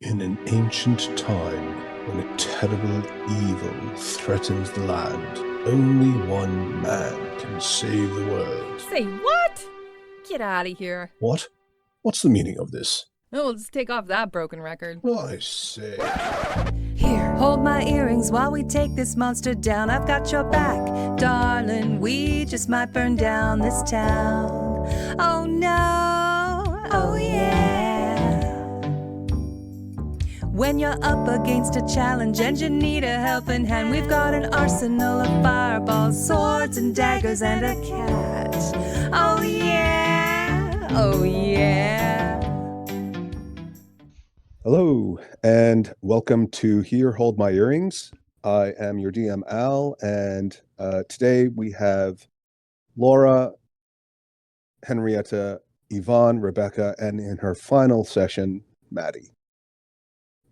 In an ancient time, when a terrible evil threatens the land, only one man can save the world. Say what? Get out of here. What? What's the meaning of this? Oh, we'll just take off that broken record. I say. Here, hold my earrings while we take this monster down. I've got your back, darling. We just might burn down this town. Oh no, oh yeah. When you're up against a challenge and you need a helping hand, we've got an arsenal of fireballs, swords and daggers and a cat. Oh yeah, oh yeah. Hello, and welcome to Here, Hold My Earrings. I am your DM, Al, and today we have Laura, Henrietta, Yvonne, Rebecca, and in her final session, Maddie.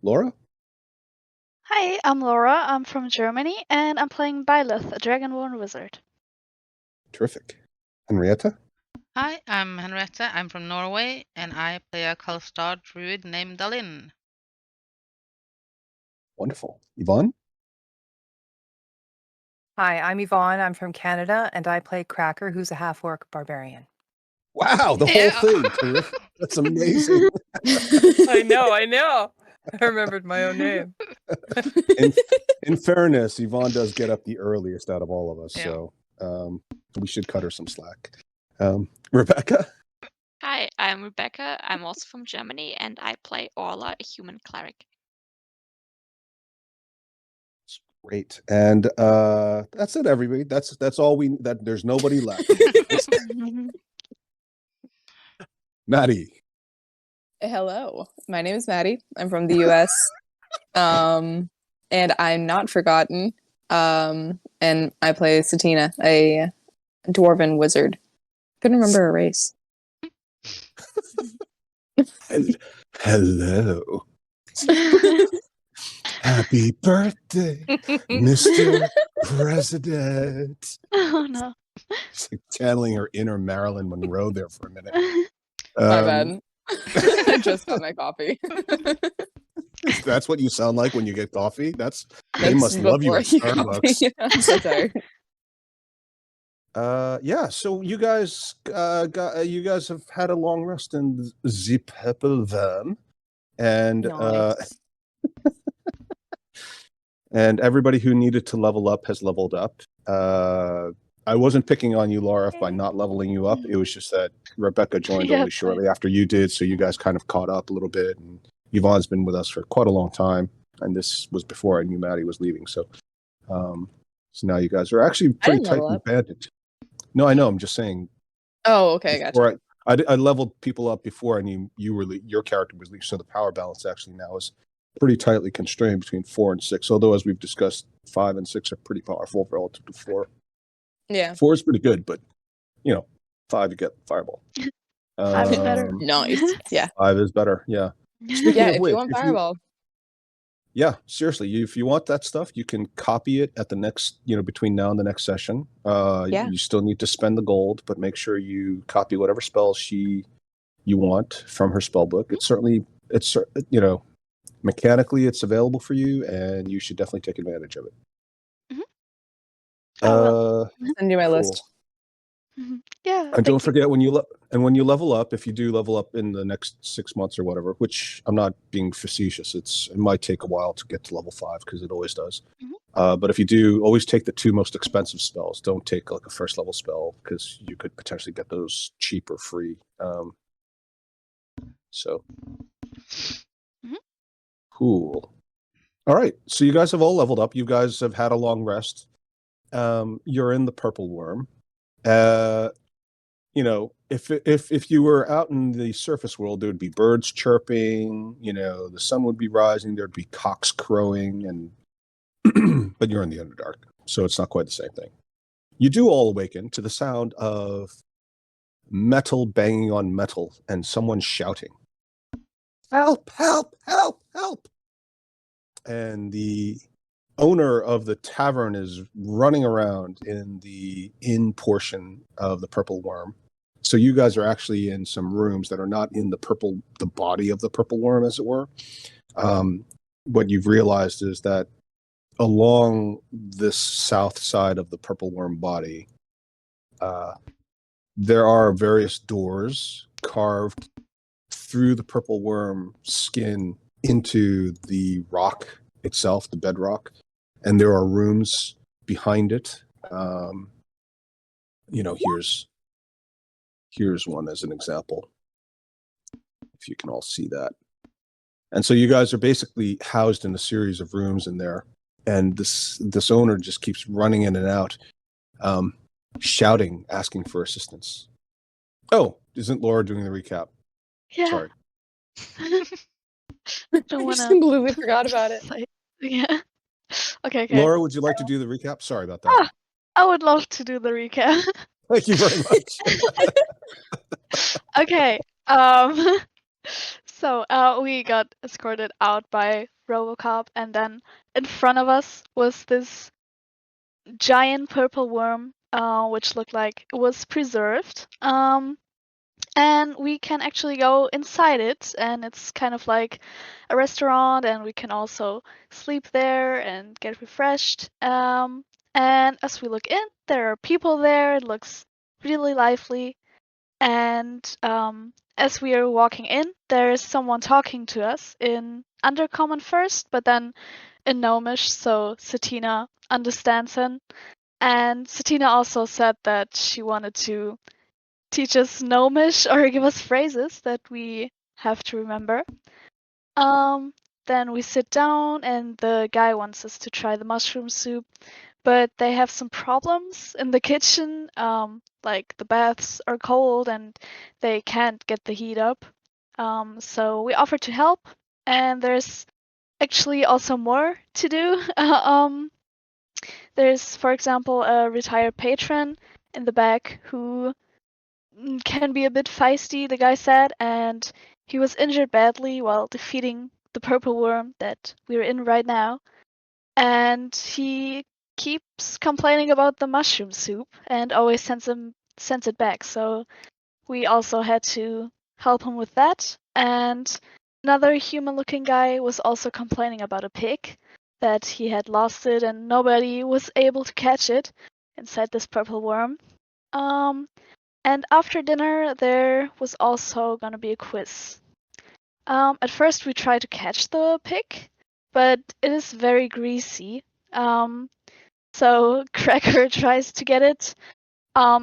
Laura? Hi, I'm Laura. I'm from Germany, and I'm playing Byleth, a Dragonborn wizard. Terrific. Henrietta? Hi, I'm Henrietta. I'm from Norway, and I play a Kalstad druid named Dalin. Wonderful. Yvonne? Hi, I'm Yvonne. I'm from Canada, and I play Cracker, who's a half-orc barbarian. Wow, the Yeah. whole thing. Terrific. That's amazing. I know. I remembered my own name. In fairness, Yvonne does get up the earliest out of all of us, Yeah. so we should cut her some slack. Rebecca? Hi, I'm Rebecca. I'm also from Germany, and I play Orla, a human cleric. Great. And that's it, everybody. That's all that there's nobody left. Maddie. Hello, my name is Maddie. I'm from the US. And I'm not forgotten. And I play Satina, a dwarven wizard. Couldn't remember her race. Hello. Happy birthday, Mr. President. Oh no. She's like channeling her inner Marilyn Monroe there for a minute. My bad. I just got my coffee. That's what you sound like when you get coffee. They That's must love you before at I get Starbucks. coffee. Yeah, I'm so sorry. Yeah. So you guys have had a long rest in the Purple Van, and Nice. and everybody who needed to level up has leveled up. I wasn't picking on you, Laura, by not leveling you up. It was just that Rebecca joined Yeah, only shortly after you did, so you guys kind of caught up a little bit. And Yvonne's been with us for quite a long time, and this was before I knew Maddie was leaving. So, so now you guys are actually pretty didn't level tightly up. banded. No, I know. I'm just saying. Oh, okay, gotcha. Before I leveled people up before I knew your character was leaving, so the power balance actually now is pretty tightly constrained between 4 and 6. Although, as we've discussed, 5 and 6 are pretty powerful relative to 4. Yeah. 4 is pretty good, but 5 you get Fireball. 5 is better. Nice. Yeah. 5 is better. Yeah. Speaking Yeah, of if which, you want Fireball. Yeah, seriously, if you want that stuff, you can copy it at the next, between now and the next session. Yeah. You still need to spend the gold, but make sure you copy whatever spell you want from her spell book. It's mechanically it's available for you, and you should definitely take advantage of it. Send you my Cool. list. Yeah. And don't forget when you level up, if you do level up in the next 6 months or whatever, which I'm not being facetious, it might take a while to get to level 5 because it always does. But if you do, always take the 2 most expensive spells. Don't take like a first level spell because you could potentially get those cheap or free. So cool. All right, so you guys have all leveled up. You guys have had a long rest. You're in the Purple Worm. If you were out in the surface world, there would be birds chirping, the sun would be rising, there'd be cocks crowing, and but you're in the Underdark, so it's not quite the same thing. You do all awaken to the sound of metal banging on metal and someone shouting, "Help, help, help, help." And the owner of the tavern is running around in the inn portion of the Purple Worm, So you guys are actually in some rooms that are not in the body of the purple worm, as it were. What you've realized is that along this south side of the purple worm body, there are various doors carved through the purple worm skin into the rock itself, the bedrock, and there are rooms behind it. Here's one as an example, if you can all see that. And so you guys are basically housed in a series of rooms in there, and this owner just keeps running in and out, shouting, asking for assistance. Oh, isn't Laura doing the recap? Yeah. Sorry. Don't I wanna just completely forgot about it. Yeah. Okay. Laura, would you like to do the recap? Sorry about that. I would love to do the recap. Thank you very much. Okay. So we got escorted out by RoboCop, and then in front of us was this giant purple worm, which looked like it was preserved. And we can actually go inside it, and it's kind of like a restaurant, and we can also sleep there and get refreshed. And as we look in, there are people there. It looks really lively. And as we are walking in, there is someone talking to us in Undercommon first, but then in Gnomish, so Satina understands him. And Satina also said that she wanted to teach us Gnomish or give us phrases that we have to remember. Then we sit down, and the guy wants us to try the mushroom soup, but they have some problems in the kitchen. Like the baths are cold and they can't get the heat up. So we offer to help, and there's actually also more to do. There's, for example, a retired patron in the back who can be a bit feisty, the guy said, and he was injured badly while defeating the purple worm that we're in right now. And he keeps complaining about the mushroom soup and always sends it back. So we also had to help him with that. And another human-looking guy was also complaining about a pig, that he had lost it and nobody was able to catch it inside this purple worm. And after dinner, there was also gonna be a quiz. At first, we tried to catch the pig, but it is very greasy. So Cracker tries to get it.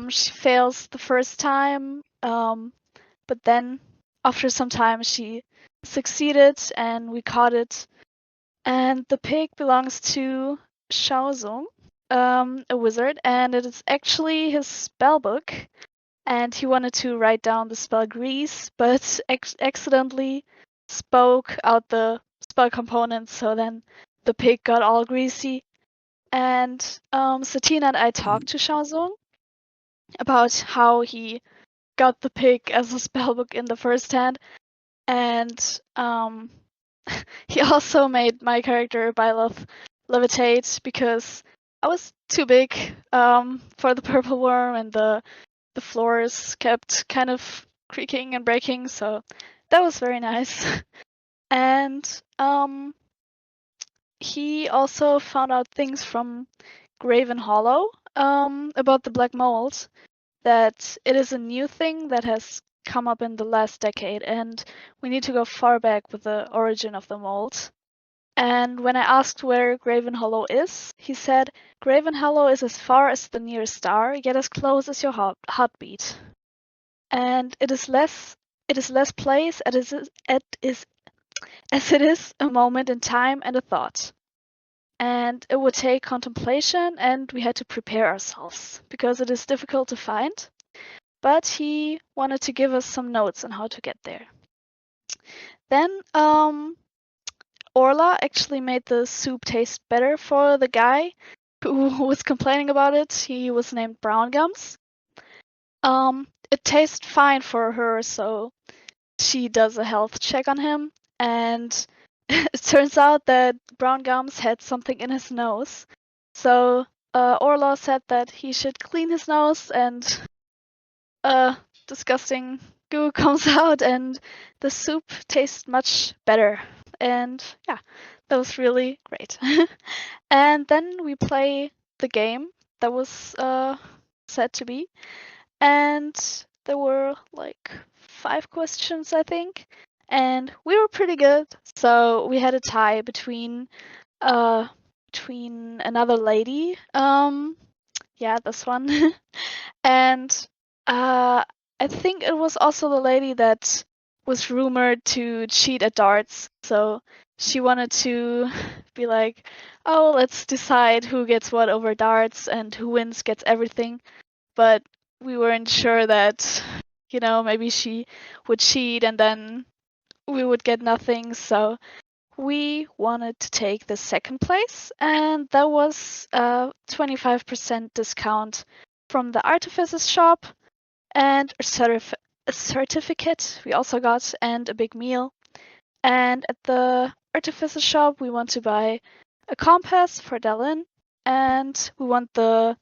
She fails the first time, but then after some time, she succeeded, and we caught it. And the pig belongs to Shaozong, a wizard, and it is actually his spell book. And he wanted to write down the spell grease, but accidentally spoke out the spell component, so then the pig got all greasy. And Satina and I talked to Shaozong about how he got the pig as a spellbook in the first hand, and he also made my character Byleth levitate because I was too big for the purple worm, and the floors kept kind of creaking and breaking, so that was very nice. And he also found out things from Graven Hollow about the black mold, that it is a new thing that has come up in the last decade, and we need to go far back with the origin of the mold. And when I asked where Graven Hollow is, he said, Graven Hollow is as far as the nearest star, yet as close as your heartbeat. And it is less place as it is a moment in time and a thought. And it would take contemplation, and we had to prepare ourselves, because it is difficult to find. But he wanted to give us some notes on how to get there. Then Orla actually made the soup taste better for the guy who was complaining about it. He was named Brown Gums. It tastes fine for her, so she does a health check on him, and it turns out that Brown Gums had something in his nose. So Orla said that he should clean his nose and disgusting goo comes out, and the soup tastes much better. And yeah, that was really great. And then we play the game that was set to be, and there were like 5 questions, I think, and we were pretty good. So we had a tie between another lady, yeah, this one, and I think it was also the lady that was rumored to cheat at darts. So she wanted to be like, oh, let's decide who gets what over darts and who wins gets everything. But we weren't sure that, maybe she would cheat and then we would get nothing. So we wanted to take the second place, and that was a 25% discount from the Artificer's shop, and a certificate we also got, and a big meal. And at the Artificer shop, we want to buy a compass for Delin, and we want the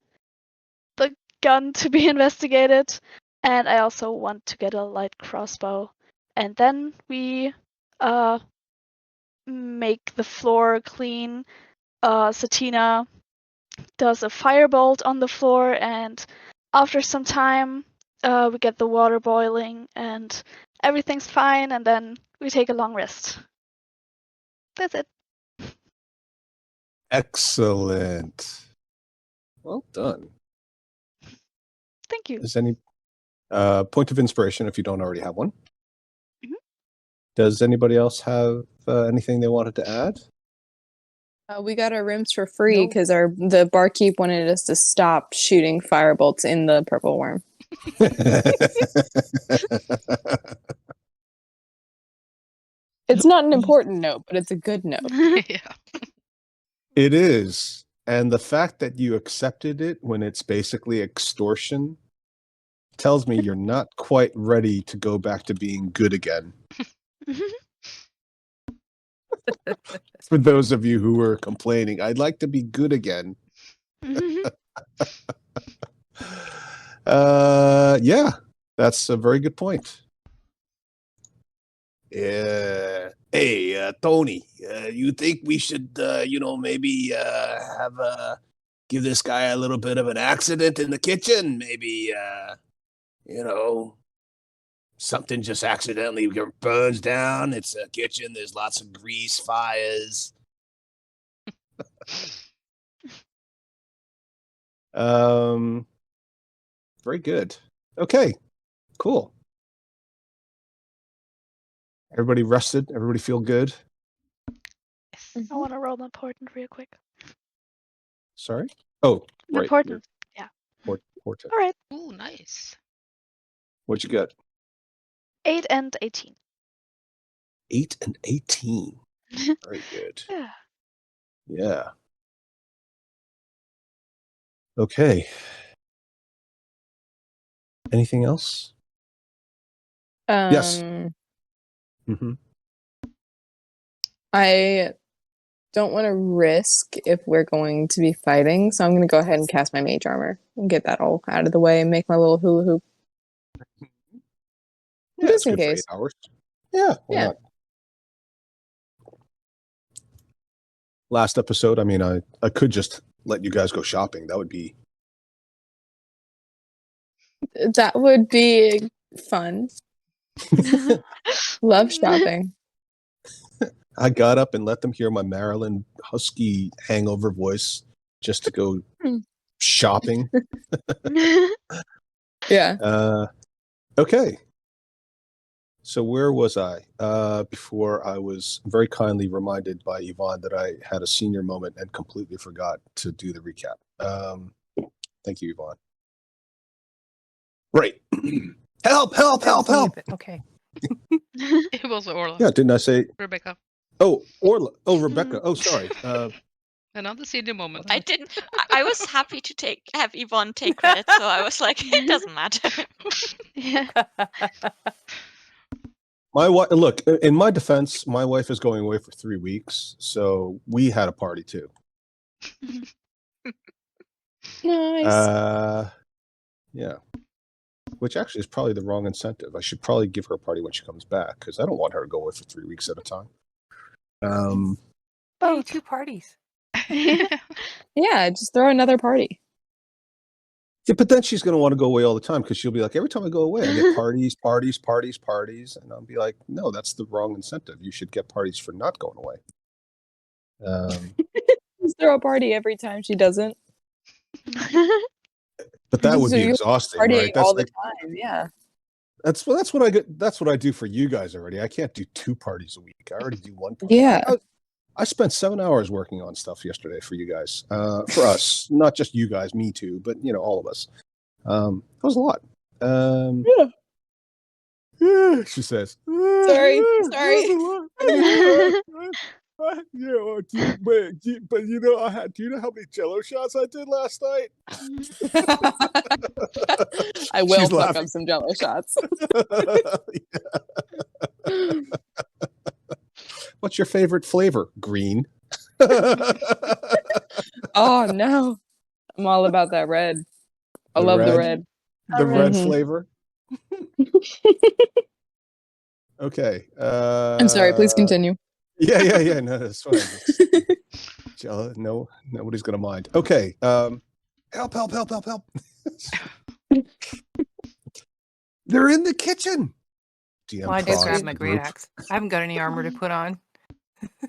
gun to be investigated, and I also want to get a light crossbow. And then we make the floor clean. Satina does a firebolt on the floor, and after some time, we get the water boiling, and everything's fine, and then we take a long rest. That's it. Excellent. Well done. Thank you. Is any point of inspiration if you don't already have one? Mhm. Does anybody else have anything they wanted to add? We got our rims for free No. because the barkeep wanted us to stop shooting firebolts in the purple worm. It's not an important note, but it's a good note. Yeah. It is. And the fact that you accepted it when it's basically extortion tells me you're not quite ready to go back to being good again. For those of you who were complaining, I'd like to be good again. Yeah, that's a very good point. Hey, Tony, you think we should, maybe have give this guy a little bit of an accident in the kitchen? Maybe, something just accidentally burns down. It's a kitchen. There's lots of grease fires. Very good. Okay, cool. Everybody rested? Everybody feel good? Yes. I want to roll an important real quick. Sorry? Oh, right. Important. Yeah. Important. All right. Ooh, nice. What'd you get? 8 and 18. 8 and 18. Very good. Yeah. Yeah. Okay. Anything else? Yes. Mm-hmm. I don't want to risk if we're going to be fighting, so I'm going to go ahead and cast my mage armor and get that all out of the way and make my little hula hoop. Yeah, Just in it's good for case. 8 hours. Yeah, why Yeah. not? Last episode, I mean, I could just let you guys go shopping. That would be That would be fun. Love shopping. I got up and let them hear my Maryland husky hangover voice just to go shopping. Yeah. Okay. So where was I? Before I was very kindly reminded by Yvonne that I had a senior moment and completely forgot to do the recap. Thank you, Yvonne. Right. Help, help, help, help. Okay. It was Orla. Yeah, didn't I say? Rebecca. Oh, Orla. Oh, Rebecca. Oh, sorry. Another senior moment. I didn't. I was happy to have Yvonne take credit, so I was like, it doesn't matter. Yeah. My wife. Look, in my defense, my wife is going away for 3 weeks, so we had a party too. Nice. Yeah. which actually is probably the wrong incentive. I should probably give her a party when she comes back because I don't want her to go away for 3 weeks at a time. Oh, 2 parties. Yeah, just throw another party. Yeah, but then she's going to want to go away all the time because she'll be like, every time I go away, I get parties, parties, parties, parties. And I'll be like, no, that's the wrong incentive. You should get parties for not going away. Just throw a party every time she doesn't. But that would So be you're exhausting, Partying right? That's all the like, time. Yeah. that's what I get. That's what I do for you guys already. I can't do 2 parties a week. I already do 1 party. Yeah. I spent 7 hours working on stuff yesterday for you guys, for us, not just you guys, me too, but all of us. That was a lot. Yeah, she says. Sorry. Yeah, but I had. Do you know how many Jello shots I did last night? I will She's fuck laughing. up some Jello shots. What's your favorite flavor? Green. Oh no, I'm all about that red. I The love the red? red. The red Mhm. flavor. Okay. I'm sorry. Please continue. Yeah. No, that's fine. Jello, no, nobody's gonna mind. Okay. Help! They're in the kitchen. DM Well, I just prods grabbed the my great group. axe. I haven't got any armor to put on.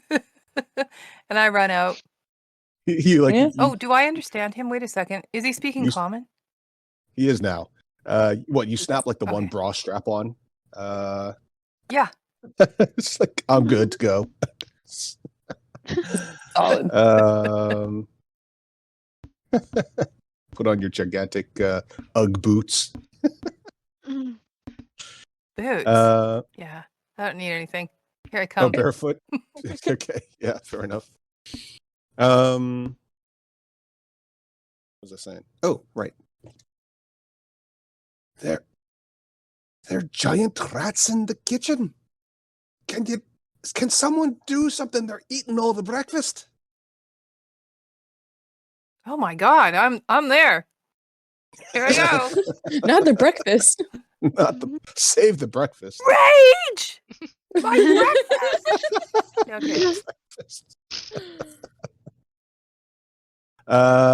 And I run out. He Yeah. Oh, do I understand him? Wait a second. Is he speaking You- common? he is now. What you snap like the one Okay. bra strap on? Yeah. It's like I'm good to go. Solid. Put on your gigantic UGG boots. Boots. Yeah. I don't need anything. Here I Oh, come. barefoot. Okay, yeah, fair enough. What was I saying? Oh, right. There are giant rats in the kitchen. Can someone do something? They're eating all the breakfast. Oh my god, I'm there. Here I go. Not the breakfast. Not the save the breakfast. Rage! My breakfast! Okay.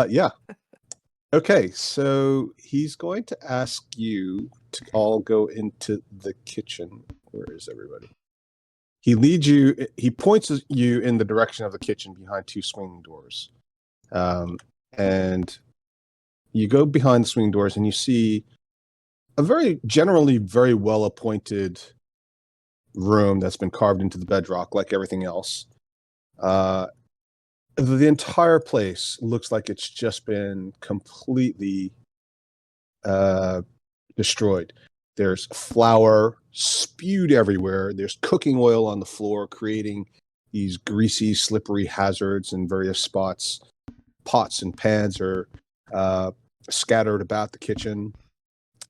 Yeah. Okay, so he's going to ask you to all go into the kitchen. Where is everybody? He points you in the direction of the kitchen behind 2 swinging doors. And you go behind the swinging doors and you see a generally very well appointed room that's been carved into the bedrock like everything else. The entire place looks like it's just been completely destroyed. There's flour spewed everywhere. There's cooking oil on the floor, creating these greasy, slippery hazards in various spots. Pots and pans are scattered about the kitchen.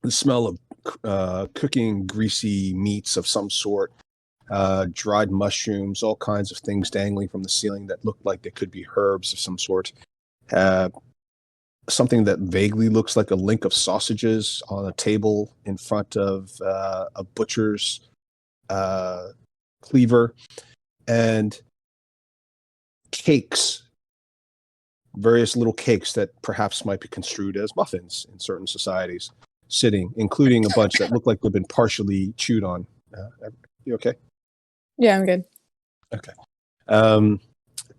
The smell of cooking greasy meats of some sort, dried mushrooms, all kinds of things dangling from the ceiling that look like they could be herbs of some sort. Something that vaguely looks like a link of sausages on a table in front of a butcher's cleaver, and cakes, various little cakes that perhaps might be construed as muffins in certain societies, sitting, including a bunch that look like they've been partially chewed on. You okay? Yeah, I'm good. Okay.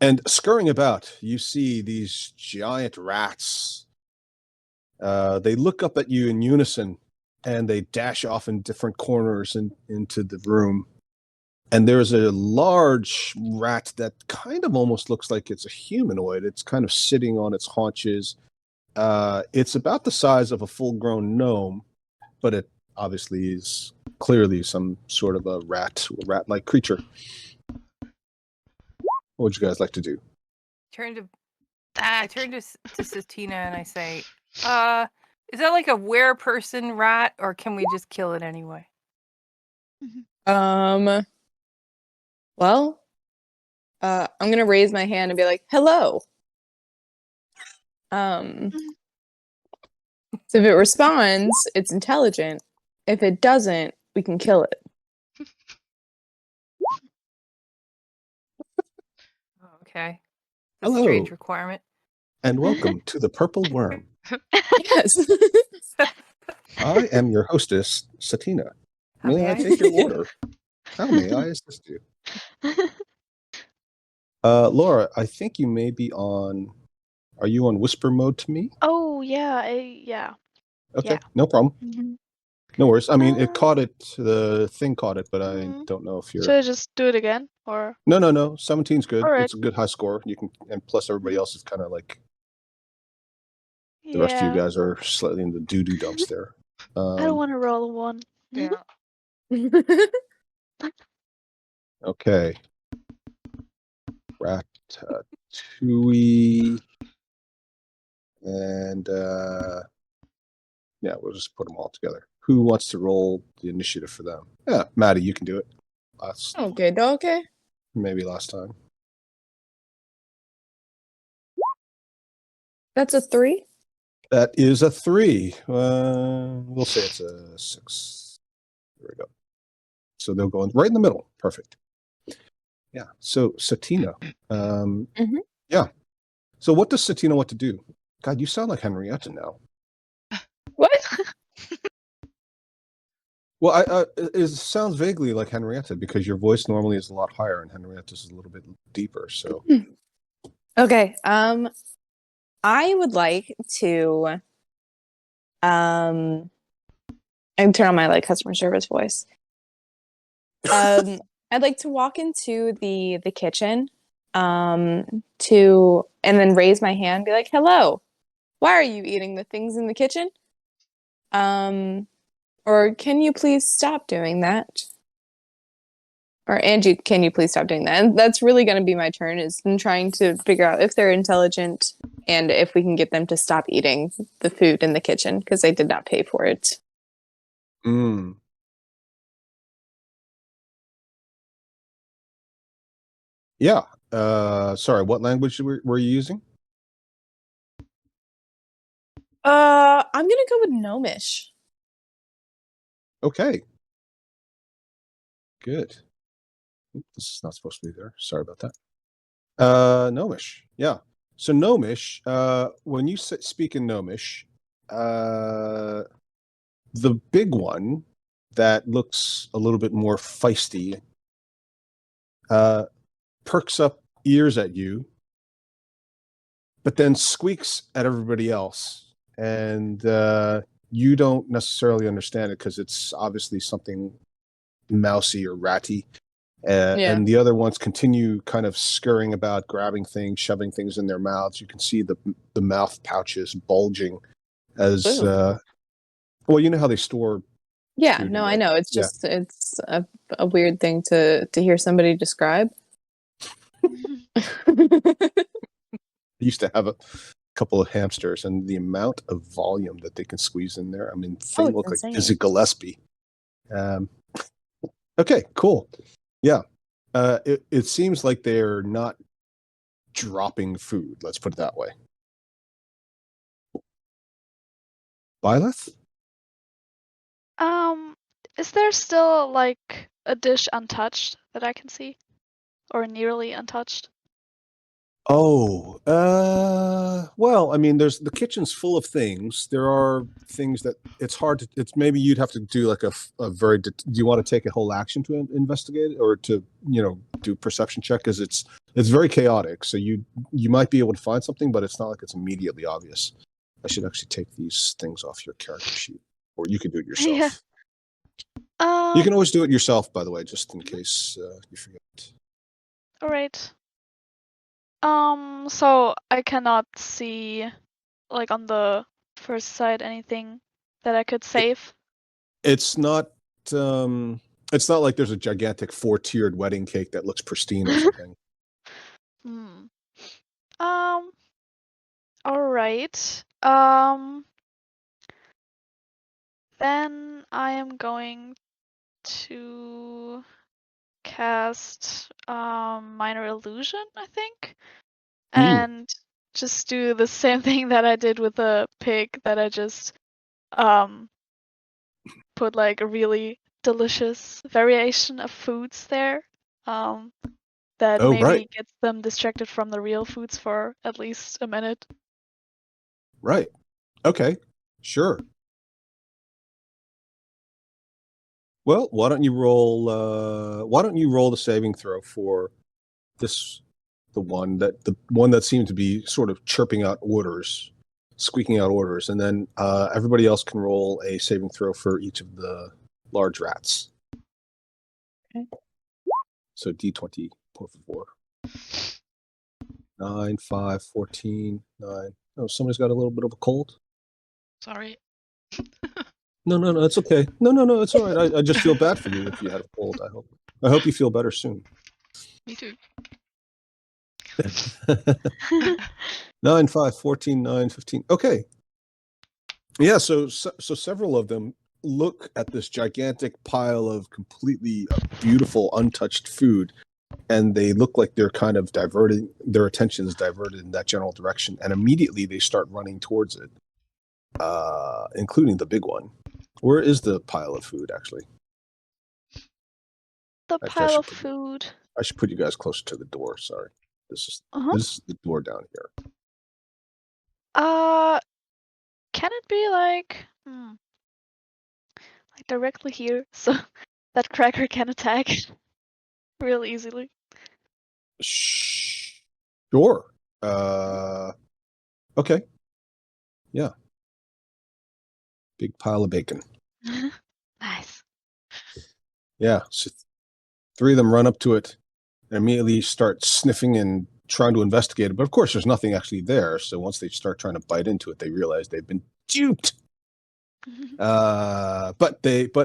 And scurrying about, you see these giant rats. They look up at you in unison, and they dash off in different corners into the room. And there's a large rat that kind of almost looks like it's a humanoid. It's kind of sitting on its haunches. It's about the size of a full-grown gnome, but it obviously is clearly some sort of a rat-like creature. What would you guys like to do? I turn to Satina and I say, is that like a were-person rat, or can we just kill it anyway? Well, I'm gonna raise my hand and be like, "Hello." So if it responds, it's intelligent. If it doesn't, we can kill it. Okay. A Hello. strange requirement. And welcome to the Purple Worm. Yes. I am your hostess, Satina. How May may I I take your assist you? order? How may I assist you? Laura, I think you may be on. Are you on whisper mode to me? Oh yeah, yeah. Okay, Yeah. no problem. Mhm. No worries. I mean, it Uh, caught it. The thing caught it, but I Mhm. don't know if you're. Should I just do it again, or? No. 17's good. All right. It's a good high score. You can, and plus everybody else is kind of like the Yeah. rest of you guys are slightly in the doo-doo dumps there. I don't want to roll a 1. Yeah. Okay. Ratatouille. And yeah, we'll just put them all together. Who wants to roll the initiative for them? Yeah, Maddie, you can do it. Okay, okay. Maybe last time. That's a 3. That is a 3. We'll say it's a 6. There we go. So they'll go right in the middle. Perfect. Yeah. So Satina. Yeah. So what does Satina want to do? God, you sound like Henrietta now. What? Well, it sounds vaguely like Henrietta because your voice normally is a lot higher and Henrietta's is a little bit deeper. So Okay. I would like to and turn on my like customer service voice. I'd like to walk into the kitchen and then raise my hand, be like, "Hello. Why are you eating the things in the kitchen? Or can you please stop doing that? Or Angie, can you please stop doing that?" And that's really going to be my turn, is in trying to figure out if they're intelligent and if we can get them to stop eating the food in the kitchen because they did not pay for it. Yeah. Sorry, what language were you using? I'm gonna go with Gnomish. Okay. Good. Oop, this is not supposed to be there. Sorry about that. Gnomish. Yeah. So Gnomish, when you speak in Gnomish, the big one that looks a little bit more feisty perks up ears at you, but then squeaks at everybody else. And you don't necessarily understand it because it's obviously something mousy or ratty. And the other ones continue kind of scurrying about, grabbing things, shoving things in their mouths. You can see the mouth pouches bulging as well, you know how they store Yeah, food no, in I there. know. It's just it's a weird thing to hear somebody describe. I used to have a couple of hamsters, and the amount of volume that they can squeeze in there. I mean, they look like insane. Dizzy Gillespie. Okay, cool. Yeah. It seems like they're not dropping food. Let's put it that way. Byleth? Is there still like a dish untouched that I can see, or nearly untouched? Oh, well, I mean, the kitchen's full of things. There are things that it's hard to, it's maybe you'd have to do like a very, do you want to take a whole action to investigate or to, do perception check? Cause it's very chaotic. So you might be able to find something, but it's not like it's immediately obvious. I should actually take these things off your character sheet, or you could do it yourself. Yeah. You can always do it yourself, by the way, just in case you forget. All right. So I cannot see, like on the first side, anything that I could save. It's not like there's a gigantic 4-tiered wedding cake that looks pristine or something. All right. Then I am going to cast Minor Illusion, I think, and just do the same thing that I did with the pig, that I just put like a really delicious variation of foods there. That Oh, maybe right. gets them distracted from the real foods for at least a minute. Right. Okay. Sure. Well, why don't you roll the saving throw for this the one that seemed to be sort of chirping out orders, squeaking out orders, and then everybody else can roll a saving throw for each of the large rats. Okay. So D20 por favor. 9, 5, 14, 9. Oh, somebody's got a little bit of a cold? Sorry. No, it's okay. No, it's all right. I just feel bad for you if you had a cold. I hope you feel better soon. Me too. 9, 5, 14, 9, 15. Okay. Yeah, so several of them look at this gigantic pile of completely beautiful, untouched food, and they look like they're kind of their attention is diverted in that general direction, and immediately they start running towards it, including the big one. Where is the pile of food, actually? The Actually, pile of food. I should put you guys closer to the door. Sorry. This is the door down here. Can it be like directly here so that Cracker can attack real easily? Sure. Okay. Yeah. Big pile of bacon. Nice. Yeah. So 3 of them run up to it and immediately start sniffing and trying to investigate it. But of course, there's nothing actually there. So once they start trying to bite into it, they realize they've been duped. But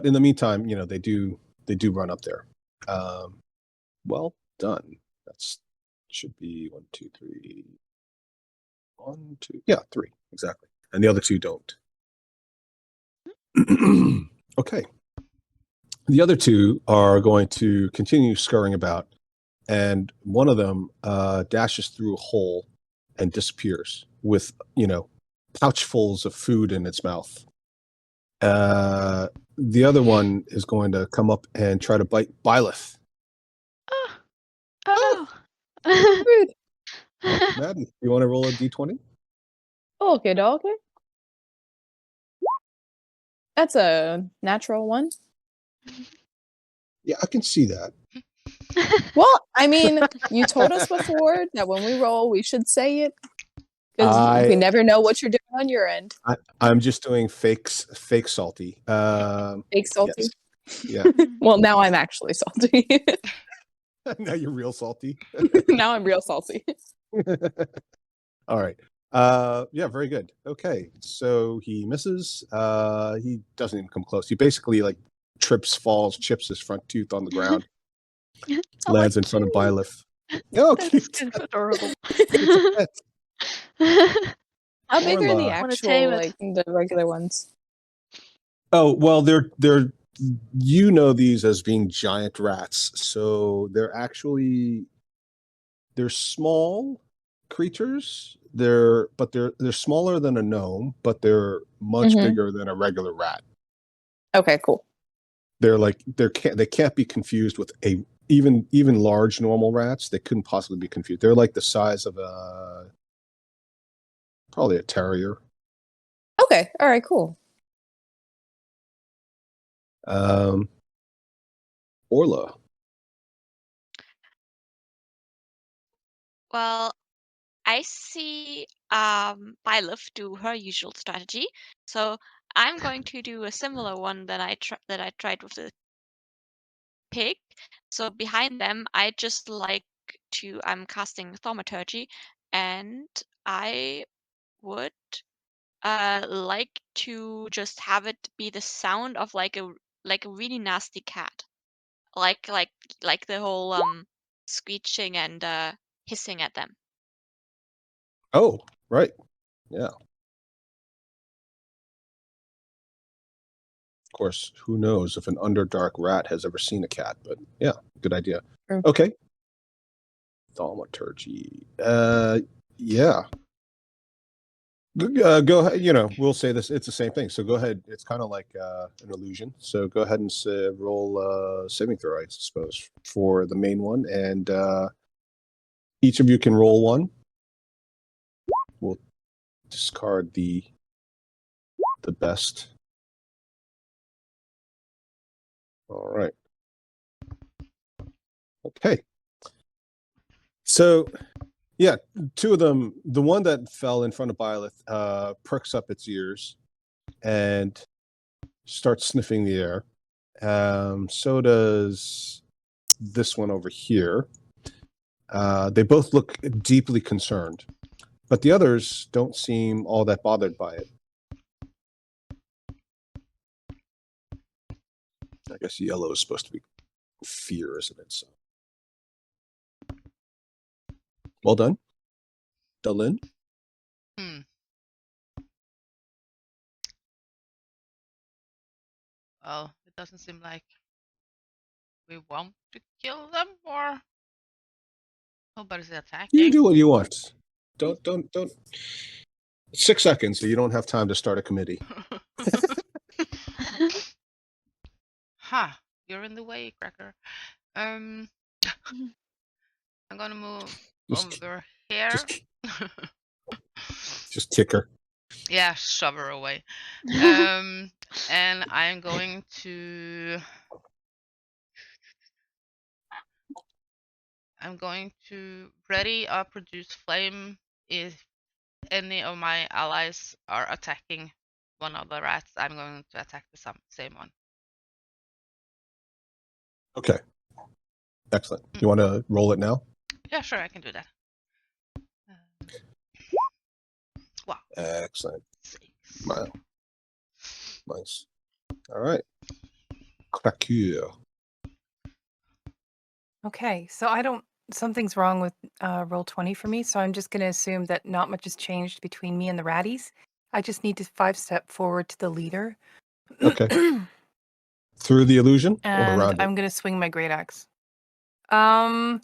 in the meantime, they do run up there. Well done. That's should be 1, 2, 3. 1, 2. Yeah, 3 exactly. And the other 2 don't. Okay. The other 2 are going to continue scurrying about, and one of them dashes through a hole and disappears with, pouchfuls of food in its mouth. The other one is going to come up and try to bite Byleth. Oh no. Rude. Maddie, you want to roll a d20? Okay, doggy. That's a natural one. Yeah, I can see that. Well, I mean, you told us before that when we roll, we should say it. Because we never know what you're doing on your end. I'm just doing fake salty. Fake salty? Yes. Yeah. Well, now I'm actually salty. Now you're real salty. Now I'm real salty. All right. Yeah, very good. Okay. So he misses. He doesn't even come close. He basically trips, falls, chips his front tooth on the ground, lands in front of Byleth. Oh, That's kind of adorable. How big are the Orla. Wanna tame actual, it. the regular ones? Oh, well, they're these as being giant rats. So they're small creatures. They're smaller than a gnome, but they're much bigger than a regular rat. Okay, cool. They're they can't be confused with even large normal rats. They couldn't possibly be confused. They're like the size of probably a terrier. Okay, all right, cool. Orla. Well, I see Byleth do her usual strategy, so I'm going to do a similar one that I tried with the pig. So behind them, I'm casting Thaumaturgy, and I would like to just have it be the sound of like a really nasty cat, like the whole screeching and hissing at them. Oh, right. Yeah. Of course, who knows if an Underdark rat has ever seen a cat, but yeah, good idea. Sure. Okay. Thaumaturgy. Yeah. Go ahead. We'll say this. It's the same thing. So go ahead. It's kind of like an illusion. So go ahead and roll saving throw, I suppose, for the main one, and each of you can roll one. We'll discard the best. All right. Okay. So, yeah, two of them. The one that fell in front of Byleth perks up its ears and starts sniffing the air. So does this one over here. They both look deeply concerned, but the others don't seem all that bothered by it. I guess yellow is supposed to be fear, isn't it? So, well done, Dalin. Well, it doesn't seem like we want to kill them, or nobody's attacking. You do what you want. Don't. 6 seconds, so you don't have time to start a committee. You're in the way, Cracker. I'm gonna move Just- over here. Just kick her. Yeah, shove her away. And I'm going to ready a produce flame if any of my allies are attacking one of the rats. I'm going to attack the same one. Okay. Excellent. You want to roll it now? Yeah, sure, I can do that. Wow. Excellent. 6. Wow. Nice. All right. Cracker. Okay, so something's wrong with roll 20 for me, so I'm just going to assume that not much has changed between me and the ratties. I just need to 5-step forward to the leader. Okay. Through the illusion or And around I'm it? going to swing my great axe. I'm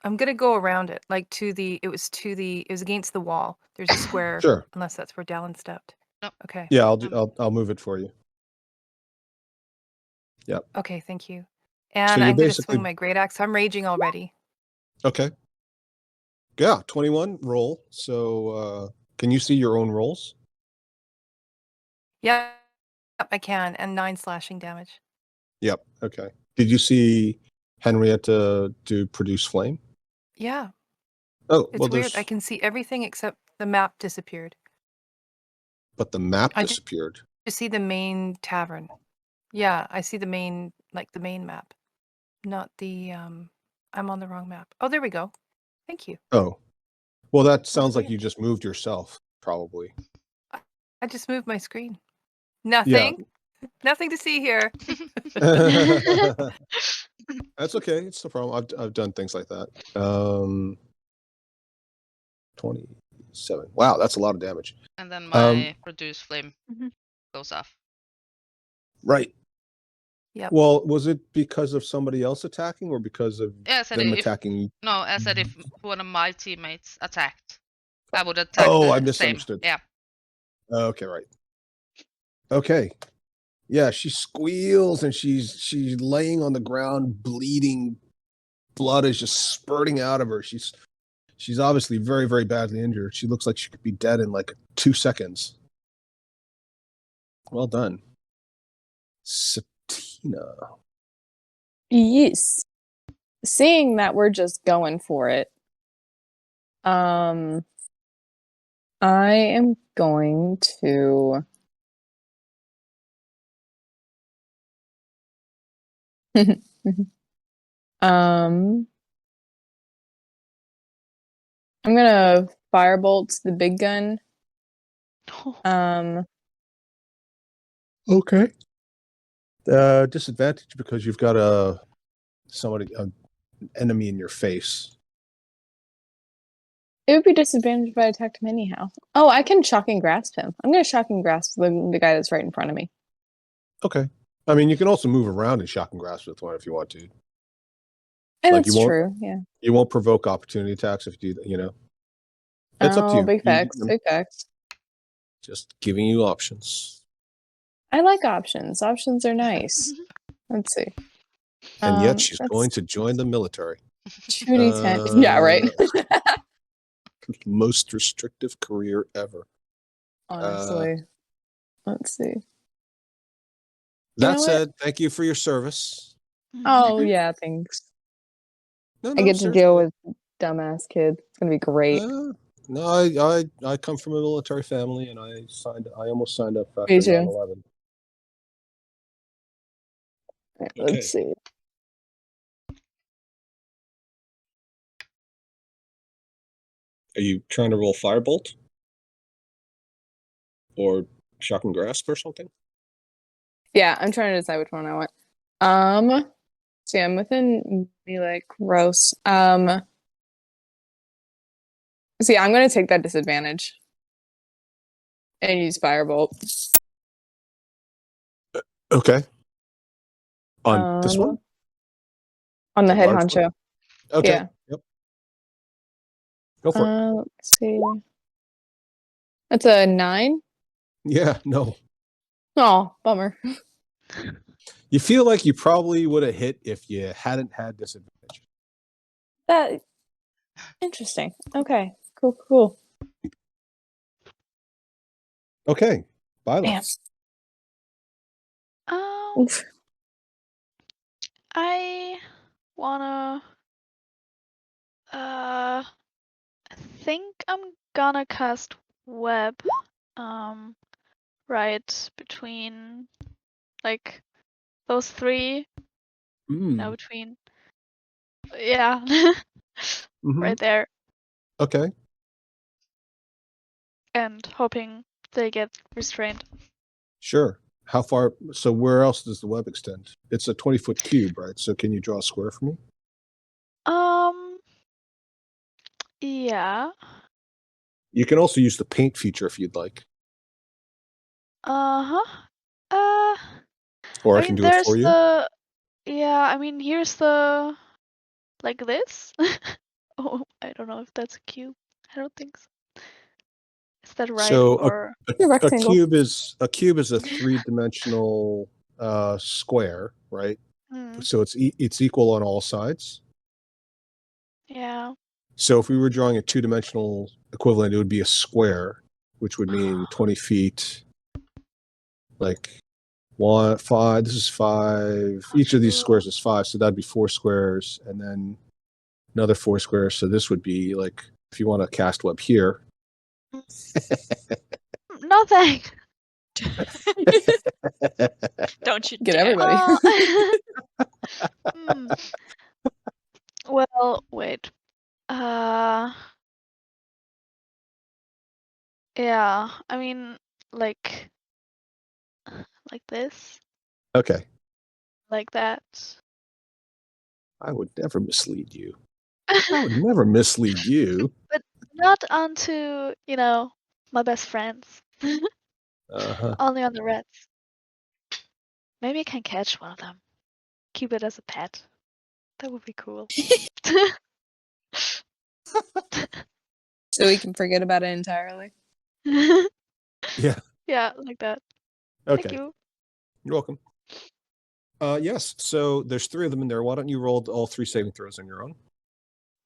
going to go around it, like it was against the wall. There's a square, Sure. unless that's where Dallin stepped. No. Okay. Yeah, I'll move it for you. Yep. Okay, thank you. And you're I'm going to basically- swing my great axe. I'm raging already. Okay. Yeah, 21 roll. So can you see your own rolls? Yep, I can. And 9 slashing damage. Yep. Okay. Did you see Henrietta do produce flame? Yeah, Oh, it's well, weird. I can see everything except the map disappeared. but the map I ju- disappeared. I see the main tavern. Yeah, I see the main map. Not the I'm on the wrong map. Oh, there we go. Thank you. Oh, well, that sounds like weird. you just moved yourself, probably. I just moved my screen. Nothing. Nothing to see here. That's okay. It's no problem. I've done things like that. 27. Wow, that's a lot of damage. And then my produce flame Mhm. goes off. Right. Yep. Well, was it because of somebody else attacking or because of Yeah, I said them if attacking? no, I said if one of my teammates attacked, I would attack. Oh, the I same. misunderstood. Yeah. Okay, right. Okay. Yeah, she squeals and she's laying on the ground, bleeding. Blood is just spurting out of her. She's obviously very, very badly injured. She looks like she could be dead in like 2 seconds. Well done. Satina. Yes. Seeing that we're just going for it, I am going to. I'm gonna firebolt the big gun. Okay. Disadvantage because you've got an enemy in your face. It would be disadvantaged if I attacked him anyhow. Oh, I can shocking grasp him. I'm gonna shocking grasp the guy that's right in front of me. Okay. I mean, you can also move around and shock and grasp with one if you want to. And Like, that's you won't- true, yeah. You won't provoke opportunity attacks if you do that, It's up to you. Big facts. I'm Big facts. just giving you options. I like options. Options are nice. Let's see. And yet she's that's going to join the military. 2d10. Yeah, right. Most restrictive career ever. Honestly. Let's see. That know what? said, thank you for your service. Oh yeah, thanks. No, I get to seriously. deal with dumbass kids. It's gonna be great. No, I come from a military family, and I almost signed up after Me too. 9/11. Alright, Okay. Let's see. Are you trying to roll Firebolt? Or Shocking Grasp or something? Yeah, I'm trying to decide which one I want. See, I'm within melee. Gross. See, I'm gonna take that disadvantage and use Firebolt. Okay. On this one? On the The head large honcho. one? Okay. Yeah. Yep. Go for it. Let's see. That's a 9. Yeah, no. Oh, bummer. You feel like you probably would have hit if you hadn't had disadvantage. That interesting. Okay. Cool. Okay. Bye. Damn. Oof. I wanna. I think I'm gonna cast web. Right between, like, those three. No, between. Yeah. Mhm. Right there, Okay. and hoping they get restrained. Sure. How far? So where else does the web extend? It's a 20-foot cube, right? So can you draw a square for me? Yeah. You can also use the paint feature if you'd like, Uh-huh. or I I can mean, do it there's for you. yeah, I mean, here's the, like this. Oh, I don't know if that's a cube. I don't think so. Is that right? So Or The a rectangle. cube is a 3-dimensional square, right? So it's equal on all sides. yeah. So if we were drawing a 2-dimensional equivalent, it would be a square, which would mean 20 feet. Like 1, 5. This is 5. Each of these squares is 5, so that'd be 4 squares, and then another 4 squares. So this would be like, if you want to cast web here. No thanks. Don't you Get dare. everybody. Well, wait. Yeah. I mean, like this, Okay. like that. I would never mislead you. I would never mislead you. But not onto, my best friends. Uh-huh. Only on the reds. Maybe I can catch one of them. Keep it as a pet. That would be cool. So we can forget about it entirely. Yeah. Yeah, like that. Okay. Thank you. You're welcome. Yes. So there's 3 of them in there. Why don't you roll all 3 saving throws on your own?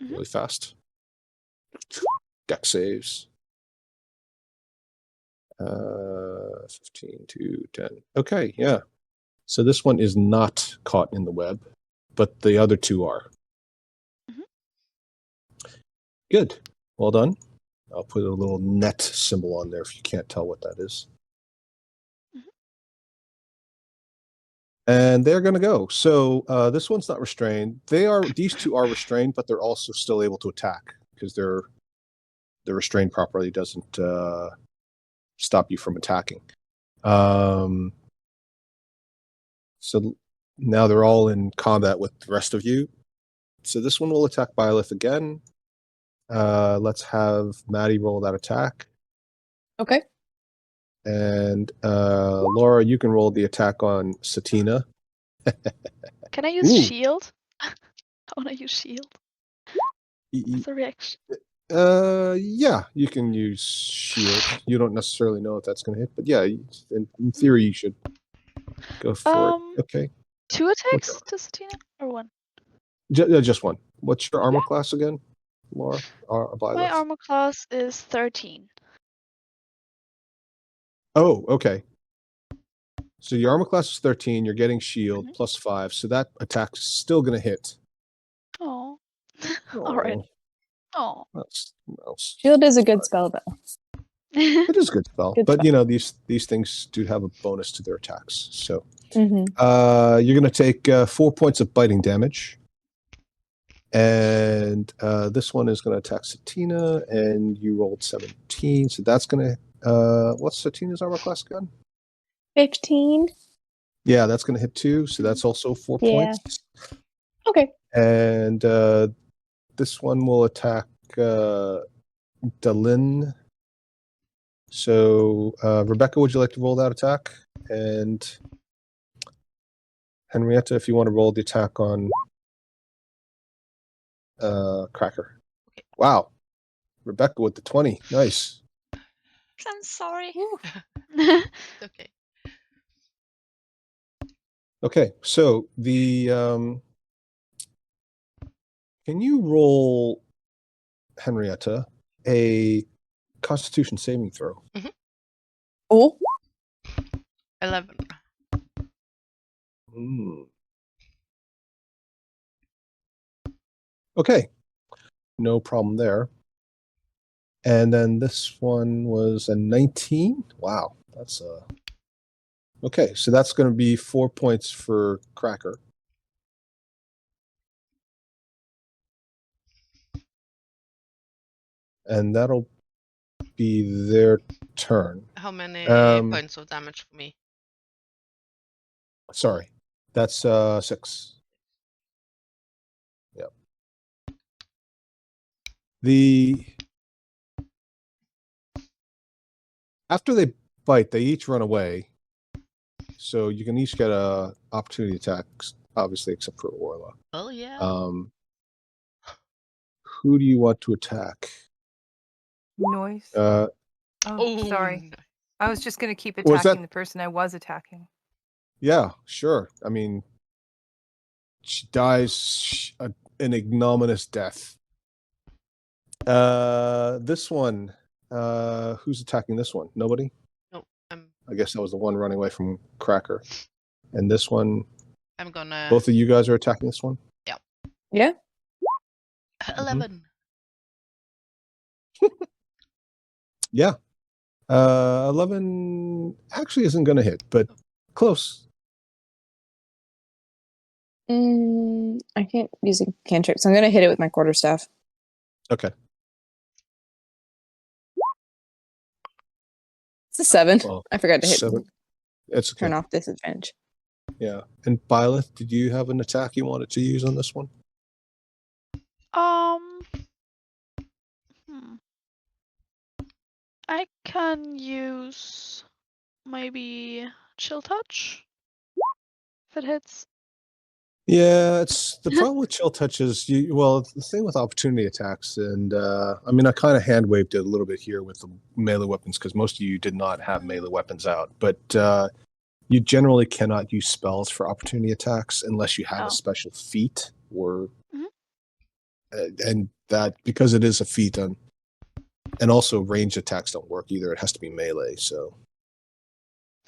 Really fast. Deck saves. 15 to 10. Okay, yeah. So this one is not caught in the web, but the other 2 are. Good. Well done. I'll put a little net symbol on there if you can't tell what that is. And they're going to go. So this one's not restrained. These 2 are restrained, but they're also still able to attack because they're restrained properly. Doesn't stop you from attacking. So now they're all in combat with the rest of you. So this one will attack Byleth again. Let's have Maddie roll that attack. Okay. And Laura, you can roll the attack on Satina. Can I use Ooh. shield? I want to use shield as a reaction. Yeah, you can use shield. You don't necessarily know if that's going to hit, but yeah, in theory, you should go for it. Okay, 2 attacks to Satina or 1? just one. What's your armor class again, Laura? My armor class is 13. Oh, okay. So your armor class is 13. You're getting shield plus 5, so that attack is still going to hit. Oh. All right. Oh. That's Shield is a good spell, though. it is a good spell, Good but spell. you know these things do have a bonus to their attacks. So Mm-hmm. you're going to take 4 points of biting damage, and this one is going to attack Satina, and you rolled 17, so that's going to what's Satina's armor class again? 15. Yeah, that's going to hit 2, so that's also 4 Yeah. points. Okay. And this one will attack Dalin. So, Rebecca, would you like to roll that attack? And Henrietta, if you want to roll the attack on Cracker. Wow. Rebecca with the 20. Nice. I'm sorry. Okay. Okay, so the can you roll, Henrietta, a Constitution saving throw? Oh. 11. Okay, no problem there. And then this one was a 19. Wow, that's okay. So that's going to be 4 points for Cracker. And that'll be their turn. How many points of damage for me? Sorry, that's 6. Yep. After they bite, they each run away. So you can each get a opportunity attacks, obviously, except for Orla. Oh yeah. Who do you want to attack? Noise. Uh, Sorry. I was just going to keep Was that- attacking the person I was attacking. Yeah, sure. I mean, she dies an ignominious death. This one, who's attacking this one? Nobody? No, I guess that was the one running away from Cracker. And this one, I'm gonna. both of you guys are attacking this one? Yeah. Yeah. 11. Yeah. 11 actually isn't going to hit, but close. I can't use a cantrip, so I'm going to hit it with my quarterstaff. Okay. It's a 7. Well, I forgot to hit 7. It's okay. turn off disadvantage. Yeah. And Byleth, did you have an attack you wanted to use on this one? I can use maybe Chill Touch if it hits. Yeah, it's the problem with chill touches. Well, the thing with opportunity attacks, and I mean, I kind of hand waved it a little bit here with the melee weapons because most of you did not have melee weapons out, but you generally cannot use spells for opportunity attacks unless you have a special feat or, and that because it is a feat, and also ranged attacks don't work either. It has to be melee. So,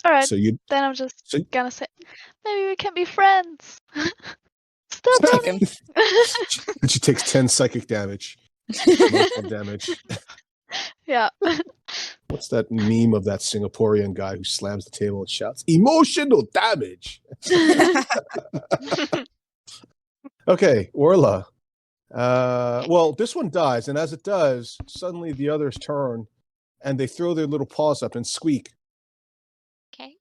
all right. So you then I'm just gonna say, maybe we can be friends. Stop running. And she takes 10 psychic damage. Emotional damage. Yeah. What's that meme of that Singaporean guy who slams the table and shouts, "Emotional damage"? Okay, Orla. Well, this one dies, and as it does, suddenly the others turn, and they throw their little paws up and squeak. Okay.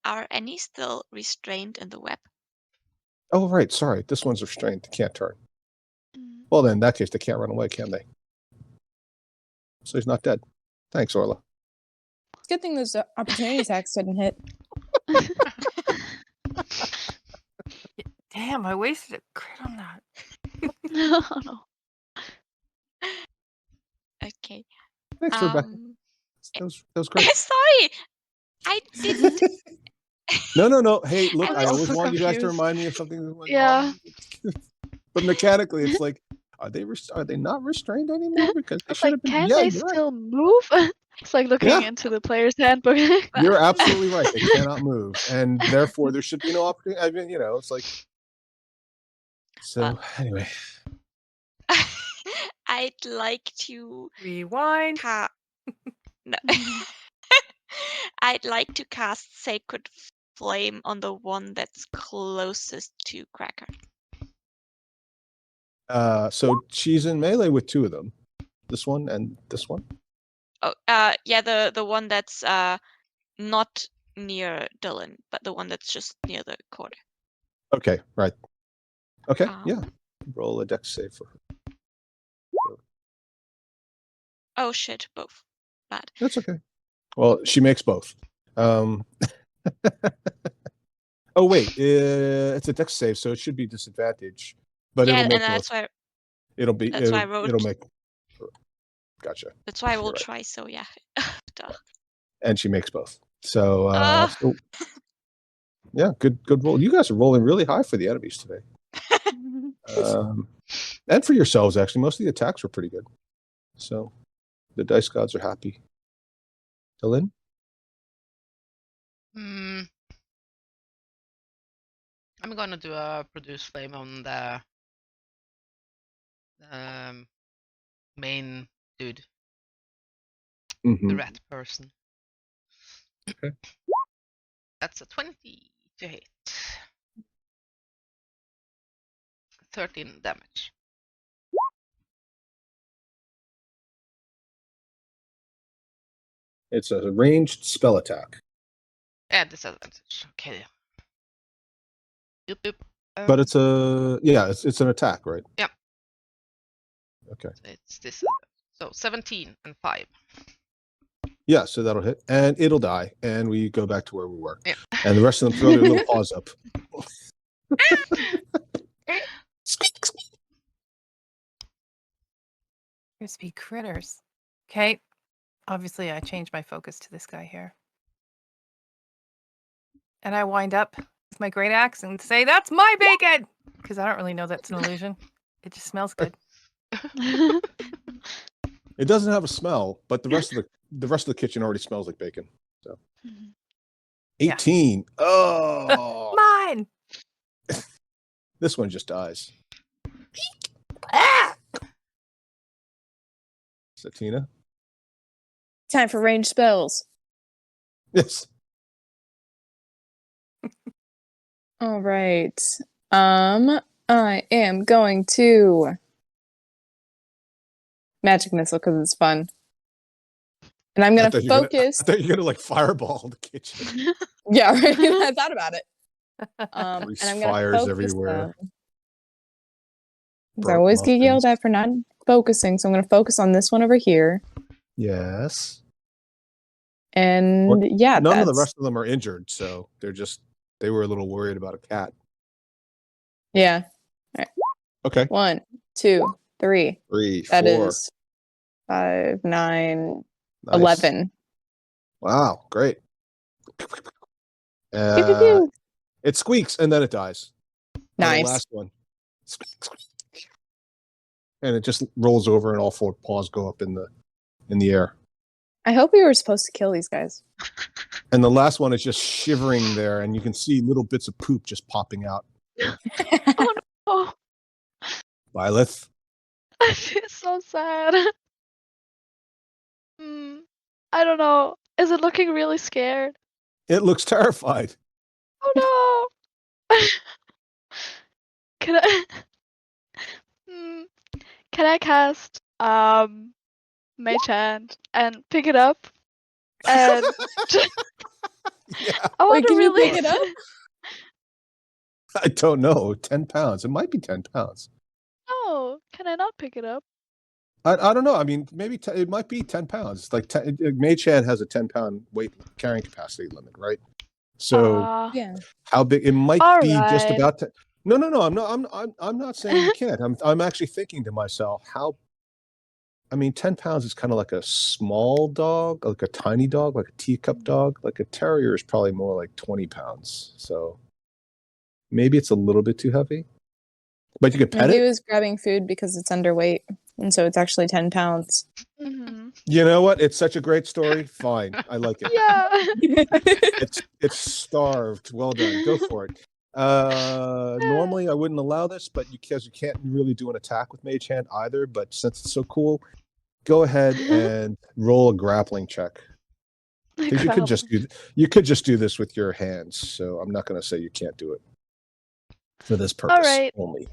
Are any still restrained in the web? Oh, right. Sorry. This one's restrained. They can't turn. Well, then, in that case, they can't run away, can they? So he's not dead. Thanks, Orla. It's a good thing those opportunity attacks didn't hit. Damn, I wasted a crit on that. No. Okay. Thanks, Rebecca. That was great. Sorry, I didn't. No. Hey, look, was I always also want you guys to confused. remind me of something that went Yeah. wrong. But mechanically, it's like, are they not restrained anymore? Because they It's should like, have been. can Yeah, they you're right. still move? It's like looking Yeah. into the player's handbook. You're absolutely right. They cannot move, and therefore there should be no opportunity. I mean, it's like. So anyway, I'd like to Rewind. No. I'd like to cast Sacred Flame on the one that's closest to Cracker. so she's in melee with two of them, this one and this one. Oh, yeah, the one that's not near Dylan, but the one that's just near the corner. Okay, right. Okay, yeah. Um, Roll a dex save for her. Oh shit, both. Bad. That's okay. Well, she makes both. Oh wait, it's a dex save, so it should be disadvantage. But Yeah, it'll make and that's both. why It'll why I wrote. it'll make. Gotcha. That's why I rolled right. twice. So yeah. Duh. And she makes both. So, Ah. yeah, good roll. You guys are rolling really high for the enemies today. And for yourselves, actually. Most of the attacks were pretty good. So the dice gods are happy. Dylan? I'm gonna do a produce flame on the main dude, Mm-hmm. the rat person. Okay. That's a 20 to hit. 13 damage. It's a ranged spell attack. Yeah, disadvantage. Okay. Yep. But it's it's an attack, right? Yep. Okay. It's this. So 17 and 5. Yeah, so that'll hit. And it'll die. And we go back to where we were. Yeah. And the rest of them throw their little paws up. Crispy critters. Okay. Obviously, I changed my focus to this guy here. And I wind up with my great axe and say, "That's my bacon!" Because I don't really know that's an illusion. It just smells good. It doesn't have a smell, but the rest of the kitchen already smells like bacon. So 18. Oh, Mine! this one just dies. Satina? Time for ranged spells. Yes. All right. I am going to magic missile because it's fun, and I'm gonna focus. I thought you were gonna like fireball the kitchen. Yeah, right. I thought about it. And Grease I'm gonna fires focus everywhere. them. 'Cause I always get yelled at for not focusing, so I'm gonna focus on this one over here. Yes. And Well, yeah, none of the rest of them are injured, so they were a little worried about a cat. Yeah. Okay. 1, 2, 3. 3, 4. That is 5, 9, Nice. 11. Wow, great. Pew, pew, pew. It squeaks and then it dies. And Nice. the last one. Squeak, squeak. And it just rolls over and all 4 paws go up in the air. I hope we were supposed to kill these guys. And the last one is just shivering there, and you can see little bits of poop just popping out. Oh, Byleth. I feel so sad. I don't know. Is it looking really scared? It looks terrified. Oh no! Can I? Can I cast Mage Hand and pick it up? And Yeah. I want Wait, to can you really. pick it up? I don't know. 10 pounds. It might be 10 pounds. No, can I not pick it up? I don't know. I mean, maybe it might be 10 pounds. Like Mage Hand has a 10-pound weight carrying capacity limit, right? So Yeah. how big it might All be just right. about to. No. I'm not saying you can't. I'm actually thinking to myself, how I mean, 10 pounds is kind of like a small dog, like a tiny dog, like a teacup dog. Like a terrier is probably more like 20 pounds. So maybe it's a little bit too heavy. But you could pet Maybe it. it was grabbing food because it's underweight, and so it's actually 10 pounds. Hmm. You know what? It's such a great story. Fine. I like it. Yeah. It's starved. Well done. Go for it. Normally I wouldn't allow this, but because you can't really do an attack with Mage Hand either, but since it's so cool, go ahead and roll a grappling check. Because you could just do this with your hands, so I'm not gonna say you can't do it for this purpose right. only.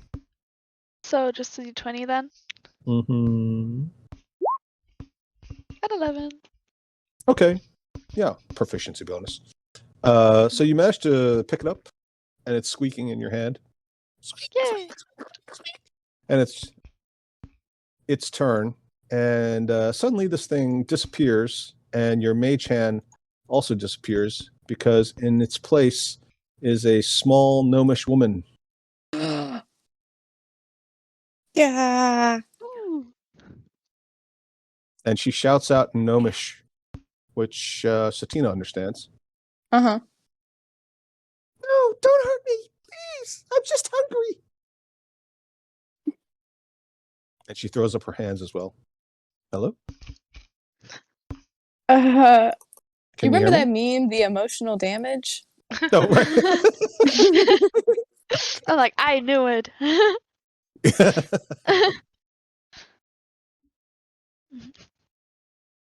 So just a d20 then. Mm-hmm. At 11. Okay. Yeah, proficiency bonus. So you managed to pick it up, and it's squeaking in your hand. Yay. And it's its turn, and suddenly this thing disappears, and your mage hand also disappears because in its place is a small gnomish woman. Yeah. Ooh. And she shouts out in gnomish, which Satina understands. Uh-huh. No, don't hurt me, please. I'm just hungry. And she throws up her hands as well. Hello? You Can remember hear that meme, the emotional damage? me? No, right. I'm like, I knew it.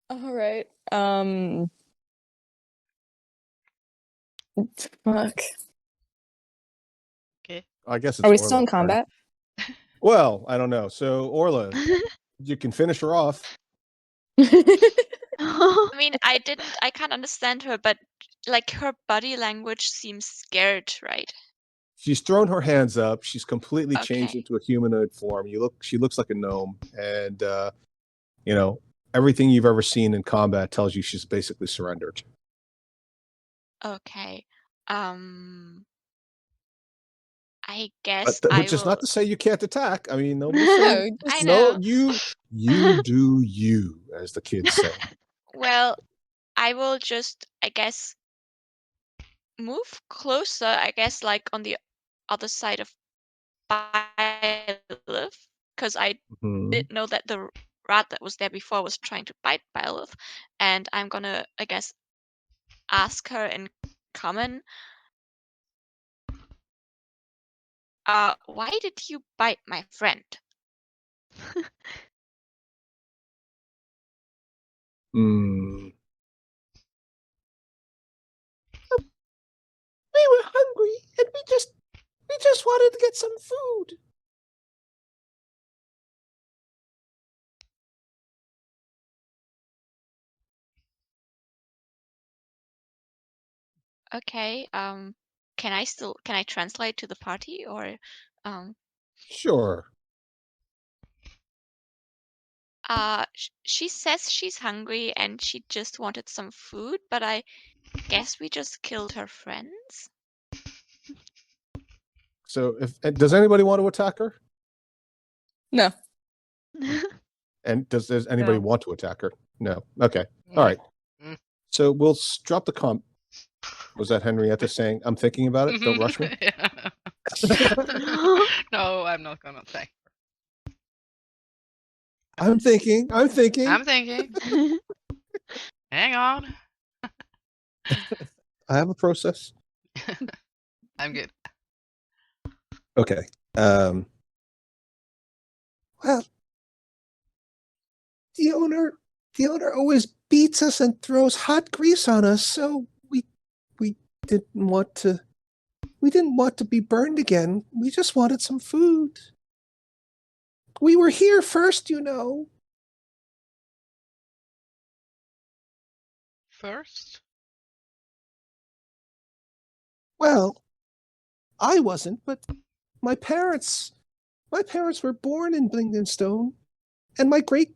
All right. Fuck. I guess it's Are we still in Orla's turn. combat? Well, I don't know. So Orla, you can finish her off. I mean, I can't understand her, but like her body language seems scared, right? She's thrown her hands up. She's completely changed Okay. into a humanoid form. She looks like a gnome, and everything you've ever seen in combat tells you she's basically surrendered. Okay. I guess Which I is will. not to say you can't attack. I mean, nobody's No, saying I no. know. You do you, as the kids say. Well, I will just, I guess, move closer. I guess, like on the other side of Byleth, because I Mhm. did know that the rat that was there before was trying to bite Byleth, and I'm gonna, I guess, ask her in common. Why did you bite my friend? Mm. We were hungry, and we just wanted to get some food. Okay. Can I translate to the party or Sure. she says she's hungry and she just wanted some food, but I guess we just killed her friends. So, does anybody want to attack her? No. And does anybody No. want to attack her? No. Okay. All right. Mm. So we'll drop the comp. Was that Henrietta saying, "I'm thinking about it. Don't rush me"? No, I'm not gonna attack. I'm thinking. I'm thinking. Hang on. I have a process. I'm good. Okay. Well, the owner always beats us and throws hot grease on us, so we didn't want to be burned again. We just wanted some food. We were here first, you know. First? Well, I wasn't, but my parents were born in Blingdenstone, and my great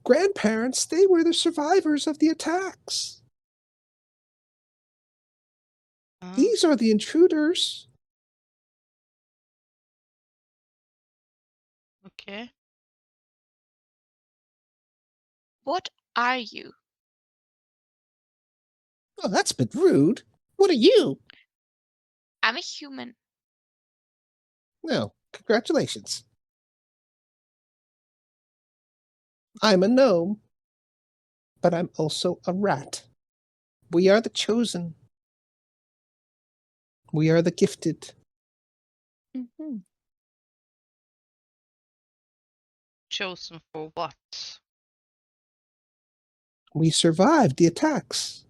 grandparents, they were the survivors of the attacks. These are the intruders. Okay. What are you? Oh, that's a bit rude. What are you? I'm a human. No, congratulations. I'm a gnome, but I'm also a rat. We are the chosen. We are the gifted. Mm-hmm. Chosen for what? We survived the attacks.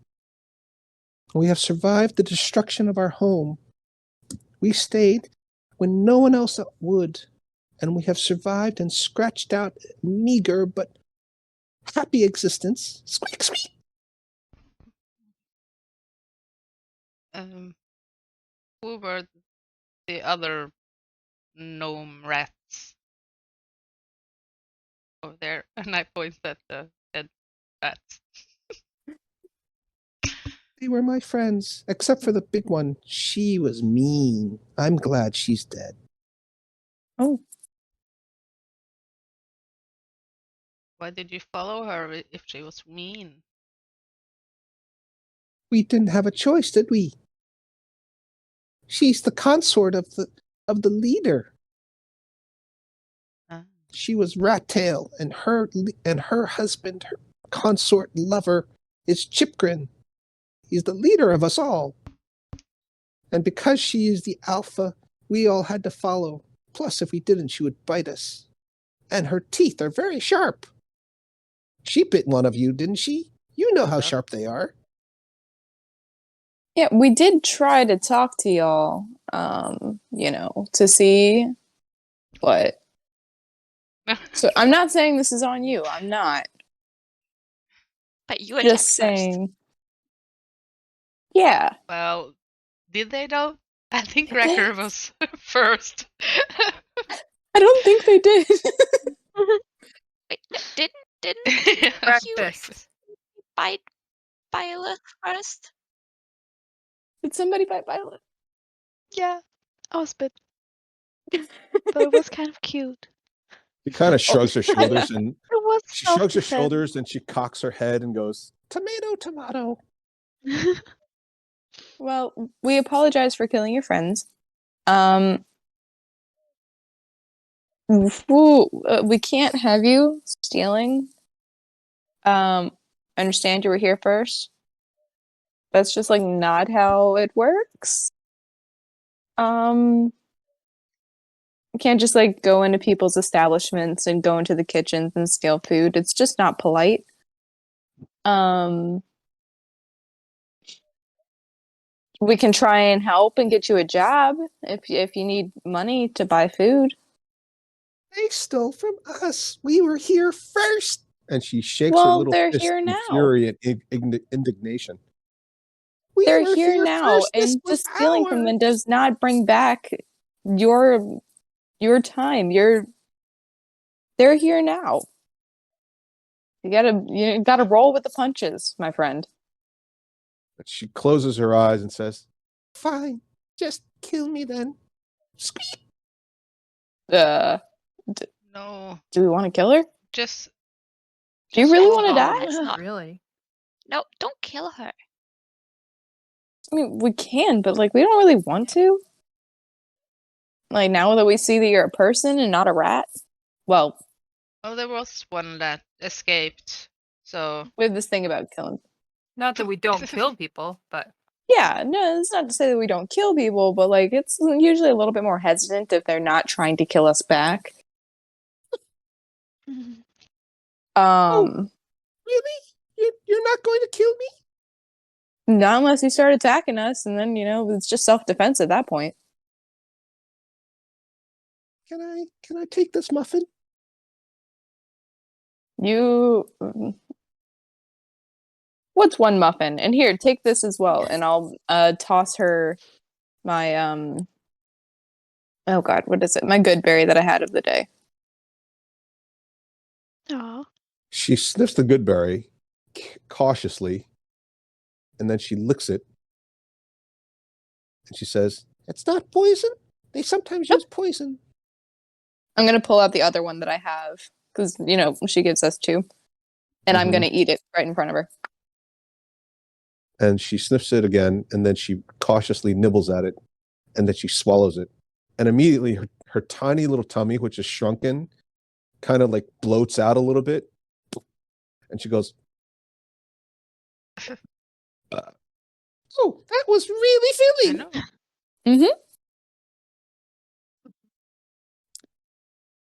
We have survived the destruction of our home. We stayed when no one else would, and we have survived and scratched out a meager but happy existence. Squeak, squeak. Who were the other gnome rats over there? And I point at the dead rats. They were my friends, except for the big one. She was mean. I'm glad she's dead. Oh, Why did you follow her if she was mean? We didn't have a choice, did we? She's the consort of the leader. She was Rat Tail, and her husband, her consort lover, is Chipgrin. He's the leader of us all. And because she is the alpha, we all had to follow. Plus, if we didn't, she would bite us. And her teeth are very sharp. She bit one of you, didn't she? You know how Yeah. sharp they are. yeah, we did try to talk to y'all, to see what. So I'm not saying this is on you. I'm not. But you attacked Just first. saying. Yeah. Well, did they though? I think Did they? Wrecker was first. I don't think they did. Wait, didn't Yeah. you Breakfast. bite Violet first? Did somebody bite Violet? Yeah, I was bit, but it was kind of cute. She kind of shrugs her shoulders and It was she shrugs her self-defense. shoulders and she cocks her head and goes, "Tomato, tomato." Well, we apologize for killing your friends. We can't have you stealing. I understand you were here first. That's just like not how it works. You can't just like go into people's establishments and go into the kitchens and steal food. It's just not polite. We can try and help and get you a job if you need money to buy food. They stole from us. We were here first. And she shakes her Well, little they're fist here in now. fury and indignation. We They're were here now, first. This and was just stealing from ours. them does not bring back your time. They're here now. You gotta roll with the punches, my friend. But she closes her eyes and says, "Fine, just kill me then." Squeak. No, Do we want to kill her? just. Do you just really go want to home. die? Let's not. Really? No, don't kill her. I mean, we can, but like we don't really want to. Like now that we see that you're a person and not a rat. Well, Oh, there was one that escaped. So we have this thing about killing. Not that we don't kill people, but Yeah, no, it's not to say that we don't kill people, but like it's usually a little bit more hesitant if they're not trying to kill us back. Really? You're not going to kill me? Not unless you start attacking us, and then it's just self-defense at that point. Can I take this muffin? What's one muffin? And here, take this as well, and I'll toss her my oh god, what is it? My good berry that I had of the day. Aw. She sniffs the good berry cautiously, and then she licks it, and she says, "It's not poison. They sometimes use poison." I'm gonna pull out the other one that I have because she gives us two. And I'm Mhm. gonna eat it right in front of her. And she sniffs it again, and then she cautiously nibbles at it, and then she swallows it. And immediately her tiny little tummy, which is shrunken, kind of like bloats out a little bit. And she goes, oh, that was really I filling. know. Mm-hmm.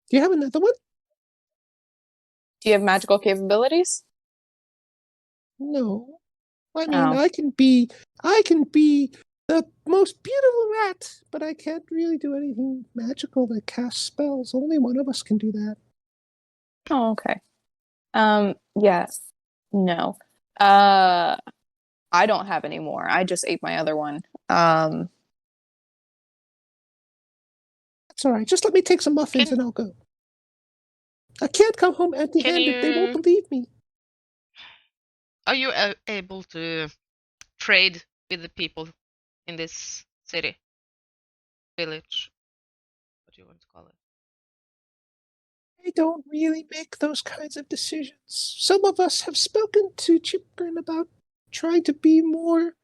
Do you have another one? Do you have magical capabilities? No. I mean, Oh. I can be the most beautiful rat, but I can't really do anything magical that casts spells. Only one of us can do that. Oh, okay. Yeah. No. I don't have any more. I just ate my other one. That's all right. Just let me take some muffins Can- and I'll go. I can't come home empty-handed. They won't you- believe me. Are you able to trade with the people in this city? Village? What do you want to call it? I don't really make those kinds of decisions. Some of us have spoken to Chipgrin about trying to be more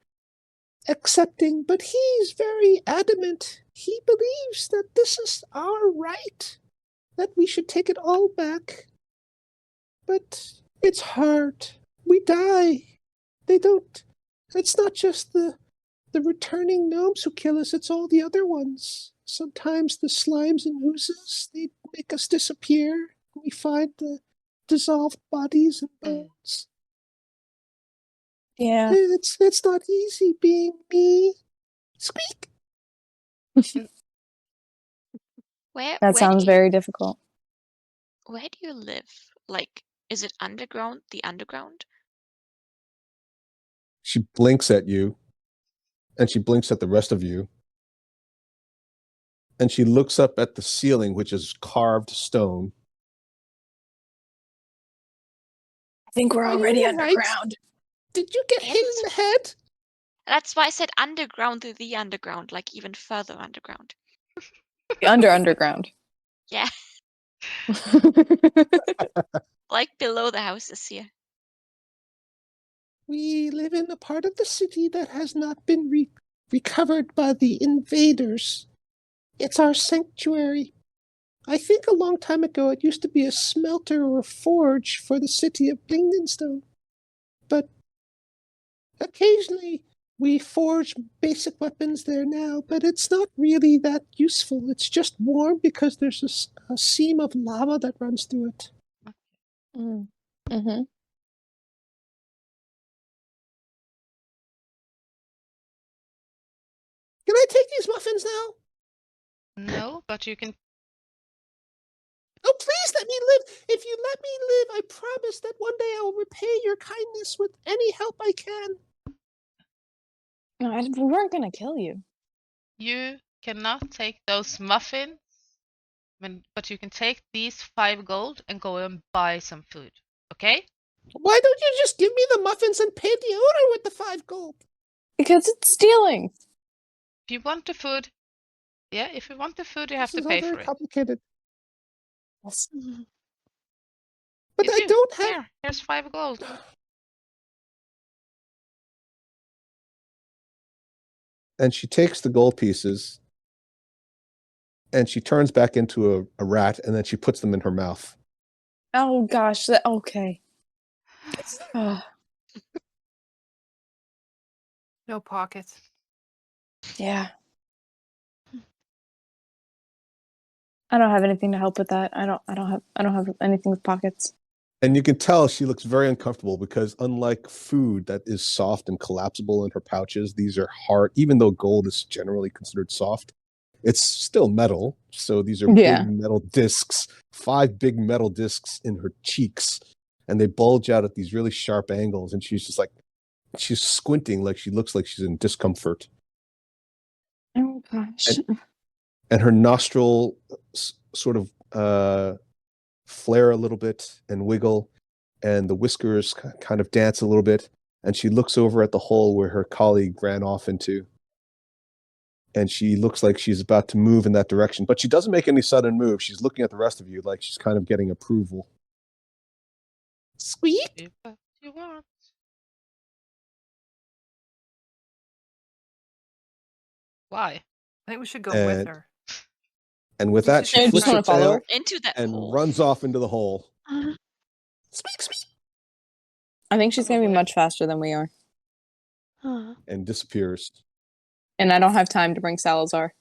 accepting, but he's very adamant. He believes that this is our right, that we should take it all back. But it's hard. We die. They don't. It's not just the returning gnomes who kill us, it's all the other ones. Sometimes the slimes and oozes, they make us disappear. We find the dissolved bodies and bones. Yeah. It's not easy being me. Squeak. That sounds very difficult. Where do you live? Like, is it underground? The underground? She blinks at you, and she blinks at the rest of you. And she looks up at the ceiling, which is carved stone. I think we're Are you already all right? underground. Did you get hit in the head? That's why I said underground to the underground, like even further underground. Underground. Yeah, like below the houses here. We live in a part of the city that has not been recovered by the invaders. It's our sanctuary. I think a long time ago it used to be a smelter or forge for the city of Blingdenstone. But occasionally we forge basic weapons there now, but it's not really that useful. It's just warm because there's a seam of lava that runs through it. Mm-hmm. Can I take these muffins now? No, but you can. Oh, please let me live. If you let me live, I promise that one day I will repay your kindness with any help I can. No, we weren't gonna kill you. You cannot take those muffins, but you can take these 5 gold and go and buy some food. Okay? Why don't you just give me the muffins and pay the owner with the 5 gold? Because it's stealing. If you want the food, if you want the food, you have This to is pay all very for it. complicated. Mm-hmm. But You I do. don't have. Here's 5 gold. And she takes the gold pieces and she turns back into a rat and then she puts them in her mouth. Oh gosh, okay. No pockets. Yeah. I don't have anything to help with that. I don't have anything with pockets. And you can tell she looks very uncomfortable because unlike food that is soft and collapsible in her pouches, these are hard. Even though gold is generally considered soft, it's still metal. So these are big metal discs, 5 big metal discs in her cheeks, and they bulge out at these really sharp angles. And she's just like, she's squinting like she looks like she's in discomfort. Oh gosh. And her nostril sort of flare a little bit and wiggle, and the whiskers kind of dance a little bit, and she looks over at the hole where her colleague ran off into, and she looks like she's about to move in that direction, but she doesn't make any sudden move. She's looking at the rest of you like she's kind of getting approval. Squeak. Do what you want. Why? I think we should go with And- her. And with You that, should she I just flicks her wanna follow tail her. Into that and hole. runs off into the hole. Squeak, squeak. I think she's gonna be Probably. much faster than we are, And disappears. and I don't have time to bring Salazar.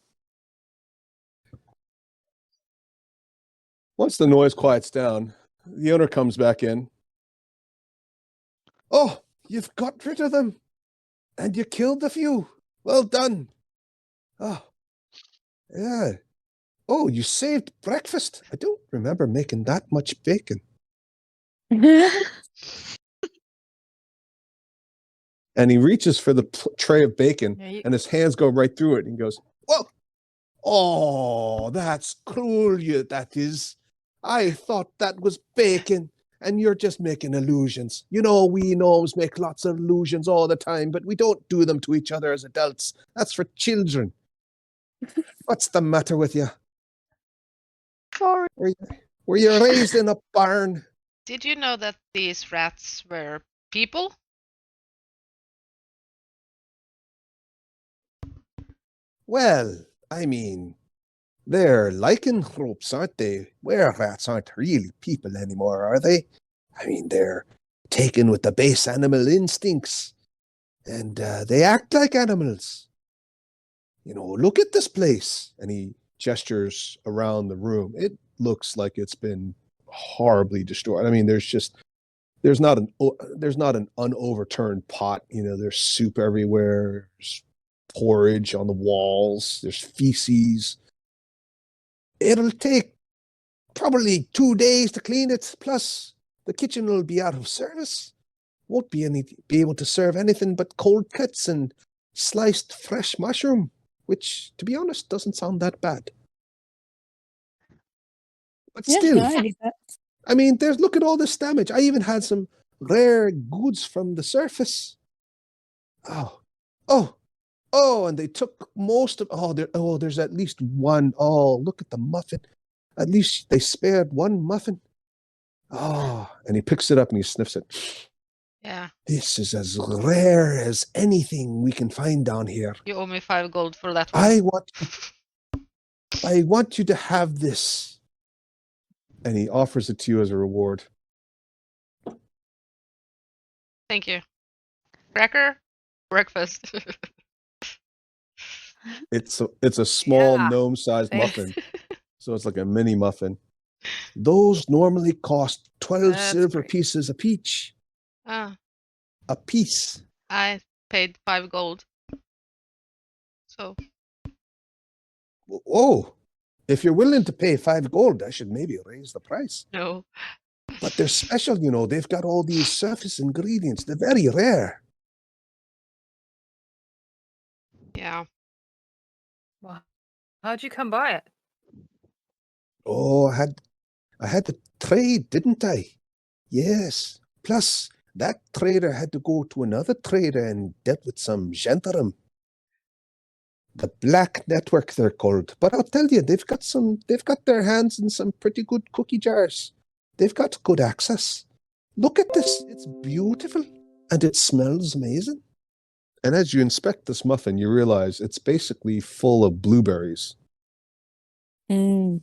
Once the noise quiets down, the owner comes back in. Oh, you've got rid of them. And you killed the few. Well done. Oh, yeah. Oh, you saved breakfast. I don't remember making that much bacon. And he reaches for the tray of bacon, Yeah, and his hands go right through it. And he goes, "Whoa! Oh, that's cruel, you that is. I thought that was bacon, and you're just making illusions. You know, we gnomes make lots of illusions all the time, but we don't do them to each other as adults. That's for children. What's the matter with you? Sorry. Were you raised in a barn? Did you know that these rats were people? Well, I mean, they're lycanthropes, aren't they? Were-rats aren't really people anymore, are they? I mean, they're taken with the base animal instincts, and they act like animals. You know, look at this place. And he gestures around the room. It looks like it's been horribly destroyed. I mean, there's not an unoverturned pot. You know, there's soup everywhere. There's porridge on the walls. There's feces. It'll take probably 2 days to clean it. Plus, the kitchen will be out of service. Won't be able to serve anything but cold cuts and sliced fresh mushroom, which, to be honest, doesn't sound that bad. But Yeah, still, no, I need that. I mean, look at all this damage. I even had some rare goods from the surface. Oh, and they took most of. There's at least one. Oh, look at the muffin. At least they spared one muffin. Oh, and he picks it up and he sniffs it. Yeah. This is as rare as anything we can find down here. You owe me 5 gold for that one. I want you to have this. And he offers it to you as a reward. Thank you. Cracker? Breakfast. It's a small Yeah, gnome-sized thanks. muffin. So it's like a mini muffin. Those normally cost 12 That's silver great. pieces a piece. Ah, A piece. I paid 5 gold. So, Oh, if you're willing to pay 5 gold, I should maybe raise the price. no. But they're special, you know. They've got all these surface ingredients. They're very rare. Yeah. Well, how'd you come by it? Oh, I had to trade, didn't I? Yes. Plus, that trader had to go to another trader and dealt with some Gentarum. The Black Network, they're called. But I'll tell you, they've got their hands in some pretty good cookie jars. They've got good access. Look at this. It's beautiful. And it smells amazing. And as you inspect this muffin, you realize it's basically full of blueberries. Mm.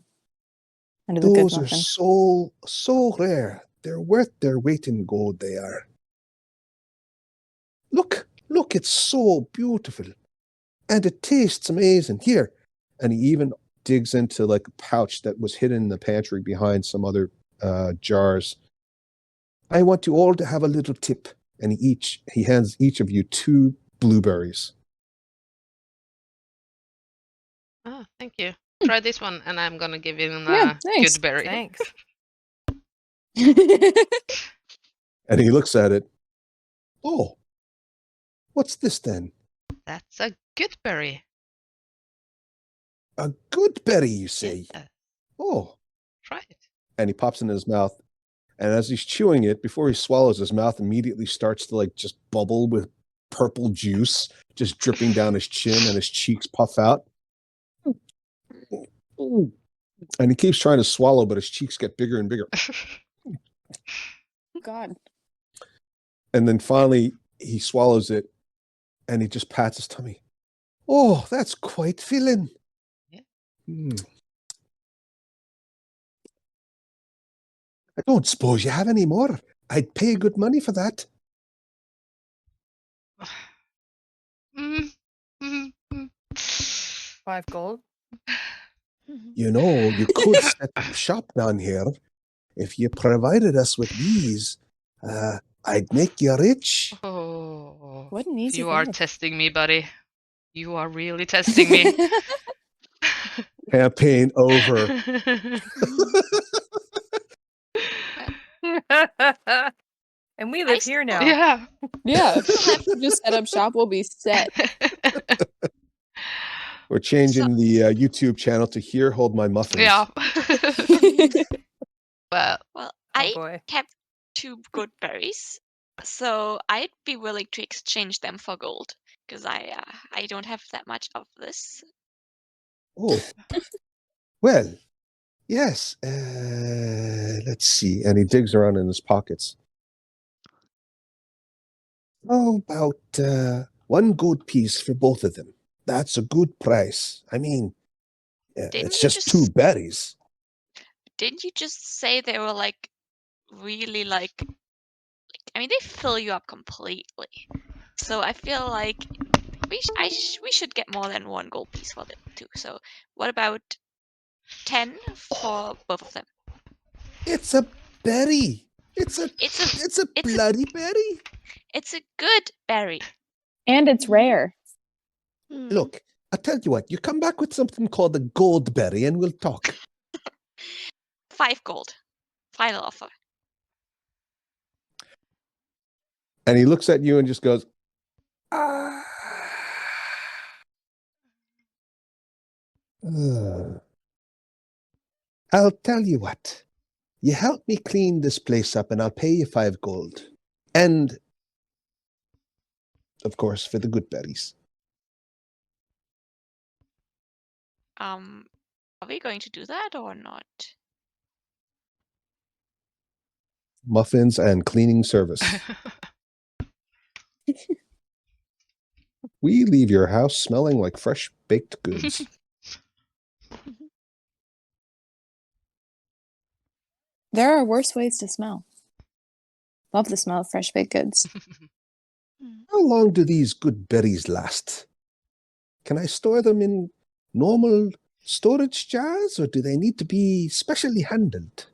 And it's a good Those are muffin. so rare. They're worth their weight in gold, they are. Look, it's so beautiful. And it tastes amazing. Here. And he even digs into like a pouch that was hidden in the pantry behind some other jars. I want you all to have a little tip. And he hands each of you 2 blueberries. Ah, thank you. Try this one, and I'm gonna give you a Yeah, thanks. good berry. Thanks. And he looks at it. Oh, what's this then? That's a good berry. A good berry, you say? Yeah, Oh. try it. And he pops it in his mouth. And as he's chewing it, before he swallows, his mouth immediately starts to like just bubble with purple juice, just dripping down his chin, and his cheeks puff out. And he keeps trying to swallow, but his cheeks get bigger and bigger. God. And then finally he swallows it and he just pats his tummy. Oh, that's quite filling. Yeah. I don't suppose you have any more. I'd pay good money for that. Mm, mm, mm. 5 gold. You know, you could set up shop down here. If you provided us with these, I'd make you rich. Oh, What an easy you are thing. testing me, buddy. You are really testing me. Campaign over. And we live s- here now. Yeah. Yeah, just set up shop. We'll be set. We're changing the YouTube channel to Here Hold My Muffins. Yeah. Well, Well, Oh I boy. kept 2 good berries, so I'd be willing to exchange them for gold because I don't have that much of this. Oh, well, yes. Let's see. And he digs around in his pockets. Oh, about 1 gold piece for both of them. That's a good price. I mean, Didn't it's you just 2 berries. Didn't you just say they were like really like? I mean, they fill you up completely. So I feel like we should get more than 1 gold piece for them too. So what about 10 for both of them? It's a berry. It's a It's a bloody berry. it's a good berry. And it's rare. Look, I'll tell you what. You come back with something called a gold berry and we'll talk. 5 gold. Final offer. And he looks at you and just goes, ah. I'll tell you what. You help me clean this place up and I'll pay you 5 gold. And, of course, for the good berries. Are we going to do that or not? Muffins and cleaning service. We leave your house smelling like fresh baked goods. There are worse ways to smell. Love the smell of fresh baked goods. How long do these good berries last? Can I store them in normal storage jars or do they need to be specially handled?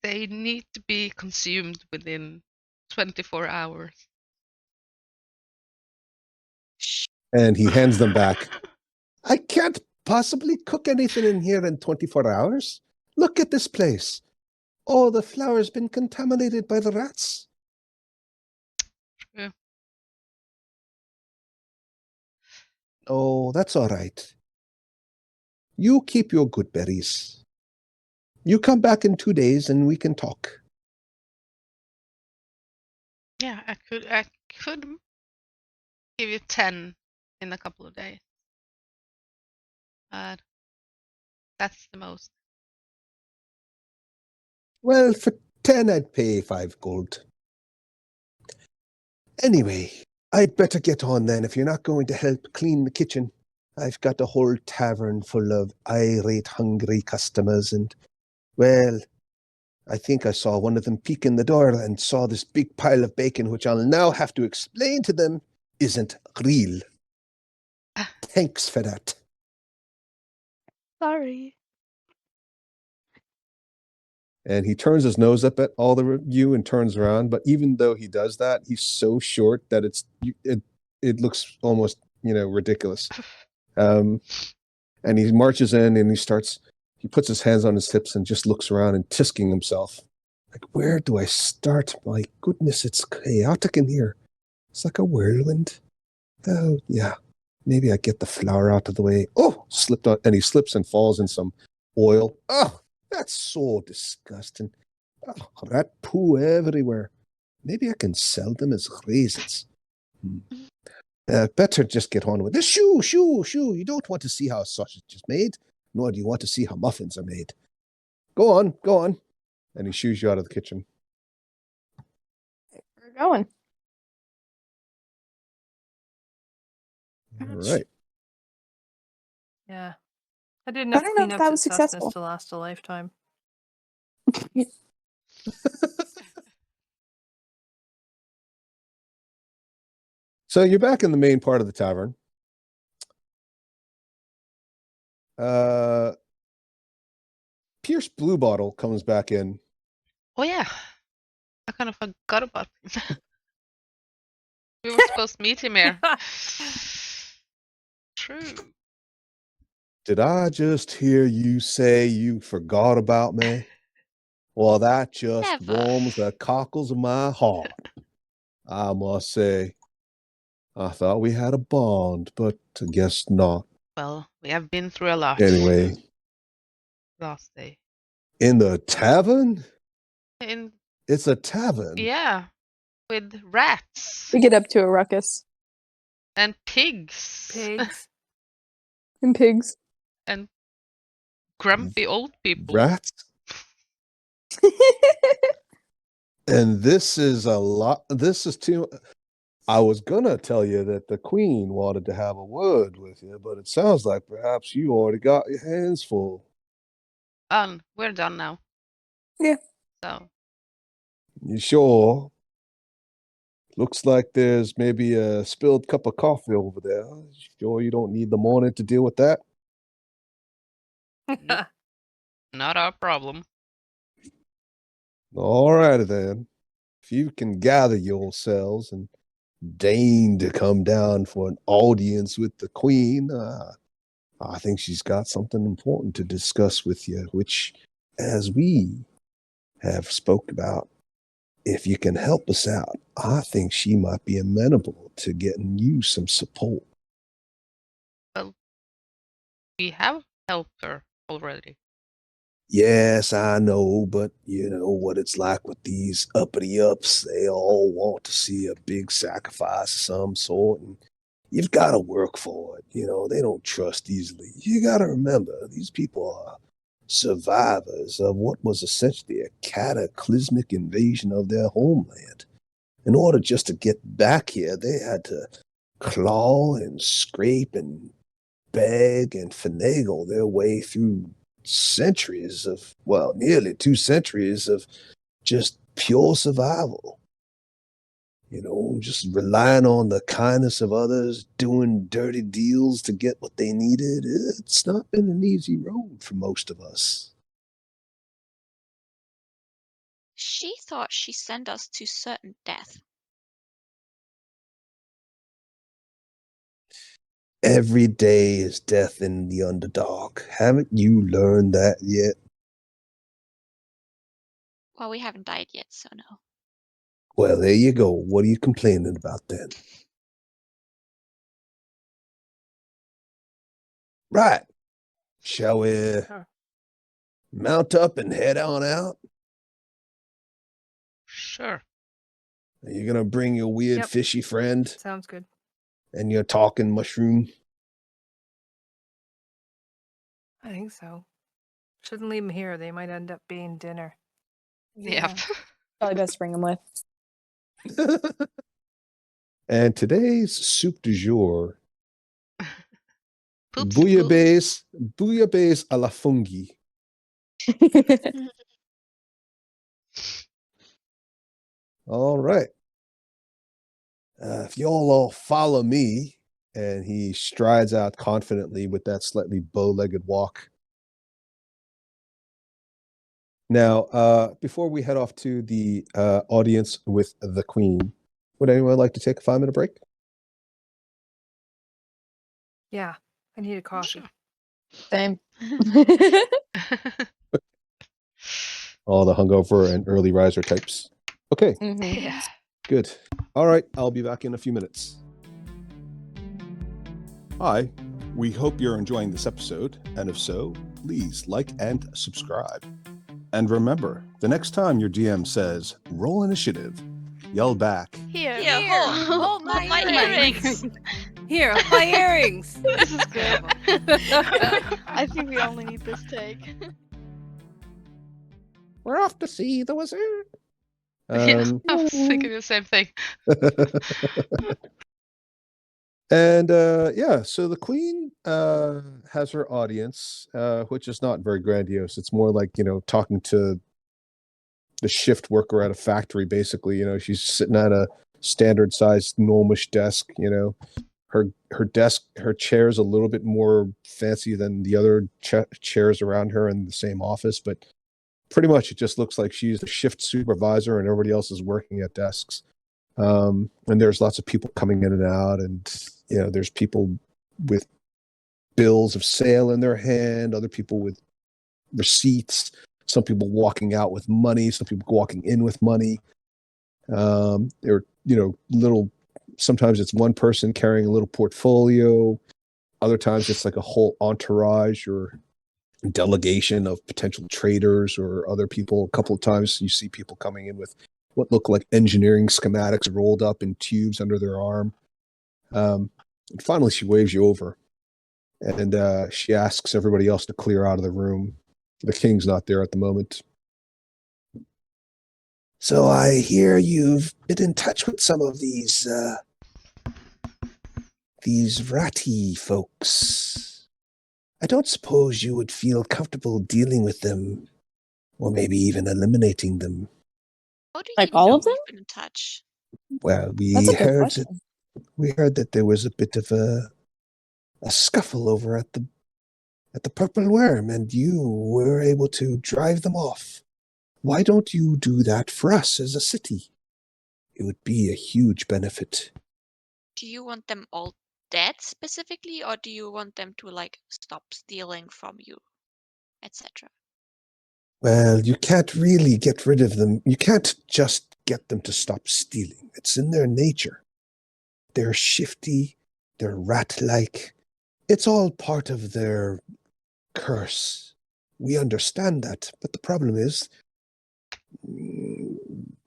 they need to be consumed within 24 hours. And he hands them back. I can't possibly cook anything in here in 24 hours. Look at this place. Oh, the flour's been contaminated by the rats. True. Oh, that's all right. You keep your good berries. You come back in 2 days and we can talk. Yeah, I could give you 10 in a couple of days. But that's the most. Well, for 10, I'd pay 5 gold. Anyway, I'd better get on then if you're not going to help clean the kitchen. I've got a whole tavern full of irate, hungry customers and, well, I think I saw one of them peek in the door and saw this big pile of bacon, which I'll now have to explain to them isn't real. Thanks for that. Sorry. And he turns his nose up at all of you and turns around. But even though he does that, he's so short that it looks almost, ridiculous. And he marches in and he puts his hands on his hips and just looks around and tisking himself. Like, where do I start? My goodness, it's chaotic in here. It's like a whirlwind. Oh, yeah. Maybe I get the flour out of the way. Oh, slipped on, and he slips and falls in some oil. Oh, that's so disgusting. Oh, rat poo everywhere. Maybe I can sell them as raisins. Better just get on with this. Shoo. You don't want to see how a sausage is made, nor do you want to see how muffins are made. Go on. And he shoos you out of the kitchen. Going. All right. Yeah. I did enough don't know if cleanups that at was Sussness successful. to last a lifetime. So you're back in the main part of the tavern. Pierce Bluebottle comes back in. Oh yeah, I kind of forgot about him. We were supposed to meet him here. True. Did I just hear you say you forgot about me? Well, that just Never. warms the cockles of my heart. I must say, I thought we had a bond, but I guess not. Well, we have been through a lot. Anyway, Last day. in the tavern? In It's a tavern. yeah, with rats We get up to a ruckus. and pigs Pigs. And pigs. and grumpy old people. Rats? And this is a lot. This is too. I was gonna tell you that the queen wanted to have a word with you, but it sounds like perhaps you already got your hands full. We're done now. Yeah. So You sure? Looks like there's maybe a spilled cup of coffee over there. Sure you don't need the morning to deal with that? not our problem. All righty then. If you can gather yourselves and deign to come down for an audience with the queen, I think she's got something important to discuss with you, which, as we have spoke about, if you can help us out, I think she might be amenable to getting you some support. We have helped her already. Yes, I know, but you know what it's like with these uppity ups. They all want to see a big sacrifice of some sort, and you've got to work for it. You know, they don't trust easily. You got to remember, these people are survivors of what was essentially a cataclysmic invasion of their homeland. In order just to get back here, they had to claw and scrape and beg and finagle their way through centuries of, well, nearly 2 centuries of just pure survival. You know, just relying on the kindness of others, doing dirty deals to get what they needed. It's not been an easy road for most of us. She thought she sent us to certain death. Every day is death in the Underdark. Haven't you learned that yet? Well, we haven't died yet, so no. Well, there you go. What are you complaining about then? Right. Shall we Sure. mount up and head on out? Sure. Are you going to bring your weird Yep. fishy friend Sounds good. and your talking mushroom? I think so. Shouldn't leave them here. They might end up being dinner. Yep. Probably best to bring them with. And today's soup du jour, Poopsie bouillabaisse à la fungi. All right. If y'all all follow me, and he strides out confidently with that slightly bow-legged walk. Now, before we head off to the audience with the queen, would anyone like to take a 5-minute break? Yeah, I need a coffee. Same. All the hungover and early riser types. Okay, Mhm. Yeah. good. All right, I'll be back in a few minutes. Hi, we hope you're enjoying this episode, and if so, please like and subscribe. And remember, the next time your DM says, roll initiative, yell back, Here, hold my earrings. Here, hold my earrings. This is good. I think we only need this take. we're off to see the wizard. Yeah, I was thinking the same thing. And yeah, so the queen has her audience, which is not very grandiose. It's more like, talking to the shift worker at a factory, basically. She's sitting at a standard sized gnomish desk. Her desk, her chair's a little bit more fancy than the other chairs around her in the same office, but pretty much it just looks like she's the shift supervisor and everybody else is working at desks. And there's lots of people coming in and out, and there's people with bills of sale in their hand, other people with receipts, some people walking out with money, some people walking in with money. There little, sometimes it's one person carrying a little portfolio, other times it's like a whole entourage or delegation of potential traders or other people. A couple of times you see people coming in with what look like engineering schematics rolled up in tubes under their arm. And finally, she waves you over, and she asks everybody else to clear out of the room. The king's not there at the moment. So I hear you've been in touch with some of these ratty folks. I don't suppose you would feel comfortable dealing with them, or maybe even eliminating them. How do Like you all know of them? we've been in touch? Well, That's a good question. we heard that there was a bit of a scuffle over at the Purple Worm, and you were able to drive them off. Why don't you do that for us as a city? It would be a huge benefit. Do you want them all dead specifically, or do you want them to like stop stealing from you, etc.? Well, you can't really get rid of them. You can't just get them to stop stealing. It's in their nature. They're shifty, they're rat-like. It's all part of their curse. We understand that, but the problem is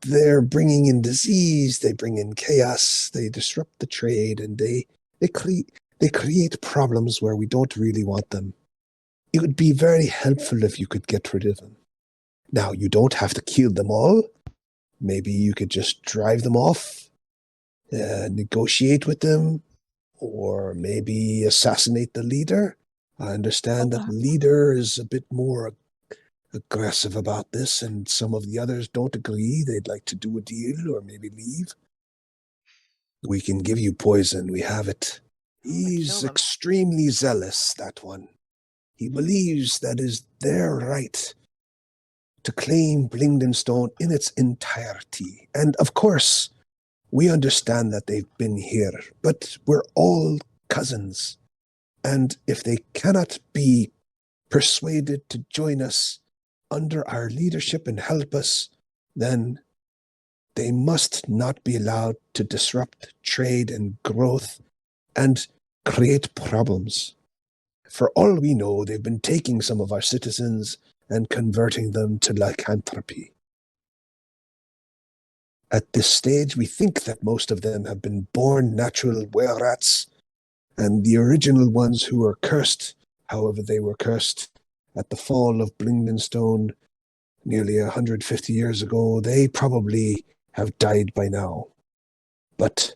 they're bringing in disease, they bring in chaos, they disrupt the trade, and they create problems where we don't really want them. It would be very helpful if you could get rid of them. Now, you don't have to kill them all. Maybe you could just drive them off, negotiate with them, or maybe assassinate the leader. I understand that the leader is a bit more aggressive about this, and some of the others don't agree. They'd like to do a deal or maybe leave. We can give you poison. We have it. He's them. extremely zealous, that one. He believes that is their right to claim Blingdenstone in its entirety. And of course, we understand that they've been here, but we're all cousins. And if they cannot be persuaded to join us under our leadership and help us, then they must not be allowed to disrupt trade and growth and create problems. For all we know, they've been taking some of our citizens and converting them to lycanthropy. At this stage, we think that most of them have been born natural were-rats, and the original ones who were cursed, however they were cursed, at the fall of Blingdenstone nearly 150 years ago, they probably have died by now. But,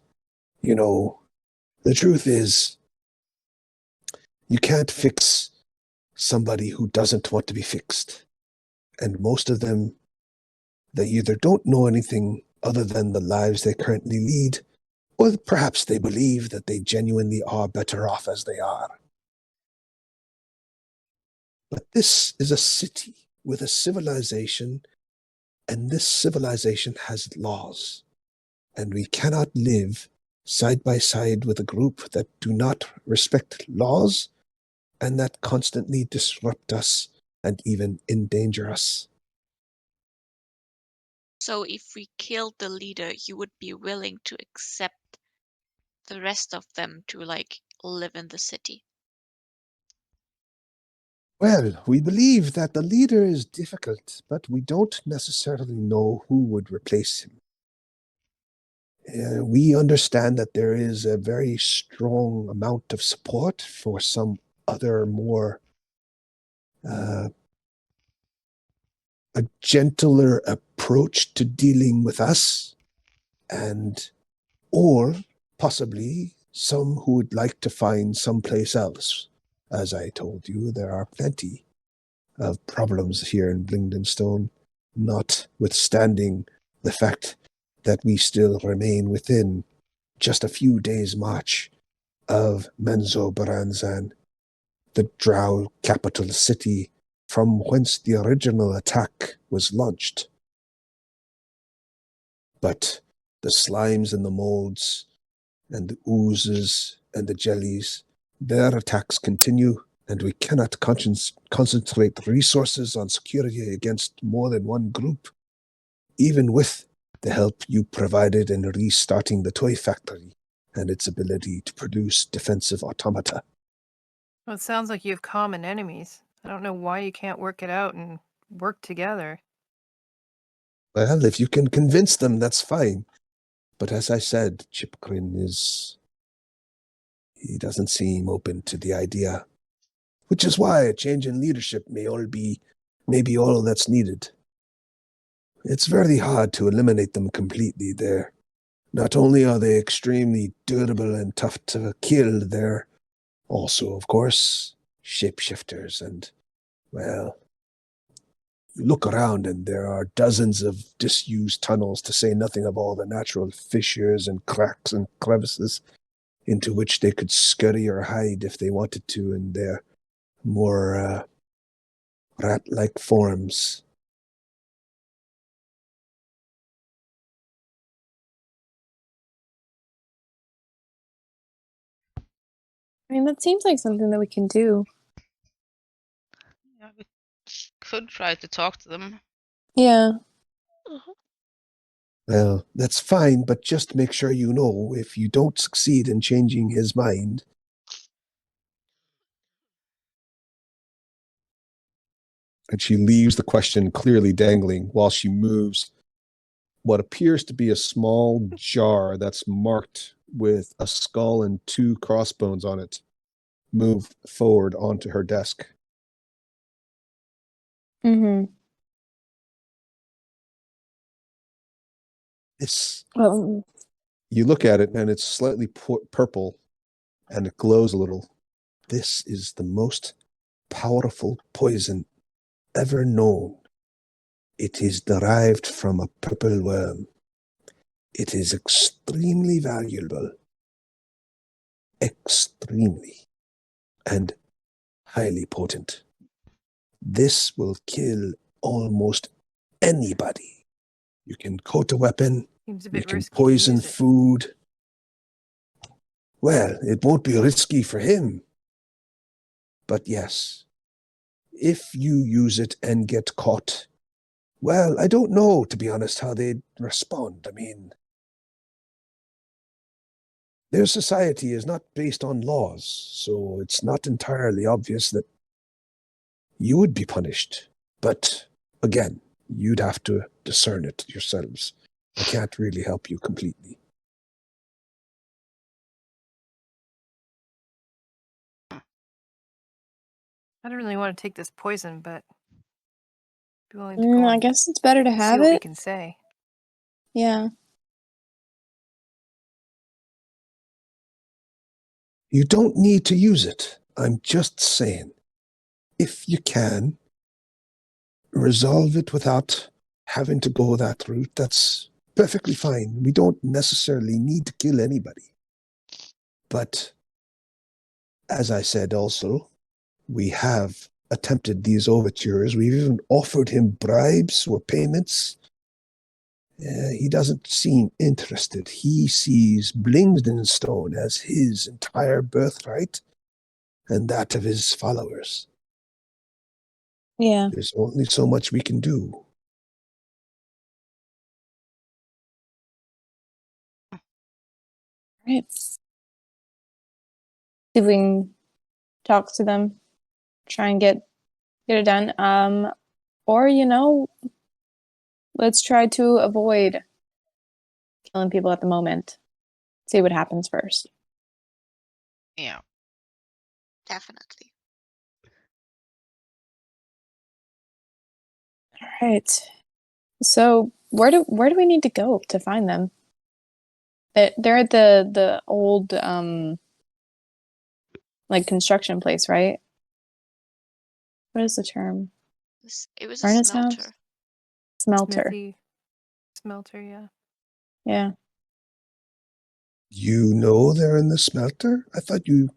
the truth is, you can't fix somebody who doesn't want to be fixed. And most of them, they either don't know anything other than the lives they currently lead, or perhaps they believe that they genuinely are better off as they are. But this is a city with a civilization, and this civilization has laws. And we cannot live side by side with a group that do not respect laws and that constantly disrupt us and even endanger us. So if we killed the leader, you would be willing to accept the rest of them to like live in the city? Well, we believe that the leader is difficult, but we don't necessarily know who would replace him. We understand that there is a very strong amount of support for some other more a gentler approach to dealing with us, or possibly some who would like to find someplace else. As I told you, there are plenty of problems here in Blingdenstone, notwithstanding the fact that we still remain within just a few days' march of Menzoberranzan, the Drow capital city from whence the original attack was launched. But the slimes and the molds and the oozes and the jellies, their attacks continue, and we cannot concentrate resources on security against more than one group, even with the help you provided in restarting the toy factory and its ability to produce defensive automata. Well, it sounds like you have common enemies. I don't know why you can't work it out and work together. Well, if you can convince them, that's fine. But as I said, Chipgrin he doesn't seem open to the idea. Which is why a change in leadership may be all that's needed. It's very hard to eliminate them completely there. Not only are they extremely durable and tough to kill, they're also, of course, shapeshifters, and, well, you look around and there are dozens of disused tunnels, to say nothing of all the natural fissures and cracks and crevices into which they could scurry or hide if they wanted to in their more rat-like forms. I mean, that seems like something that we can do. Yeah, we could try to talk to them. Yeah. Well, that's fine, but just make sure you know if you don't succeed in changing his mind. And she leaves the question clearly dangling while she moves what appears to be a small jar that's marked with a skull and 2 crossbones on it move forward onto her desk. Mm-hmm. Well, You look at it and it's slightly purple and it glows a little. This is the most powerful poison ever known. It is derived from a purple worm. It is extremely valuable. Extremely. And highly potent. This will kill almost anybody. You can coat a weapon. Seems a You bit can risky to poison use it. food. Well, it won't be risky for him. But yes, if you use it and get caught, well, I don't know, to be honest, how they'd respond. I mean, their society is not based on laws, so it's not entirely obvious that you would be punished. But again, you'd have to discern it yourselves. I can't really help you completely. I don't really want to take this poison, but be willing to go I and guess it's better to see have what we it. can say. Yeah. You don't need to use it. I'm just saying, if you can, resolve it without having to go that route, that's perfectly fine. We don't necessarily need to kill anybody. But, as I said also, we have attempted these overtures. We've even offered him bribes or payments. He doesn't seem interested. He sees Blingdenstone as his entire birthright and that of his followers. Yeah. There's only so much we can do. Right. See if we can talk to them, try and get it done. Or, let's try to avoid killing people at the moment. See what happens first. Yeah. Definitely. right. So where do we need to go to find them? They're at the old like construction place, right? What is the term? It was a Furnace house? smelter. Smelter. Smithy. Smelter, yeah. Yeah. You know they're in the smelter? I thought you...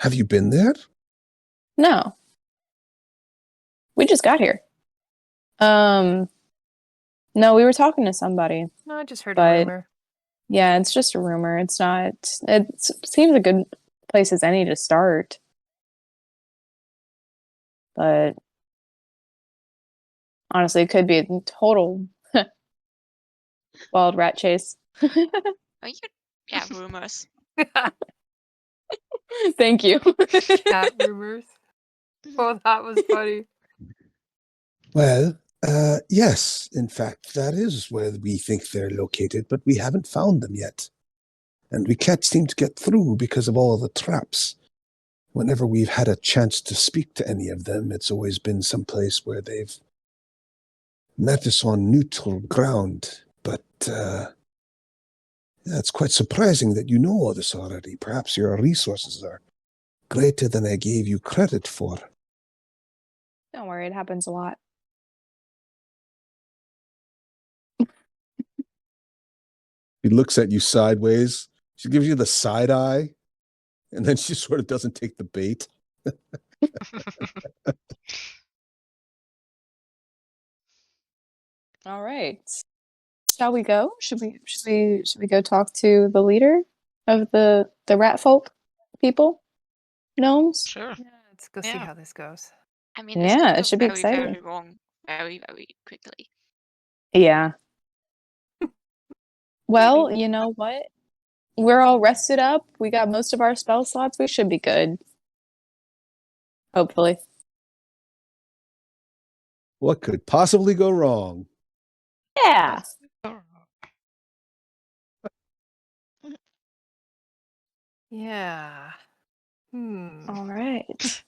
Have you been there? No. We just got here. No, we were talking to somebody. No, I just heard But- a rumor. Yeah, it's just a rumor. It's not. It seems a good place as any to start. But honestly, it could be a total wild rat chase. Yeah, rumors. Thank you. Cat rumors. Oh, that was funny. Well, yes. In fact, that is where we think they're located, but we haven't found them yet. And we can't seem to get through because of all the traps. Whenever we've had a chance to speak to any of them, it's always been someplace where they've met us on neutral ground. But it's quite surprising that you know all this already. Perhaps your resources are greater than I gave you credit for. Don't worry, it happens a lot. He looks at you sideways. She gives you the side eye, and then she sort of doesn't take the bait. All right. Shall we go? Should we go talk to the leader of the rat folk people? Gnomes? Sure. Yeah, let's go see Yeah. how this goes. I mean, this Yeah, could it go should be very, exciting. very wrong very, very quickly. Yeah. Well, you know what? We're all rested up. We got most of our spell slots. We should be good. Hopefully. What could possibly go wrong? Yeah. Yeah. All right.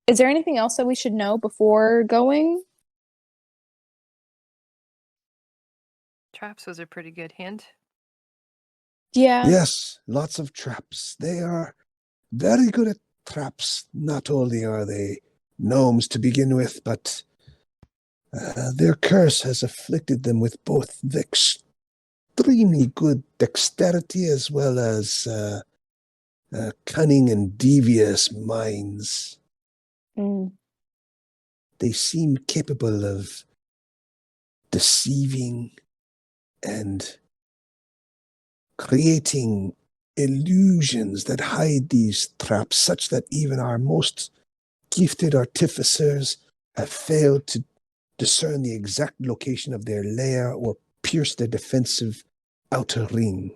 Is there anything else that we should know before going? Traps was a pretty good hint. Yeah. Yes, lots of traps. They are very good at traps. Not only are they gnomes to begin with, but their curse has afflicted them with both extremely good dexterity as well as cunning and devious minds. Mm. They seem capable of deceiving and creating illusions that hide these traps, such that even our most gifted artificers have failed to discern the exact location of their lair or pierce their defensive outer ring.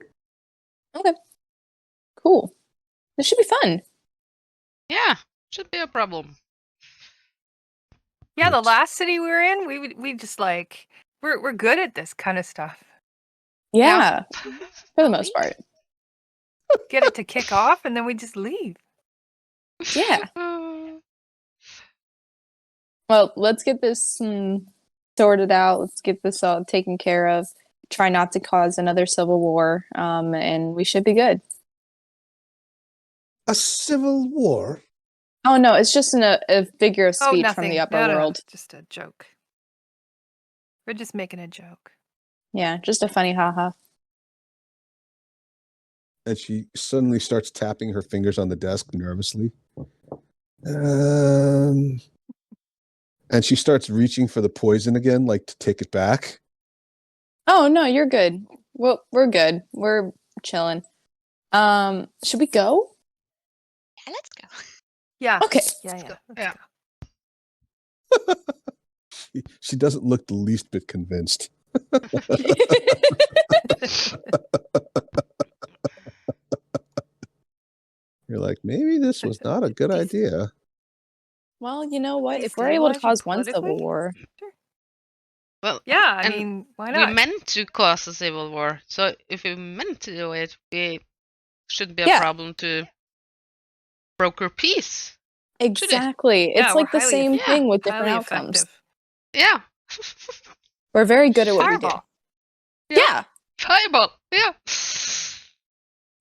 Okay. Cool. This should be fun. Yeah, should be a problem. Yeah, the Good. last city we were in, we just like we're good at this kind of stuff. Yeah. For the most part. Get it to kick off, and then we just leave. Yeah. Well, let's get this sorted out. Let's get this all taken care of. Try not to cause another civil war, and we should be good. A civil war? Oh no, it's just a figure of Oh, speech nothing. from the upper No, no, world. just a joke. We're just making a joke. Yeah, just a funny haha. And she suddenly starts tapping her fingers on the desk nervously. Um, And she starts reaching for the poison again, like to take it back. Oh no, you're good. Well, we're good. We're chilling. Should we go? Yeah, let's go. Yeah. Okay. Yeah, Let's yeah. go. Let's Yeah. go. She doesn't look the least bit convinced. You're like, maybe this was not a good idea. Well, you know what? If we're able to Destabilize you cause one civil politically? war, Sure. Well, Yeah, I And mean, why we not? meant to cause a civil war, so if we meant to do it, we shouldn't be a Yeah. problem to broker peace. Exactly. Yeah, It's we're like the highly same Yeah, thing with different highly outcomes. effective. Yeah. We're very good at what we Fireball. do. Yeah. Yeah. Fireball. Yeah.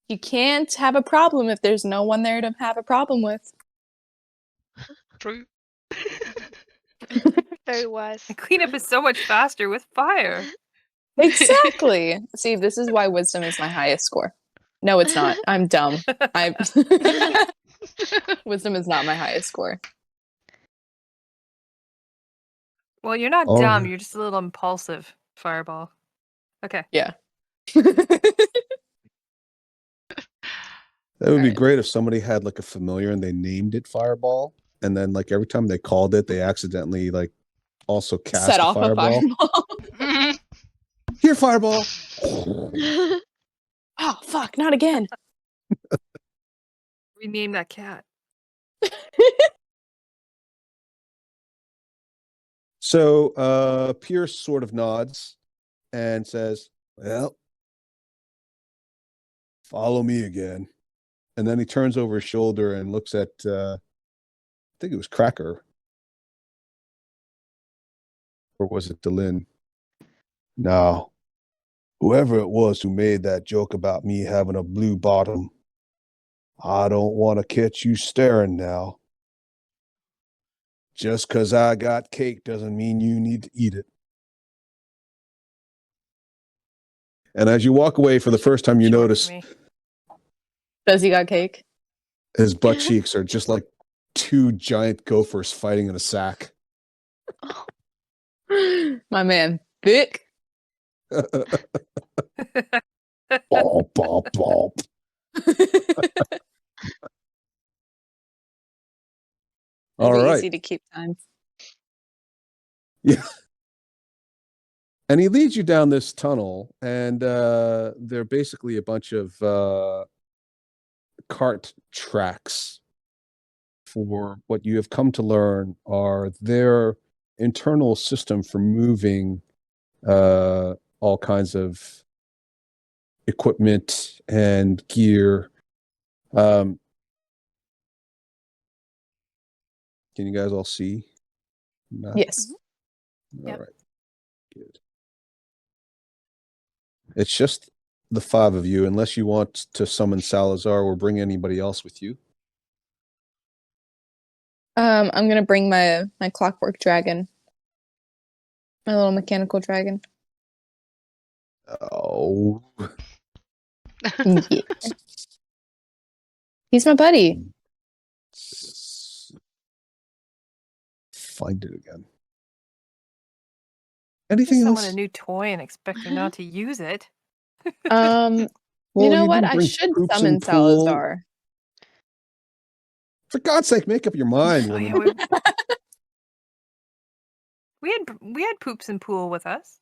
You can't have a problem if there's no one there to have a problem with. True. Very wise. And cleanup is so much faster with fire. Exactly. See, this is why wisdom is my highest score. No, it's not. I'm dumb. I Wisdom is not my highest score. Well, you're not All dumb. right. You're just a little impulsive. Fireball. Okay. Yeah. That would be Alright. great if somebody had like a familiar and they named it Fireball, and then like every time they called it, they accidentally like also cast Set a off a fireball. fireball. Here, Fireball. Oh, fuck, not again. Rename that cat. So Pierce sort of nods and says, "Well, follow me again." And then he turns over his shoulder and looks at I think it was Cracker. Or was it Delin? Now, whoever it was who made that joke about me having a blue bottom, I don't want to catch you staring now. Just 'cause I got cake doesn't mean you need to eat it. And as you walk away for the first time, you Short with notice me. Does he got cake? his butt cheeks are just like two giant gophers fighting in a sack. My man, thick. Bop, bop, bop. All It'd be right. easy to keep time. Yeah. And he leads you down this tunnel, and they're basically a bunch of cart tracks for what you have come to learn are their internal system for moving all kinds of equipment and gear. Can you guys all see? Map? Yes. All Yep. right. Good. It's just the five of you, unless you want to summon Salazar or bring anybody else with you. I'm gonna bring my clockwork dragon. My little mechanical dragon. Oh, Yeah. He's my buddy. find it again. Just Anything someone else? a new toy and expecting not to use it. You Well, know you what? didn't I bring should Poops summon and Pool. Salazar. For God's sake, make up your mind, Oh, yeah, woman. we had Poops and Pool with us.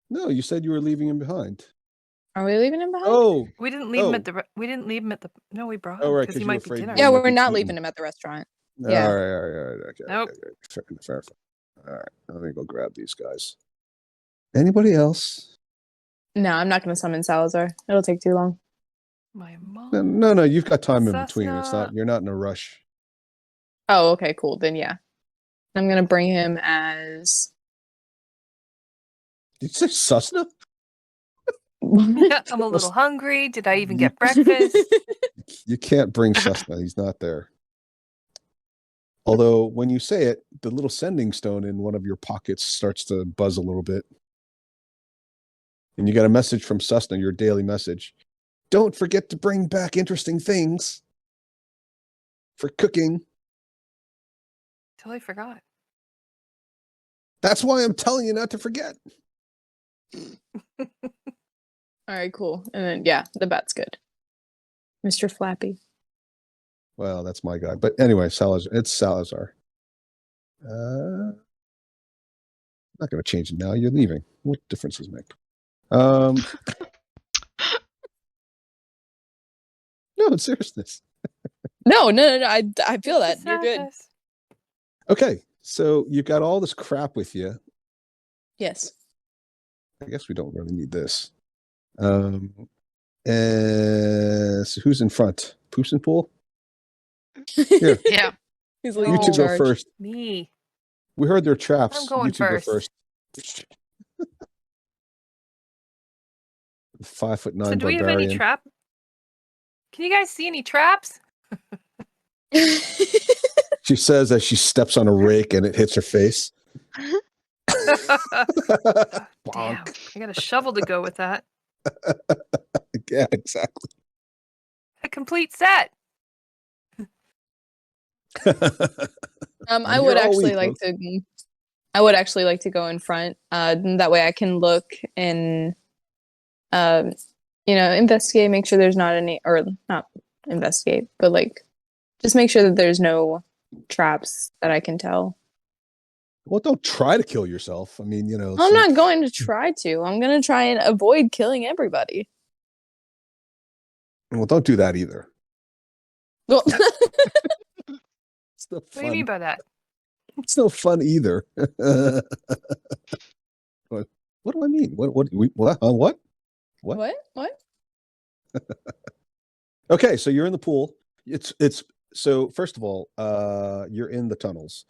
No, you said you were leaving him behind. Are we leaving him behind? Oh, We didn't leave him Oh. at the. We didn't leave him at the. No, we brought Oh, him right, because 'cause he you were might be afraid dinner. he Yeah, might we're be not eaten. leaving him at the restaurant. all Yeah. right. Okay, Nope. okay. Fair. All right, let me go grab these guys. Anybody else? No, I'm not gonna summon Salazar. It'll take too long. My mom. No. You've got time in between. Cessna. You're not in a rush. Oh, okay, cool. Then yeah. I'm gonna bring him as Did you say Susna? I'm a little hungry. Did I even get breakfast? You can't bring Susna. He's not there. Although when you say it, the little sending stone in one of your pockets starts to buzz a little bit. And you got a message from Susna, your daily message. Don't forget to bring back interesting things for cooking. Totally forgot. That's why I'm telling you not to forget. All right, cool. And then yeah, the bat's good. Mr. Flappy. Well, that's my guy. But anyway, Salazar. It's Salazar. I'm not going to change it now. You're leaving. What difference does it make? No, in seriousness. No. I feel that. It's You're good. sadness. Okay, so you've got all this crap with you. Yes. I guess we don't really need this. So who's in front? Poops and Pool? Here. Yeah. He's You leading two the go charge. first. Me. We heard their traps. I'm going you two first. go first. 5'9" So do we have any barbarian. trap? Can you guys see any traps? She says as she steps on a rake and it hits her face. Damn, Bonk. I got a shovel to go with that. Yeah, exactly. A complete set. I I'm would here all actually week, like folks. to. I would actually like to go in front. That way I can look and, investigate, make sure there's not any, or not investigate, but like, just make sure that there's no traps that I can tell. Well, don't try to kill yourself. I mean, I'm not going to try to. I'm going to try and avoid killing everybody. Well, don't do that either. Well, It's no What do you mean fun. by that? It's no fun either. What do I mean? What? what? Okay, so you're in the pool. It's so first of all, you're in the tunnels.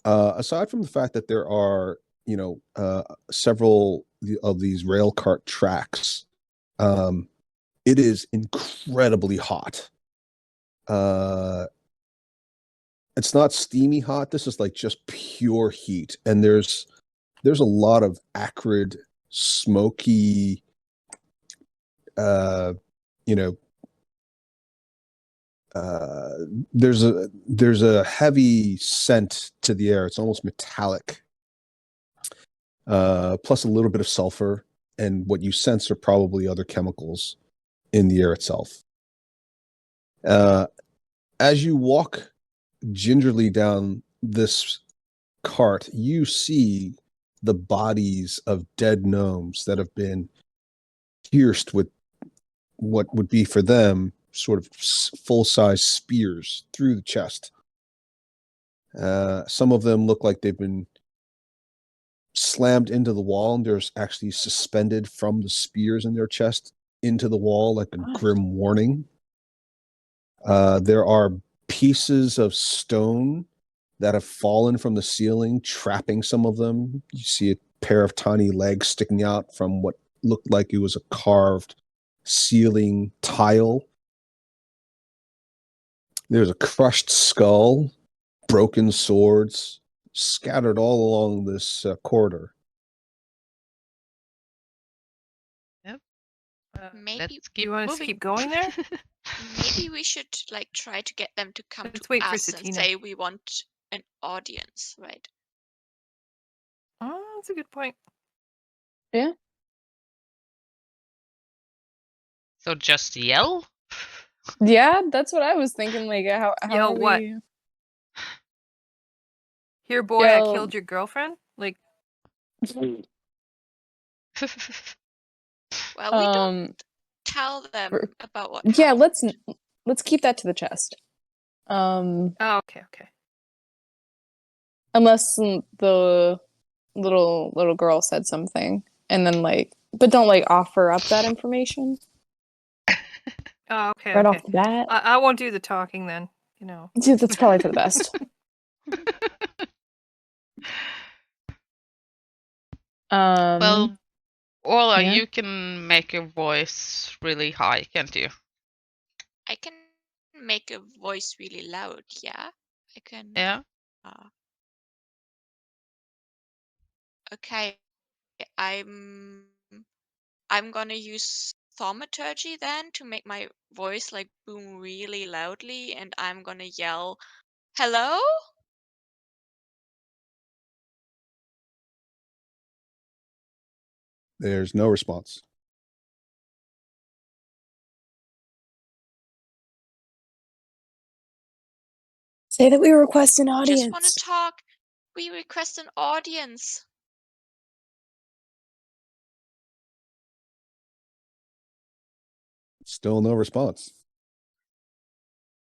Aside from the fact that there are, several of these rail cart tracks, it is incredibly hot. It's not steamy hot. This is like just pure heat, and there's a lot of acrid, smoky, there's a heavy scent to the air. It's almost metallic, plus a little bit of sulfur, and what you sense are probably other chemicals in the air itself. As you walk gingerly down this cart, you see the bodies of dead gnomes that have been pierced with what would be for them sort of full-size spears through the chest. Some of them look like they've been slammed into the wall, and there's actually suspended from the spears in their chest into the wall like a grim warning. There are pieces of stone that have fallen from the ceiling, trapping some of them. You see a pair of tiny legs sticking out from what looked like it was a carved ceiling tile. There's a crushed skull, broken swords, scattered all along this corridor. Maybe Let's Do you keep want us to moving. keep going there? maybe we should like try to get them to come Let's to wait for us and Satina. say we want an audience, right? Oh, that's a good point. So just yell? Yeah, that's what I was thinking. Like, how Yell are what? we? Here, boy, Yell- I killed your girlfriend. Like, Well, we don't Um, tell them for- about what. yeah, happened. let's keep that to the chest. oh, okay. Unless the little girl said something, and then but don't offer up that information Oh, okay. right okay. off the bat. I won't do the talking then. Dude, that's probably for the best. Well, Orla, yeah. you can make your voice really high, can't you? I can make a voice really loud. Yeah, I can. Yeah. Okay, I'm gonna use thaumaturgy then to make my voice boom really loudly, and I'm gonna yell, "Hello?" There's no response. Say that we request an Just want audience. to talk. We request an audience. Still no response.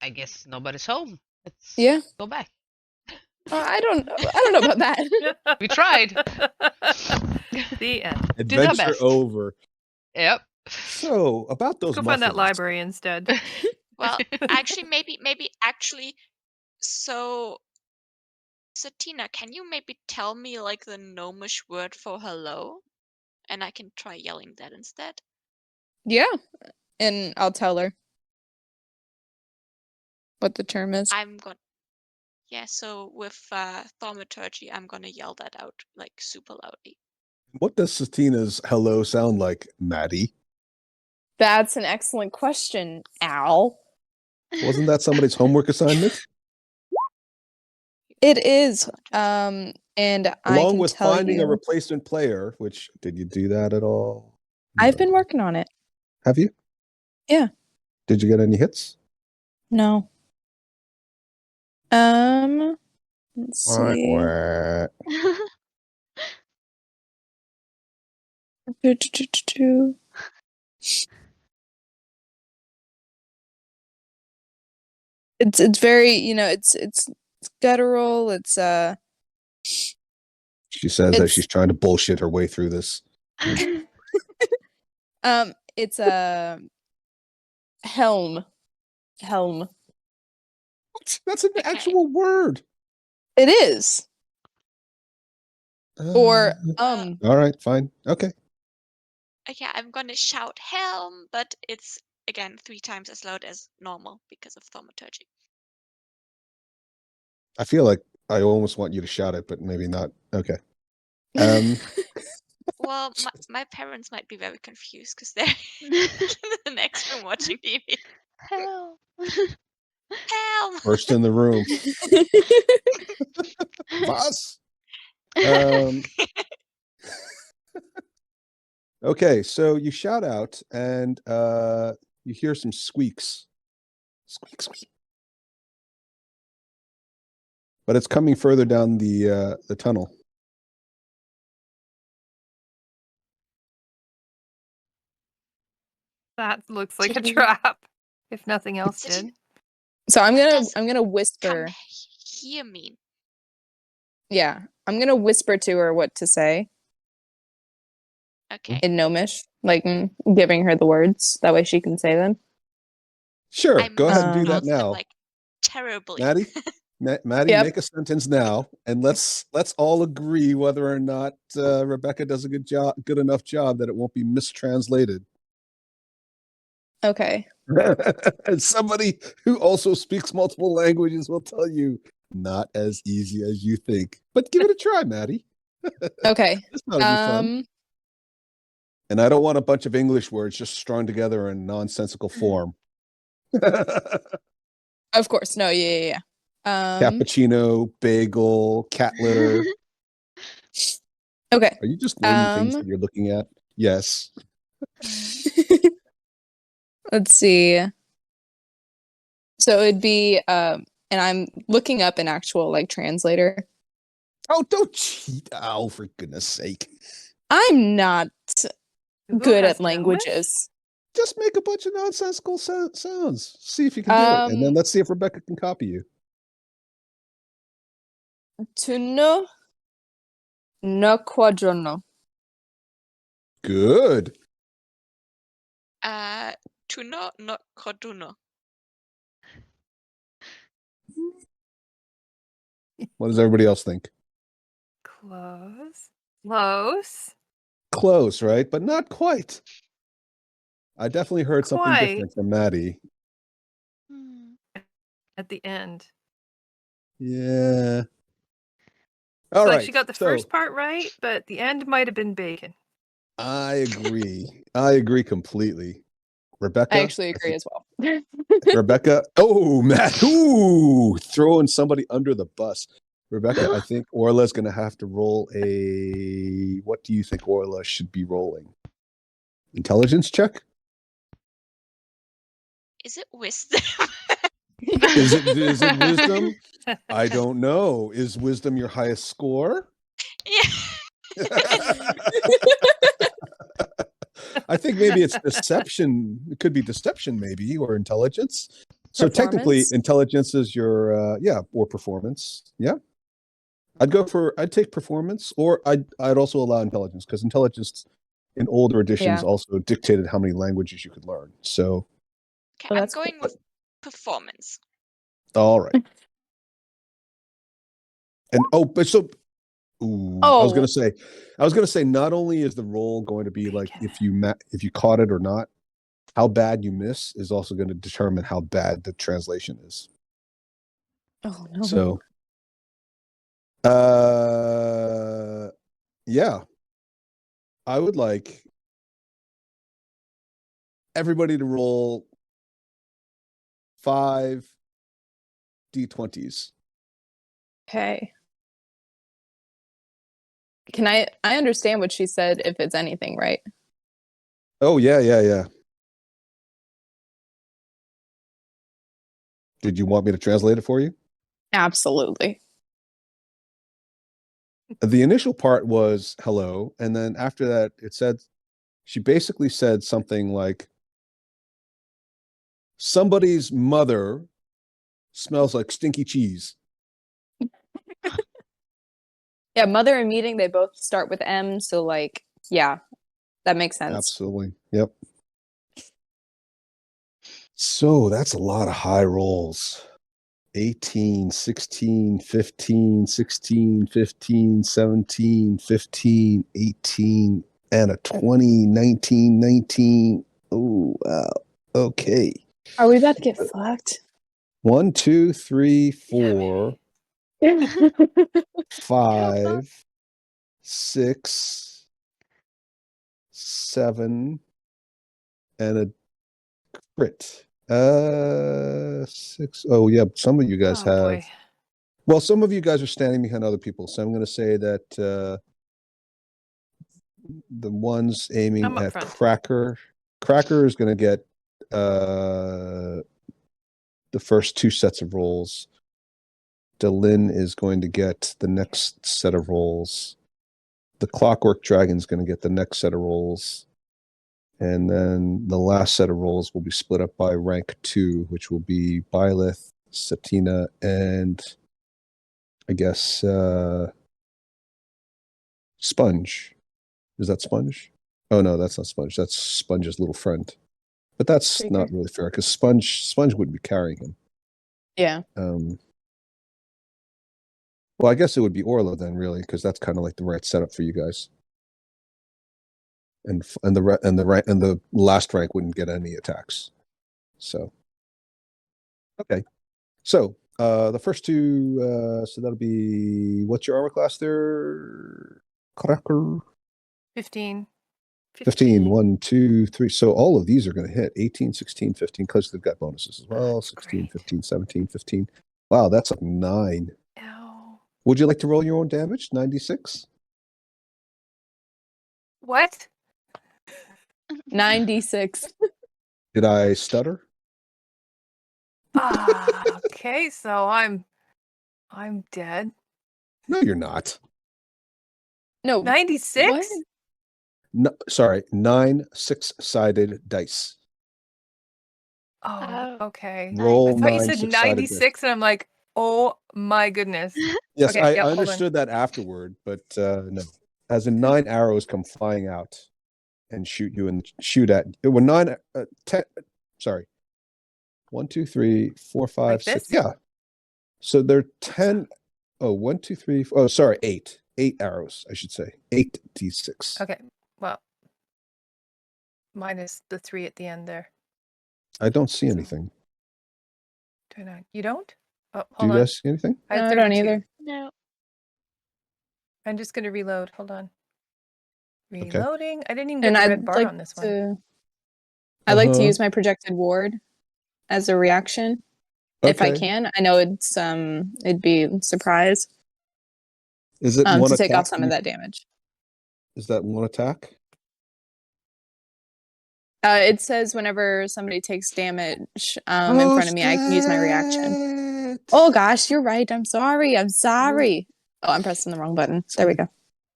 I guess nobody's home. Let's Yeah. go back. I don't know about that. We tried. The end. Did our Adventure best. over. Yep. So about those Go find that muffins. library instead. Well, actually, maybe actually So, Satina, can you maybe tell me like the gnomish word for hello? And I can try yelling that instead. Yeah, and I'll tell her what the term is. I'm going Yeah, so with thaumaturgy, I'm gonna yell that out like super loudly. What does Satina's hello sound like, Maddie? That's an excellent question, Al. Wasn't that somebody's homework assignment? It is. And I Along can with tell finding a you, replacement player, which did you do that at all? I've No. been working on it. Have you? Yeah. Did you get any hits? No. Let's see. Wah. It's very, it's guttural. It's She says that It's- she's trying to bullshit her way through this. it's a helm. That's an Okay. actual word. It is. Or All right, fine. Okay. Okay, I'm gonna shout helm, but it's again 3 times as loud as normal because of thaumaturgy. I feel like I almost want you to shout it, but maybe not. Okay. Um, Well, my parents might be very confused because they're in the next room watching TV. Help. Helm! first in the room. Was? Okay, so you shout out and you hear some squeaks. Squeak, squeak. But it's coming further down the tunnel. That looks like a Chicken. trap. If nothing else Did you- did. So I'm What gonna does Come whisper. here mean. Yeah, I'm gonna whisper to her what to say Okay. in Gnomish, like giving her the words. That way she can say them. Sure, I go ahead and do that mispronounced them, now. like terribly. Maddie? Maddie, Yep. make a sentence now, and let's all agree whether or not Rebecca does a good enough job that it won't be mistranslated. Okay. And somebody who also speaks multiple languages will tell you not as easy as you think. But give it a try, Maddie. Okay. This ought to be fun. And I don't want a bunch of English words just strung together in nonsensical form. Of course. No. Yeah. Cappuccino, bagel, cat litter. Okay. Are you just naming things that you're looking at? Yes. Let's see. So it'd be and I'm looking up an actual like translator. Oh, don't cheat, Al, for goodness sake. I'm not Google good has at languages. Just make a bunch of nonsensical sounds. See if you can do it. And then let's see if Rebecca can copy you. Tuno no quadrono. Good. Tuno no koduno. What does everybody else think? Close. Close. Close, right? But not quite. I definitely heard something Quite. different from Maddie. At the end. Yeah. All So right. she got the first part right, but the end might have been bacon. I agree. I agree completely. Rebecca? I actually agree as well. Rebecca. Oh, Matt. Ooh, throwing somebody under the bus. Rebecca, I think Orla's going to have to roll a. What do you think Orla should be rolling? Intelligence check? Is it wisdom? Is it wisdom? I don't know. Is wisdom your highest score? Yeah. I think maybe it's deception. It could be deception, maybe, or intelligence. So technically, Performance? intelligence is your or performance. Yeah, I'd take performance, or I'd also allow intelligence, because intelligence in older editions Yeah. also dictated how many languages you could learn. So Okay, Oh, I'm that's cool. going with performance. all right. And but so, ooh, I was Oh. gonna say, not only is the roll going to be like if you caught it or not, how bad you miss is also going to determine how bad the translation is. Oh no. So, yeah, I would like everybody to roll 5 d20s. Okay. Can I understand what she said if it's anything, right? Oh yeah. Did you want me to translate it for you? Absolutely. The initial part was hello, and then after that, she basically said something like, somebody's mother smells like stinky cheese. Yeah, mother and meeting, they both start with M, so like, yeah, that makes sense. Absolutely. Yep. So that's a lot of high rolls. 18, 16, 15, 16, 15, 17, 15, 18, and a 20, 19, 19. Oh, wow. Okay. Are we about to get fucked? 1, 2, 3, 4, 5, 6, 7, and a crit. 6. Oh, yeah. Some of you guys Oh, have. boy. Well, some of you guys are standing behind other people, so I'm going to say that the ones aiming I'm up at front. Cracker is going to get the first 2 sets of rolls. Delin is going to get the next set of rolls. The Clockwork Dragon is going to get the next set of rolls. And then the last set of rolls will be split up by rank 2, which will be Byleth, Satina, and I guess Sponge. Is that Sponge? Oh no, that's not Sponge. That's Sponge's little friend. But that's Trigger. not really fair because Sponge wouldn't be carrying him. Yeah. Well, I guess it would be Orla then, really, because that's kind of like the right setup for you guys. And the last rank wouldn't get any attacks. So, okay. So the first 2, so that'll be, what's your armor class there, Cracker? 15. 15. 1, 2, 3. So all of these are going to hit 18, 16, 15, because they've got bonuses as well. That's 16, great. 15, 17, 15. Wow, that's like 9. Ow. Would you like to roll your own damage? 96? What? 96. Did I stutter? Okay, so I'm dead. No, you're not. No. 96? What? No, sorry, 9 6-sided dice. Oh, okay. Roll I thought you 9 said 6-sided dice. 96, and I'm like, oh my goodness. Yes, Okay, I yep, hold on. understood that afterward, but no. As in 9 arrows come flying out and shoot at well 9 10 sorry. 1 2 3 4 5 Like 6. this? Yeah. So they're 10. Oh, 1 2 3 4, oh sorry, 8. 8 arrows, I should say. 8d6. Okay, well, minus the 3 at the end there. I don't see anything. 29. You don't? Oh, Do hold you on. guys see anything? I have No, I don't 32. either. No. I'm just going to reload. Hold on. Okay. Reloading. I didn't even get And the I'd red bar like on this one. I'd like to Uh-huh. use my projected ward as a reaction if I Okay. can. I know it's it'd be a surprise Is it one to take attack? off some of that damage. Is that one attack? It says whenever somebody takes damage in front of me, I can use my reaction. Oh gosh, you're right. I'm sorry. Oh, I'm pressing the wrong button. There we go.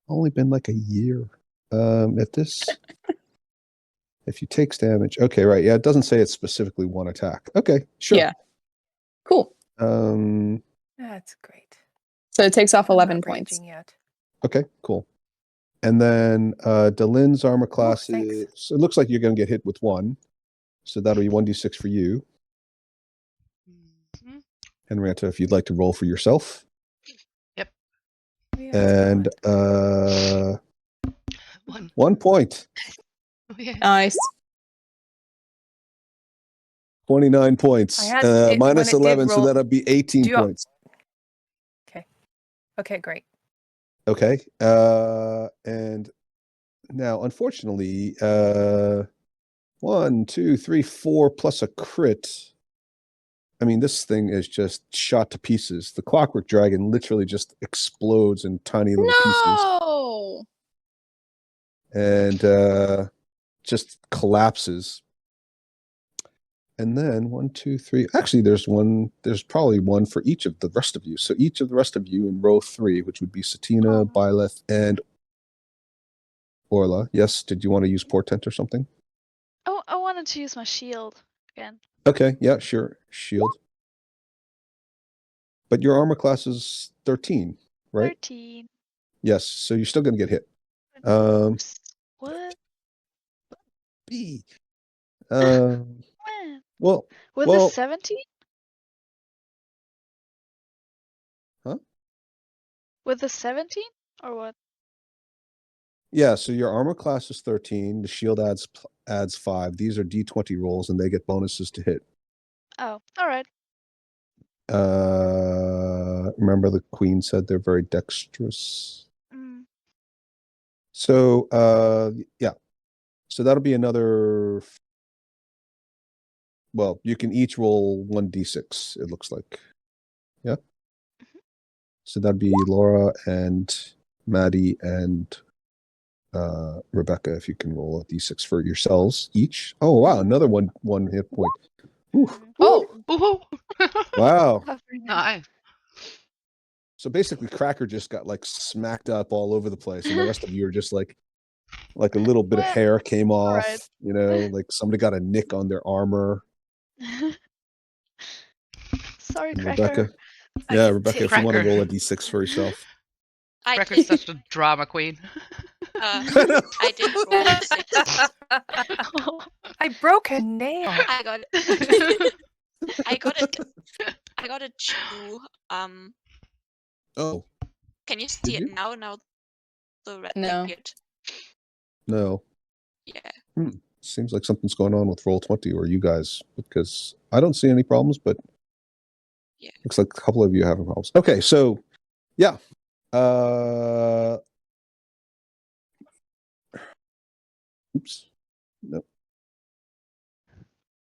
Only been like a year. At this, if he takes damage, okay, right? Yeah, it doesn't say it's specifically one attack. Okay, sure. Yeah. Cool. That's great. So it takes off I'm 11 not points. raging yet. Okay, cool. And then Delin's armor class thanks. is. It looks like you're going to get hit with 1, so that'll be 1d6 for you. Mhm. Henrietta, if you'd like to roll for yourself. Yep. And One. 1 point. Oh, yeah. Nice. 29 points. I had it- when Minus it did 11, so roll- that'll be 18 Do you- points. Okay, great. Okay. And now, unfortunately, 1, 2, 3, 4 plus a crit. I mean, this thing is just shot to pieces. The Clockwork Dragon literally just explodes in tiny little pieces No. and just collapses. And then 1, 2, 3. Actually, there's probably one for each of the rest of you. So each of the rest of you in row 3, which would be Satina, Oh. Byleth, and Orla. Yes, did you want to use Portent or something? Oh, I wanted to use my shield again. Okay, yeah, sure. Shield. But your armor class is 13, right? 13. Yes, so you're still going to get hit. Oops. What? B. When? Well, With well- the 17? Huh? With the 17? Or what? yeah, so your armor class is 13. The shield adds 5. These are D20 rolls, and they get bonuses to hit. Oh, alright. Remember the queen said they're very dexterous. Mm. So, yeah. So that'll be another. Well, you can each roll 1d6, it looks like. Yeah. So that'd be Laura and Maddie and Rebecca, if you can roll a d6 for yourselves each. Oh, wow. Another one hit point. Ooh, Oh, Woohoo! wow. Oh, very nice. Nice. So basically, Cracker just got like smacked up all over the place, and the rest of you are just like a little bit of Well, hair came off. alright. You know, like somebody got a nick on their armor. Sorry, And Cracker. Rebecca, I yeah, can Rebecca, take if you want to Cracker. roll a d6 for yourself. I Cracker's such a drama queen. I did roll a 6. I broke a nail. I got I got a 2. Oh Can you see Did it you? now? Now the red No. appeared. no, Yeah. seems like something's going on with Roll20 or you guys, because I don't see any problems, but Yeah. looks like a couple of you are having problems. Okay, so yeah. Oops. Nope.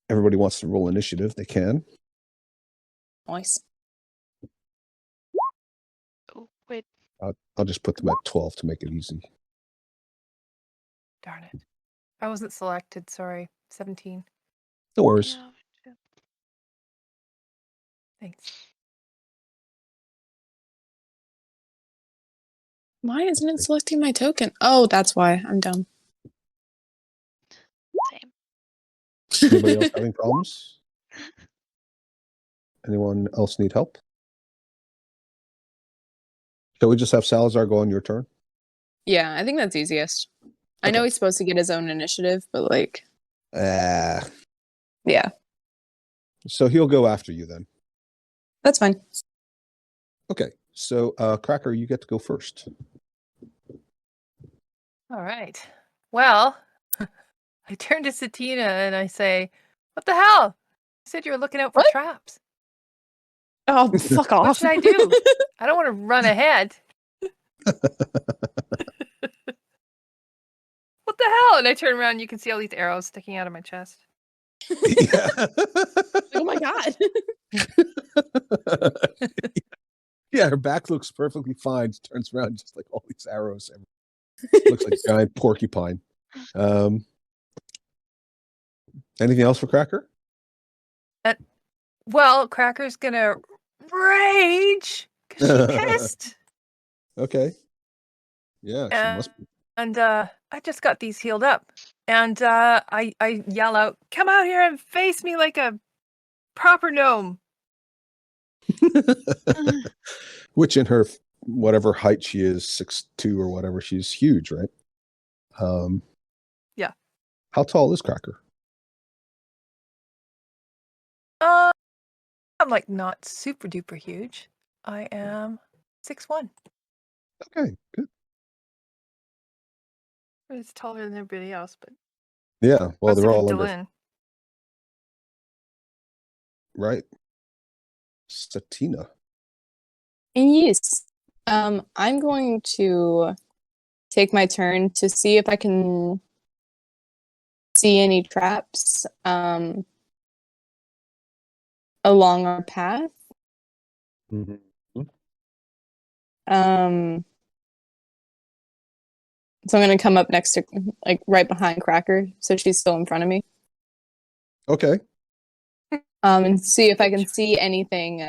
Everybody wants to roll initiative. They can. nice. Oh, wait. I'll just put them at 12 to make it easy. Darn it. I wasn't selected, sorry. 17. No worries. Yeah. Thanks. Why isn't it selecting my token? Oh, that's why. I'm dumb. Same. Anybody else having problems? Anyone else need help? Shall we just have Salazar go on your turn? Yeah, I think that's easiest. I know Okay. he's supposed to get his own initiative, but like, yeah, So he'll go after you then. that's fine. Okay. So Cracker, you get to go first. All right. Well, I turn to Satina and I say, "What the hell? You said you were looking out for What? traps. Oh, fuck off. What should I do? I don't want to run ahead. What the hell?" And I turn around and you can see all these arrows sticking out of my chest. Yeah. Oh my god. Yeah, her back looks perfectly fine. She turns around, just like all these arrows. Looks like a giant porcupine. Anything else for Cracker? Well, Cracker's gonna rage because she pissed. Okay. Yeah, she must be. And I just got these healed up. And I yell out, "Come out here and face me like a proper gnome." Which in her whatever height she is, 6'2" or whatever, she's huge, right? Yeah. How tall is Cracker? I'm like not super duper huge. I am 6'1". Okay, good. It's taller than everybody else, but Yeah, well, must they're have all been under, Delin. right? Satina. Yes. I'm going to take my turn to see if I can see any traps along our path. Mhm. Um, so I'm gonna come up next to, like, right behind Cracker, so she's still in front of me. Okay. And see if I can see anything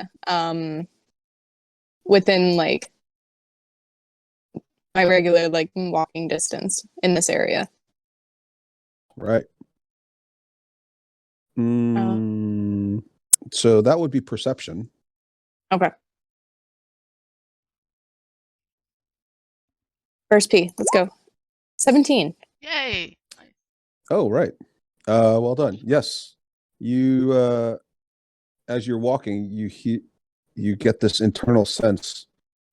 within, like, my regular, like, walking distance in this area. Right. So that would be perception. Okay. First P. Let's go. 17. Yay! Nice. Oh, right. Well done. Yes. You as you're walking, you get this internal sense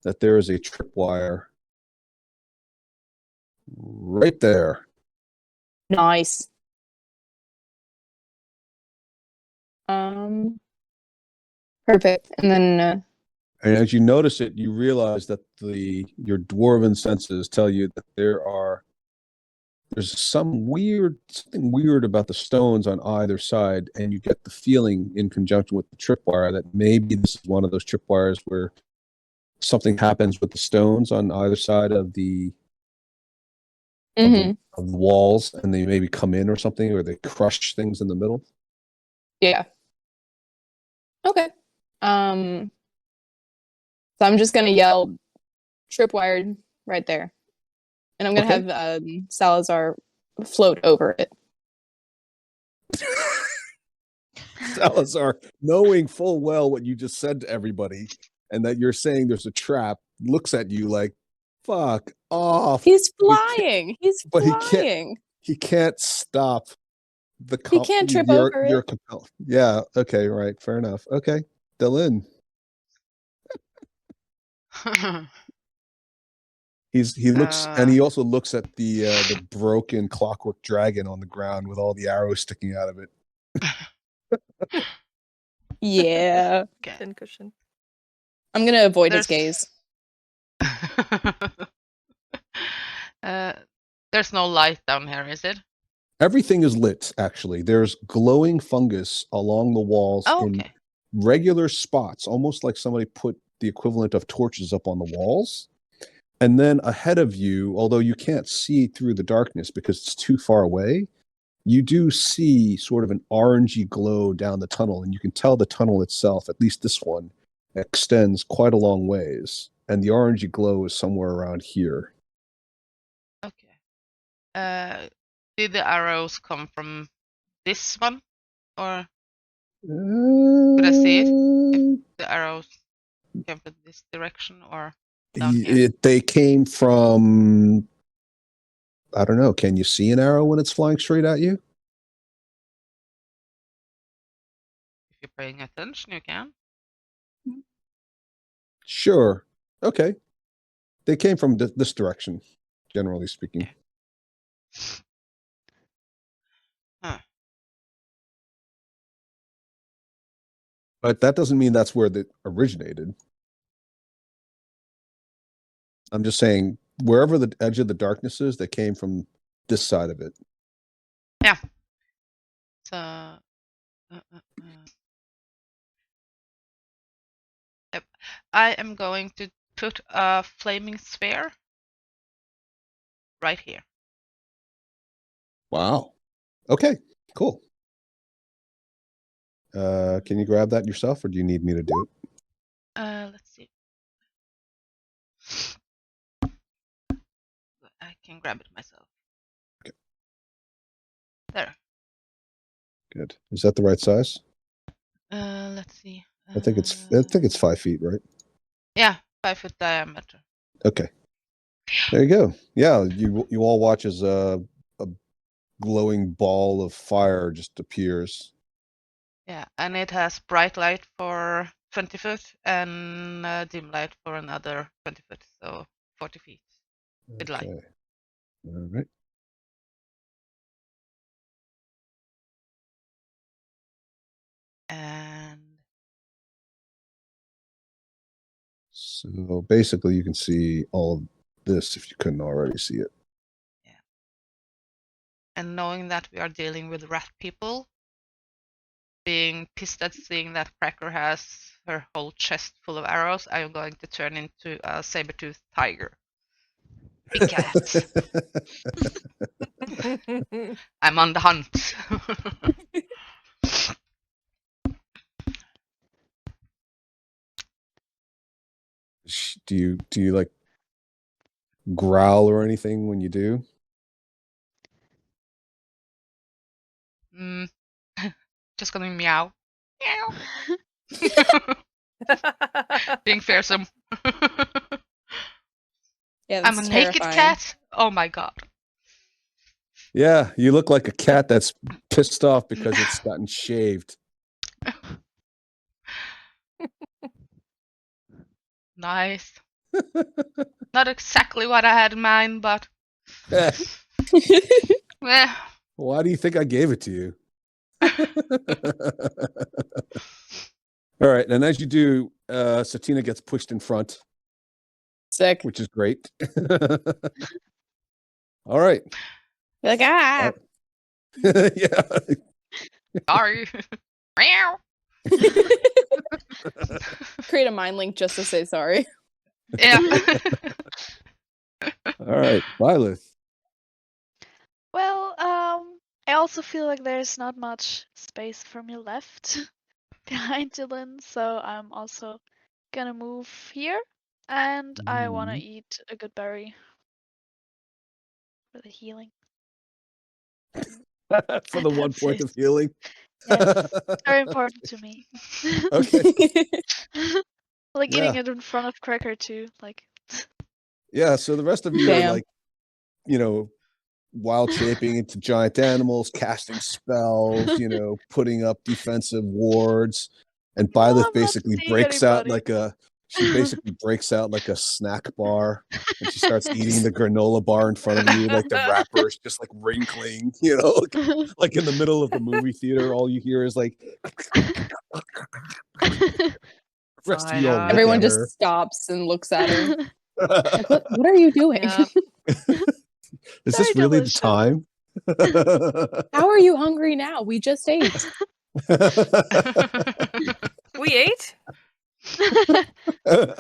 that there is a tripwire right there. Nice. Perfect. And then And as you notice it, you realize that your dwarven senses tell you that there's something weird about the stones on either side, and you get the feeling in conjunction with the tripwire that maybe this is one of those tripwires where something happens with the stones on either side of the mhm. of the walls, and they maybe come in or something, or they crush things in the middle. Yeah. Okay. So I'm just gonna yell tripwired right there. And I'm gonna Okay. have Salazar float over it. Salazar, knowing full well what you just said to everybody, and that you're saying there's a trap, looks at you like, "Fuck off!" He's But he can't- flying. He's but flying. he can't stop the. He can't trip over You're it. compelled. Yeah. Okay. Right. Fair enough. Okay. Delin. He looks, and he also looks at the broken clockwork dragon on the ground with all the arrows sticking out of it. Yeah. Okay. Pincushion. I'm gonna avoid his There's- gaze. There's no light down here, is it? Everything is lit, actually. There's glowing fungus along the walls Oh, in okay. regular spots, almost like somebody put the equivalent of torches up on the walls. And then ahead of you, although you can't see through the darkness because it's too far away, you do see sort of an orangey glow down the tunnel. And you can tell the tunnel itself, at least this one, extends quite a long ways. And the orangey glow is somewhere around here. Okay. Did the arrows come from this one, or could I see it? If the arrows came from this direction or down here? They came from, I don't know. Can you see an arrow when it's flying straight at you? If you're paying attention, you can. Sure. Okay. They came from this direction, generally speaking. Huh. But that doesn't mean that's where they originated. I'm just saying, wherever the edge of the darkness is, they came from this side of it. Yeah. So. Yep. I am going to put a flaming sphere right here. Wow. Okay, cool. Can you grab that yourself, or do you need me to do it? Let's see. I can grab it myself. Okay. There. Good. Is that the right size? Let's see. I think it's 5 feet, right? Yeah, 5 foot diameter. Okay. There you go. Yeah, you all watch as a glowing ball of fire just appears. Yeah, and it has bright light for 20 foot and dim light for another 20 foot. So 40 feet with light. Okay. All right. And So basically, you can see all of this if you couldn't already see it. knowing that we are dealing with rat people, being pissed at seeing that Cracker has her whole chest full of arrows, I am going to turn into a saber-toothed tiger. Big cat. I'm on the hunt. Do you like growl or anything when you do? Just gonna meow. Meow. Being fearsome. Yeah, I'm that's a naked terrifying. cat. Oh my god. Yeah, you look like a cat that's pissed off because it's gotten shaved. Nice. Not exactly what I had in mind, but Why do you think I gave it to you? All right, and as you do, Satina gets pushed in front, Sick. which is great. All right. You're like, ah. Yeah. sorry. Meow. Create a mind link just to say sorry. Yeah. All right, Lilith. Well, I also feel like there's not much space for me left behind Dylan, so I'm also gonna move here, and I wanna eat a good berry for the healing. For the 1 That's point it. of healing. Yes, very important to me. Okay. Like Yeah. eating it in front of Cracker too, like. Yeah, so the rest of you are Damn. like, you know, wild shaping into giant animals, casting spells, you know, putting up defensive wards. And No, Byleth I'm not basically seeing breaks out anybody. like a snack bar, and she starts eating the granola bar in front of you, like the wrapper is just like wrinkling, you know, like in the middle of the movie theater, all you hear is like rest of you all look Everyone at just her. stops and looks at her. Like, what are you doing? Yeah. Is Very this really delicious. the time? How are you hungry now? We just ate. We ate?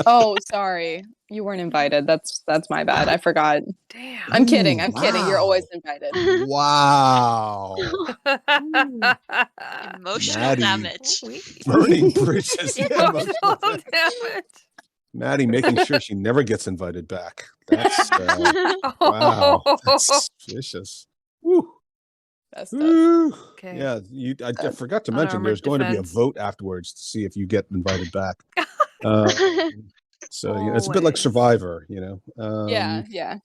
Oh, sorry. You weren't invited. That's my bad. I forgot. Damn. I'm kidding. Ooh, I'm kidding. You're wow. always invited. Wow. Emotional Maddie. damage. Burning bridges. Yeah, Emotional damage. Maddie making sure she never gets invited back. That's wow. That's vicious. Woo. That's tough. Woo. Okay. Yeah, I forgot to mention Unarmored there's going to be a defense. vote afterwards to see if you get invited back. So you know, it's a bit like Always. Survivor, you know. Yeah.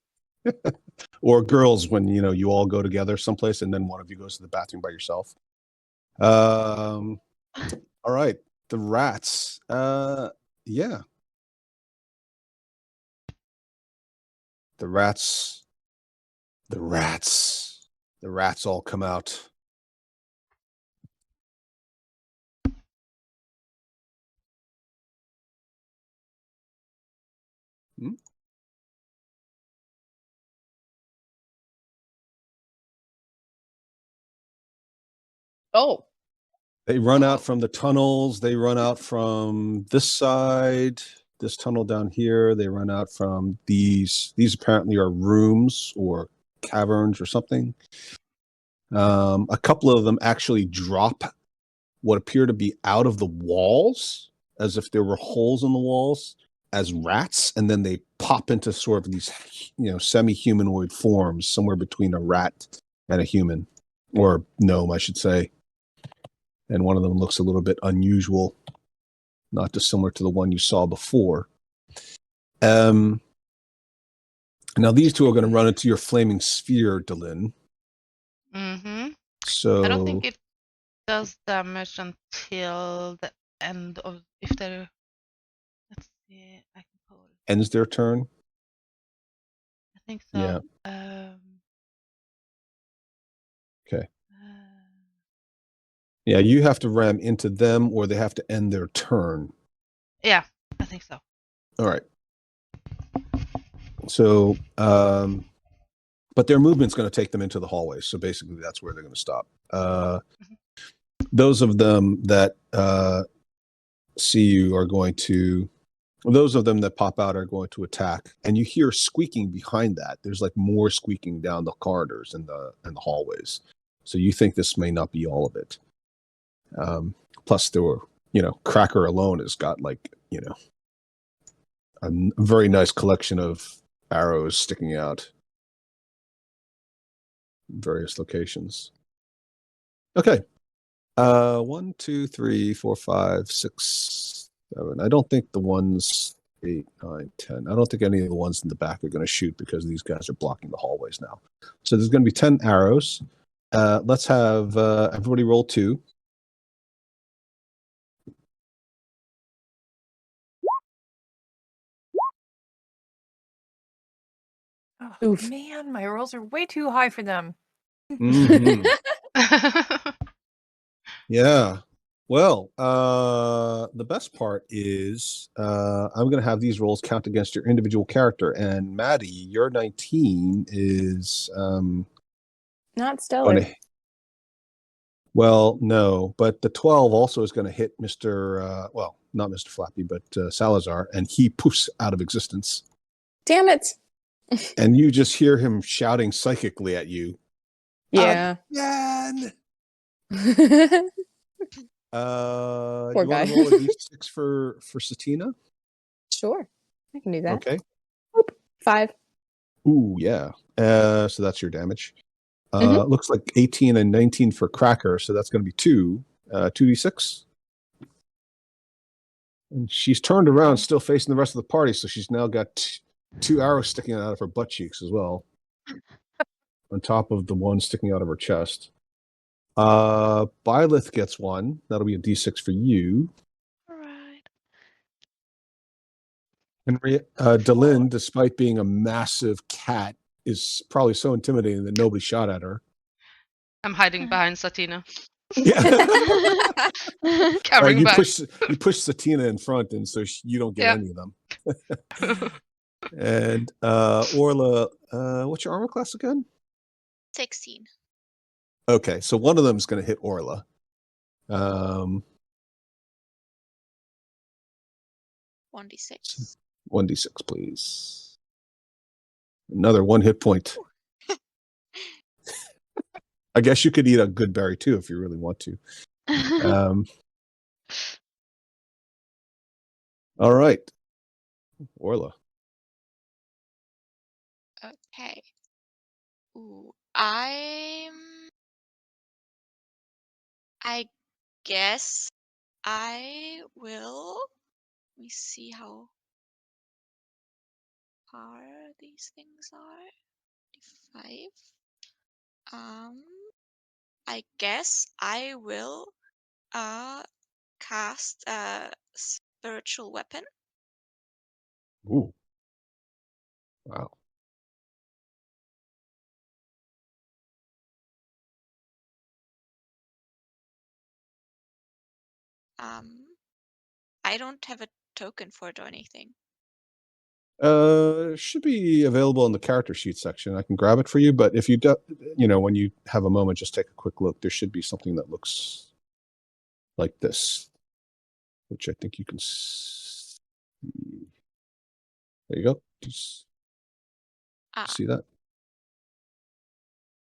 Or Girls, when you know you all go together someplace and then one of you goes to the bathroom by yourself. All right, the rats. Yeah, the rats all come out. Oh. They run out from the tunnels. They run out from this side, this tunnel down here. They run out from these. These apparently are rooms or caverns or something. A couple of them actually drop what appear to be out of the walls, as if there were holes in the walls, as rats, and then they pop into sort of these, you know, semi-humanoid forms, somewhere between a rat and a human, or gnome, I should say. And one of them looks a little bit unusual, not dissimilar to the one you saw before. Now these two are going to run into your flaming sphere, Delin. Mm-hmm. So I don't think it does damage until the end of if they're. Let's see. I can pull it. ends their turn. think so. Yeah. Okay. Yeah, you have to ram into them, or they have to end their turn. Yeah, I think so. All right. So, but their movement's going to take them into the hallway. So basically, that's where they're going to stop. Those of them that see you are going to. Those of them that pop out are going to attack, and you hear squeaking behind that. There's like more squeaking down the corridors and the hallways. So you think this may not be all of it. Plus, there were, Cracker alone has got like, a very nice collection of arrows sticking out in various locations. Okay. 1, 2, 3, 4, 5, 6, 7. I don't think the ones 8, 9, 10. I don't think any of the ones in the back are going to shoot because these guys are blocking the hallways now. So there's going to be 10 arrows. Let's have everybody roll 2. Oh, Oof. man, my rolls are way too high for them. Mhm. Yeah. Well, the best part is I'm going to have these rolls count against your individual character. And Maddie, your 19 is Not stellar. well, no, but the 12 also is going to hit Mr. Well, not Mr. Flappy, but Salazar, and he poofs out of existence. Damn it. And you just hear him shouting psychically at you. Yeah. Again! Poor you want guy. to roll a d6 for Satina? Sure. I can do that. Okay. 5. Ooh, yeah. So that's your damage. Looks like 18 and 19 for Cracker, so that's going to be 2. 2d6. And she's turned around, still facing the rest of the party, so she's now got 2 arrows sticking out of her butt cheeks as well, on top of the one sticking out of her chest. Byleth gets 1. That'll be a d6 for you. All right. And Delin, despite being a massive cat, is probably so intimidating that nobody shot at her. I'm hiding behind Satina. Yeah. Covering you back. push Satina in front, and so you don't get any of them. And Orla, what's your armor class again? 16. Okay, so one of them is going to hit Orla. 1d6. 1d6, please. Another 1 hit point. I guess you could eat a good berry too if you really want to. All right, Orla. Okay. Ooh, I guess I will. Let me see how far these things are. 5. I guess I will cast a spiritual weapon. Ooh. Wow. I don't have a token for it or anything. Should be available in the character sheet section. I can grab it for you, but if you do, when you have a moment, just take a quick look. There should be something that looks like this, which I think you can see. There you go. Just see that?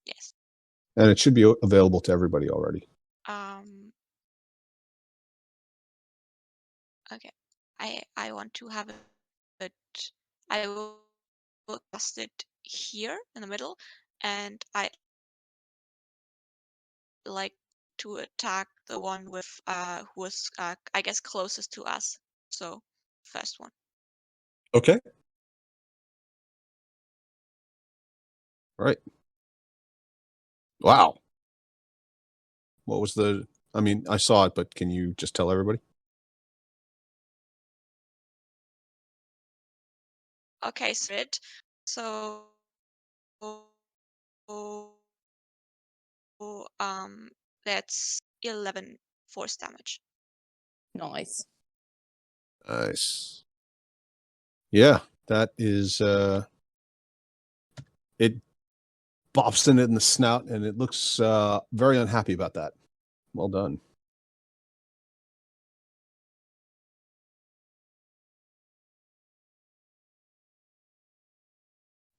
Yes. And it should be available to everybody already. Okay. I want to have it. I will cast it here in the middle, and I like to attack the one with who was I guess closest to us. So first one. Okay. All right. Wow. What was I saw it, but can you just tell everybody? Okay, so that's 11 force damage. Nice. Nice. Yeah, that is it bops in it in the snout, and it looks very unhappy about that. Well done.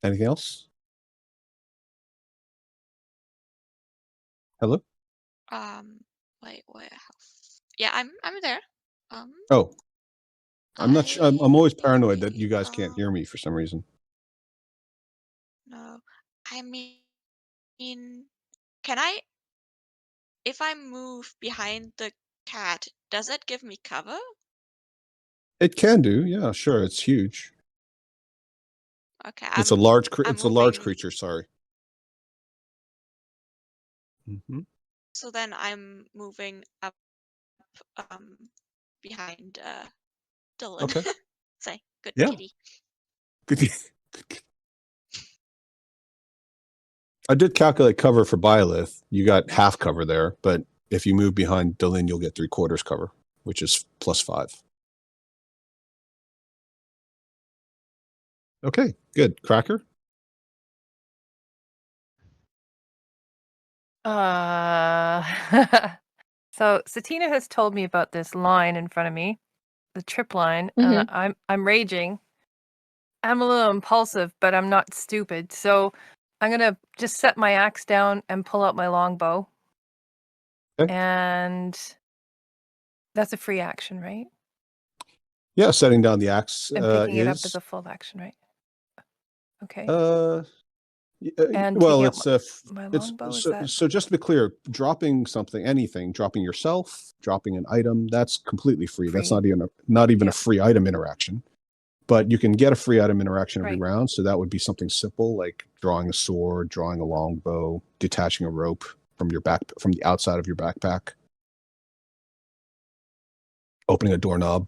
Anything else? Hello? Wait, yeah, I'm there. Oh, I'm not sure. I'm always paranoid that you guys I, can't hear me for some reason. No, I mean, can I, if I move behind the cat, does it give me cover? It can do, yeah, sure. It's huge. Okay, It's a large. I'm It's a large moving. creature. Sorry. Mm-hmm. So then I'm moving up, behind Dylan. Okay. Say good Yeah. kitty. Good. I did calculate cover for Byleth. You got half cover there, but if you move behind Dylan, you'll get 3/4 cover, which is +5. Okay, good. Cracker? So Satina has told me about this line in front of me, the trip line. Mhm. I'm raging. I'm a little impulsive, but I'm not stupid. So I'm gonna just set my axe down and pull out my longbow. Okay. And that's a free action, right? Yeah, setting down the axe And picking it up is. as a full action, right? Okay. Well, And taking out it's my it's longbow, is so, that so just to be clear, dropping something, anything, dropping yourself, dropping an item, that's completely free. That's Free. not even a Yep. free item interaction. But you can get a free item interaction every Right. round, so that would be something simple like drawing a sword, drawing a longbow, detaching a rope from the outside of your backpack, opening a doorknob.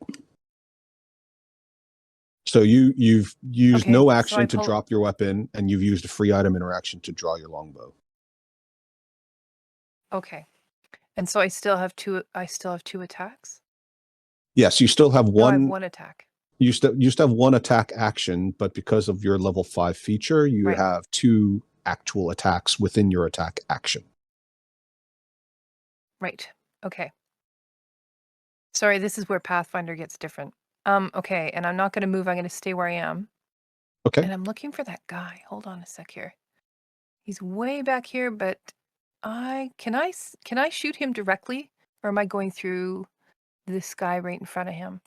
So you've used Okay, no so I action to pull- drop your weapon, and you've used a free item interaction to draw your longbow. Okay. And so I still have two attacks? Yes, you still have No, I have one. one attack. You still have one attack action, but because of your level 5 feature, you Right. have 2 actual attacks within your attack action. Right. Okay. Sorry, this is where Pathfinder gets different. Okay, and I'm not gonna move, I'm gonna stay where I am. Okay. And I'm looking for that guy. Hold on a sec here. He's way back here, but can I shoot him directly, or am I going through this guy right in front of him?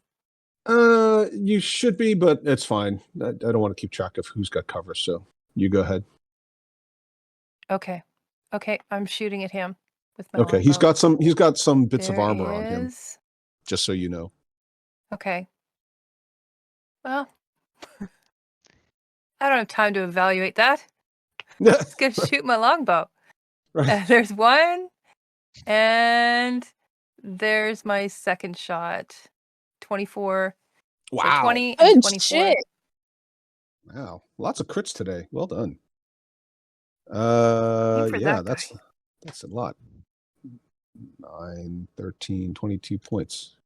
You should be, but it's fine. I don't want to keep track of who's got cover, so you go ahead. Okay. Okay, I'm shooting at him with my Okay, he's longbow. got some bits of There armor on him, is- just so you know. Okay. Well, I don't have time to evaluate that. I'm just gonna shoot my longbow. Right. There's one, and there's my second shot. 24. So Wow. 20 and Good 24. shit. Wow. Lots of crits today. Well done. Aim for Yeah, that guy. that's a lot. 9, 13, 22 points.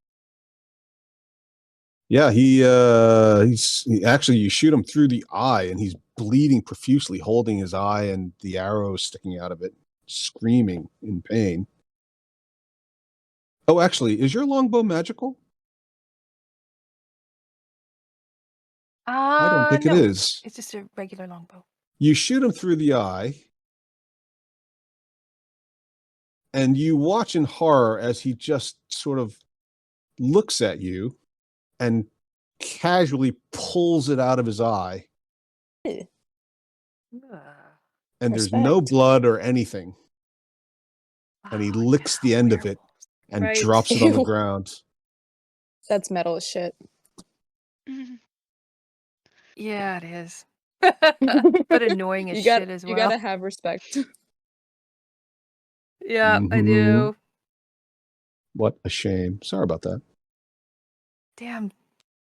Yeah, he's actually, you shoot him through the eye and he's bleeding profusely, holding his eye and the arrow sticking out of it, screaming in pain. Oh, actually, is your longbow magical? I don't think No. it is. It's just a regular longbow. You shoot him through the eye, and you watch in horror as he just sort of looks at you and casually pulls it out of his eye, and there's no Respect. blood or anything. And he Oh, licks yeah, the end of it werewolves. and Right. drops it on the Ew. ground. That's metal as shit. Yeah, it is. But annoying as shit as well. You gotta have respect. Yeah, I Mhm. do. What a shame. Sorry about that. Damn.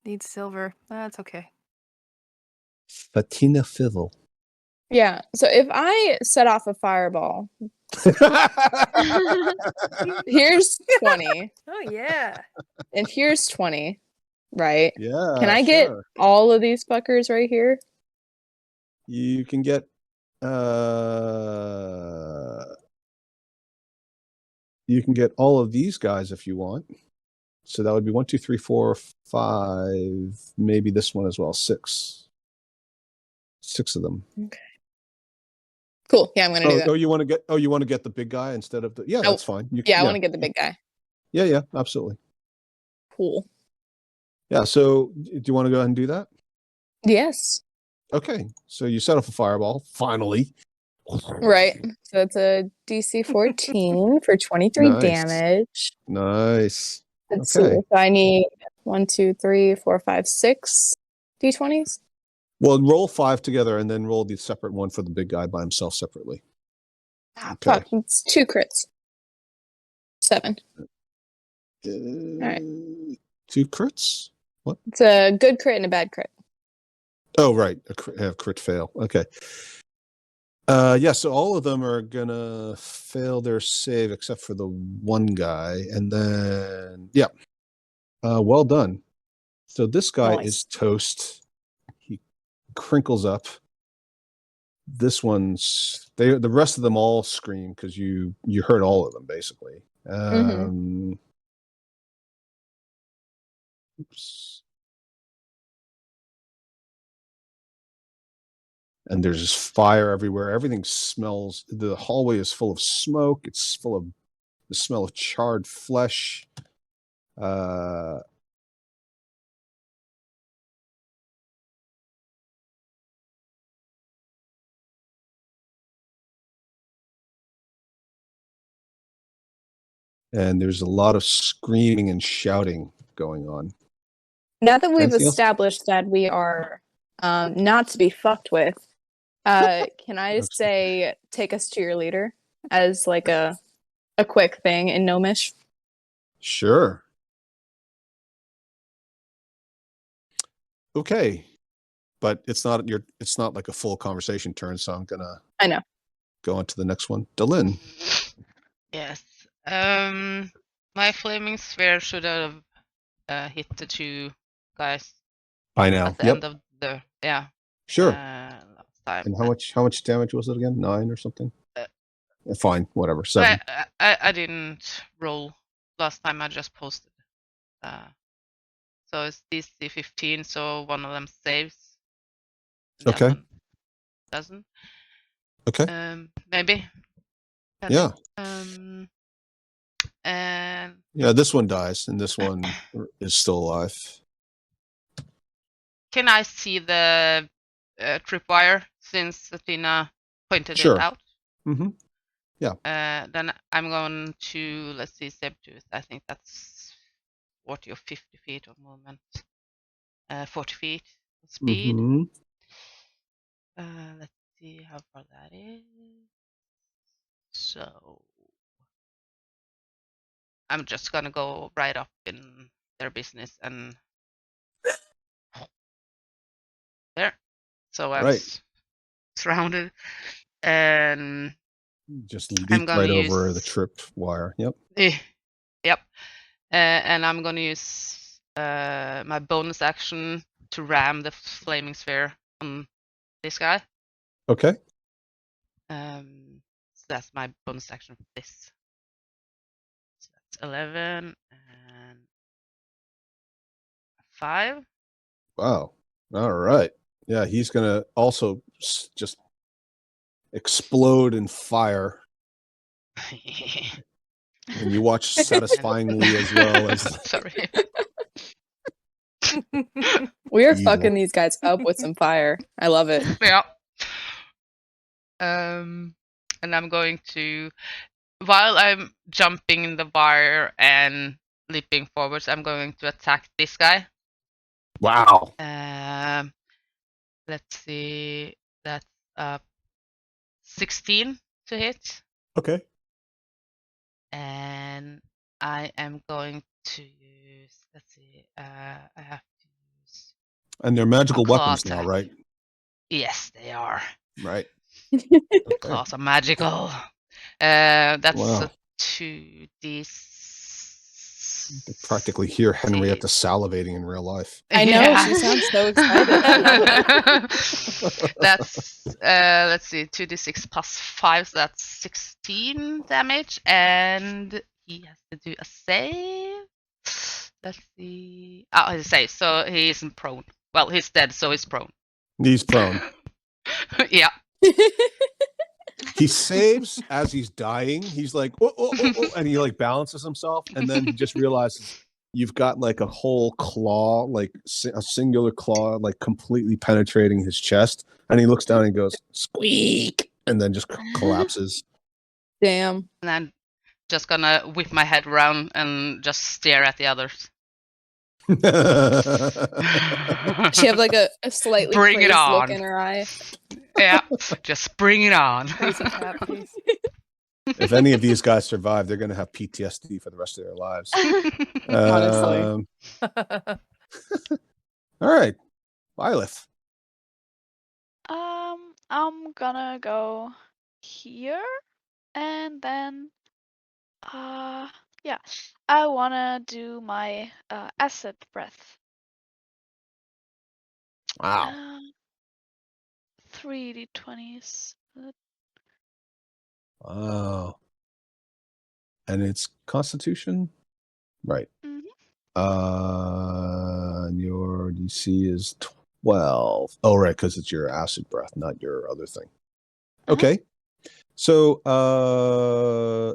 Needs silver. That's okay. Fatina Fivel. Yeah. So if I set off a fireball, here's 20, Oh yeah. and here's 20, right? Yeah. Can I get sure. all of these fuckers right here? You can get you can get all of these guys if you want. So that would be 1, 2, 3, 4, 5, maybe this one as well. 6. 6 of them. Okay. Cool. Yeah, I'm gonna do that. You want to get the big guy instead of the Oh, that's fine. Yeah, I want to get the big guy. Yeah, absolutely. Cool. Yeah, so do you want to go ahead and do that? Yes. Okay. So you set off a fireball, finally. Right. So it's a DC 14 for 23 Nice. damage. Nice. Let's Okay. see. So I need 1, 2, 3, 4, 5, 6 D20s. Well, roll 5 together and then roll the separate one for the big guy by himself separately. Ah, Okay. fuck. It's 2 crits. 7. right. 2 crits? What? It's a good crit and a bad crit. Oh, right. Have crit fail. Okay. Yeah, so all of them are gonna fail their save except for the one guy. And then, yeah. Well done. So this guy Nice. is toast. He crinkles up. This one's the rest of them all scream because you heard all of them basically. Oops. And there's just fire everywhere. Everything smells. The hallway is full of smoke. It's full of the smell of charred flesh. And there's a lot of screaming and shouting going on. Now that we've Anything else? established that we are not to be fucked with, can I just say take us to your leader as like a quick thing in Gnomish? Sure. Okay. But it's not like a full conversation turn, so I'm gonna I know. go on to the next one. Delin. Yes. My flaming sphere should have hit the 2 guys By now. at the Yep. end of the Sure. last time. And how much damage was it again? 9 or something? Fine, whatever. 7. I didn't roll last time. I just posted. So it's DC 15. So one of them saves. The Okay. other one doesn't. Okay. Maybe. Yeah. And Yeah, this one dies and this one is still alive. can I see the tripwire since Athena pointed Sure. it out? Mm-hmm. Yeah. Then I'm going to, let's see, Sabretooth. I think that's 40 or 50 feet of movement. 40 feet of speed. Mm-hmm. Let's see how far that is. So I'm just gonna go right up in their business and there. So I'm Right. surrounded, and Just I'm leap gonna right over use- the trip wire. Yep. Yep. And I'm gonna use my bonus action to ram the flaming sphere on this guy. Okay. So that's my bonus action for this. So that's 11 and 5. Wow. All right. Yeah, he's gonna also just explode in fire, and you watch satisfyingly as well as Sorry. We are Evil. fucking these guys up with some fire. I love it. Yeah. And I'm going to, while I'm jumping in the wire and leaping forwards, I'm going to attack this guy. wow. Let's see, that's 16 to hit, Okay. and I am going to use. Let's see, I have to use. And they're magical A claw weapons now, attack. right? Yes, they are. Right. Okay. Claws are magical. That's Wow. a 2d. You could practically hear Henrietta salivating in real life. I know, she sounds so excited. That's let's see, 2d6 plus 5, so that's 16 damage, and he has to do a save. Let's see. Oh, he saves, so he isn't prone. Well, he's dead, so he's prone. He's prone. Yeah. He saves as he's dying. He's like, oh, oh, oh, oh, and he like balances himself, and then he just realizes you've got like a whole claw, like a singular claw, like completely penetrating his chest, and he looks down and goes squeak, and then just collapses. Damn. And I'm just gonna whip my head around and just stare at the others. She have like a slightly Bring it crazed look on. in her eye. Yeah, just bring it on. Crazy cat face. If any of these guys survive, they're going to have PTSD for the rest of their lives. Honestly. All right, Byleth. I'm gonna go here, and then, yeah, I wanna do my acid breath. Wow. 3d20s. Wow. And it's Constitution? Right. Mhm. And your DC is 12. Oh, right, because it's your acid breath, not your other thing. Okay. So,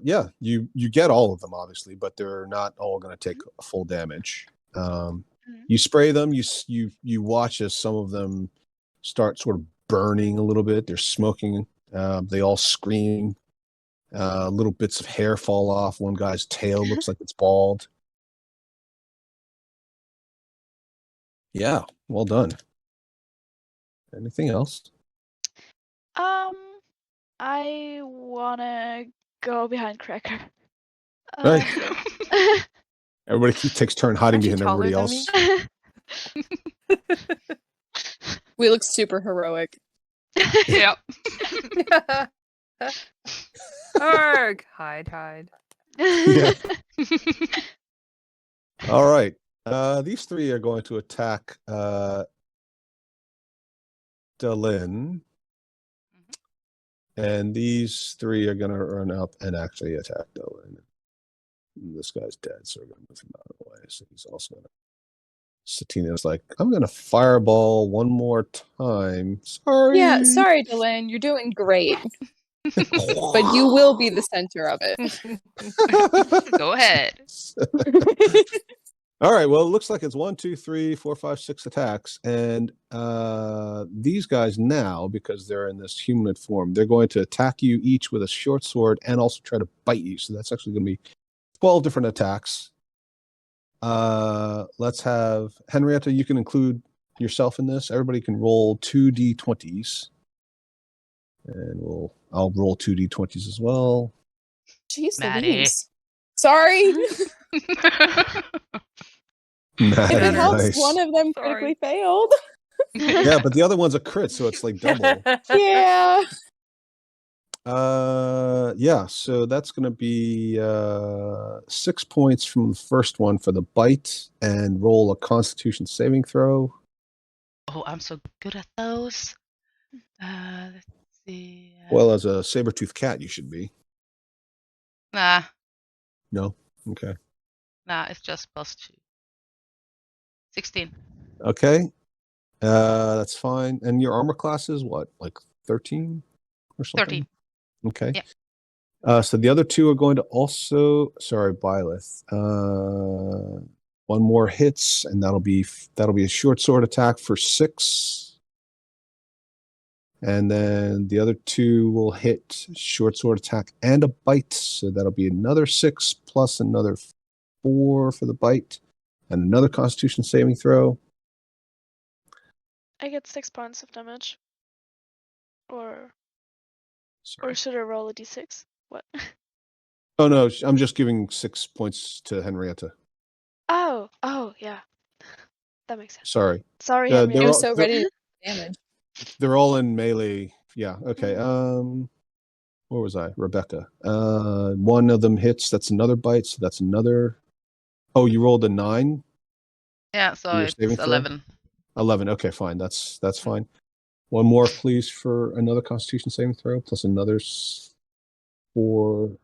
yeah, you get all of them, obviously, but they're not all going to take full damage. You spray them. You watch as some of them start sort of burning a little bit. They're smoking. They all scream. Little bits of hair fall off. One guy's tail looks like it's bald. Yeah, well done. Anything else? I wanna go behind Cracker. Right. Everybody takes turn hiding Aren't you behind everybody taller than else. We look super heroic. Yep. Arg! Hide. Yeah. All right. These three are going to attack Delin. And these three are going to run up and actually attack Delin. This guy's dead, so we're going to move him out of the way. So he's also going to. Satina's like, I'm going to fireball one more time. Sorry. Yeah, sorry, Dylan. You're doing great. But you will be the center of it. Go ahead. All right. Well, it looks like it's 1, 2, 3, 4, 5, 6 attacks. And these guys now, because they're in this humanoid form, they're going to attack you each with a short sword and also try to bite you. So that's actually going to be 12 different attacks. Let's have Henrietta, you can include yourself in this. Everybody can roll 2d20s. And I'll roll 2d20s as well. Jeez Maddie. Louise. Sorry. If it helps, Nice. one of them Sorry. critically failed. Yeah, but the other one's a crit, so it's like double. Yeah. Yeah, so that's going to be 6 points from the first one for the bite, and roll a Constitution saving throw. Oh, I'm so good at those. Let's see. Well, as a saber-toothed cat, you should be. Nah, No? Okay. it's just +2. 16. Okay. That's fine. And your armor class is what, like 13 or something? 13. Okay. Yeah. So the other two are going to also, sorry, Byleth. One more hits, and that'll be a short sword attack for 6. And then the other two will hit short sword attack and a bite, so that'll be another 6 plus another 4 for the bite, and another Constitution saving throw. I get 6 points of damage. Or Sorry. should I roll a d6? What? Oh no, I'm just giving 6 points to Henrietta. Oh, yeah. That makes sense. Sorry. Sorry, they're I'm Henrietta. all- so ready to damage. They're all in melee Yeah. Okay. Where was I? Rebecca. One of them hits. That's another bite. So that's another. Oh, you rolled a 9. Yeah, so Your it's saving throw? 11. 11. Okay, fine. That's fine. One more, please, for another Constitution saving throw, plus another 4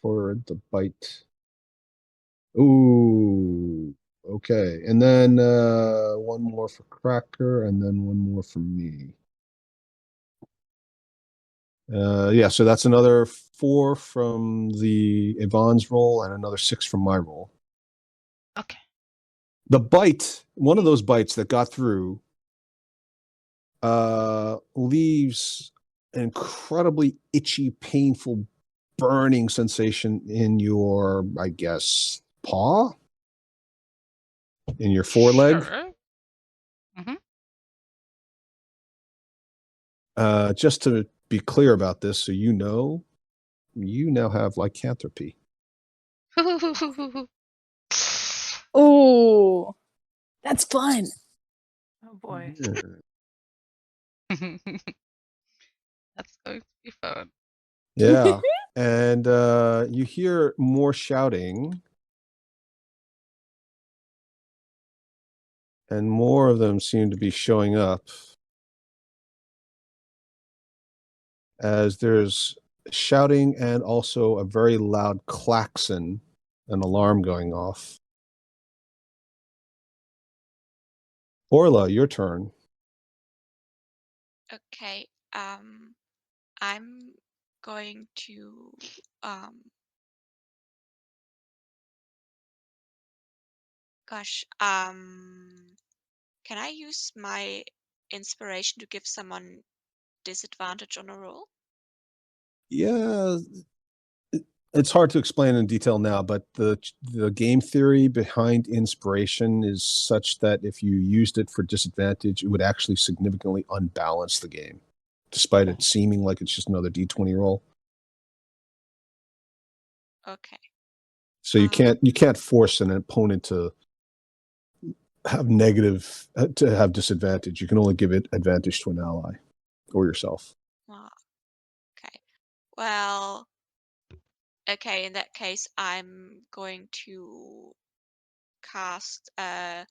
for the bite. Ooh. Okay, and then one more for Cracker, and then one more for me. Yeah, so that's another 4 from the Yvonne's roll and another 6 from my roll. Okay. The bite, one of those bites that got through, leaves an incredibly itchy, painful, burning sensation in your, I guess, paw, in your foreleg. Sure. Just to be clear about this, so you know, you now have lycanthropy. Oh, that's fun. Oh boy. That's going to be fun. Yeah. And you hear more shouting. And more of them seem to be showing up as there's shouting and also a very loud klaxon, an alarm going off. Orla, your turn. Okay. I'm going to can I use my inspiration to give someone disadvantage on a roll? Yeah, it's hard to explain in detail now, but the game theory behind inspiration is such that if you used it for disadvantage, it would actually significantly unbalance the game, despite it seeming like it's just another D20 roll. Okay. So you can't force an opponent to have disadvantage. You can only give it advantage to an ally or yourself. Okay. Well, okay, in that case, I'm going to cast a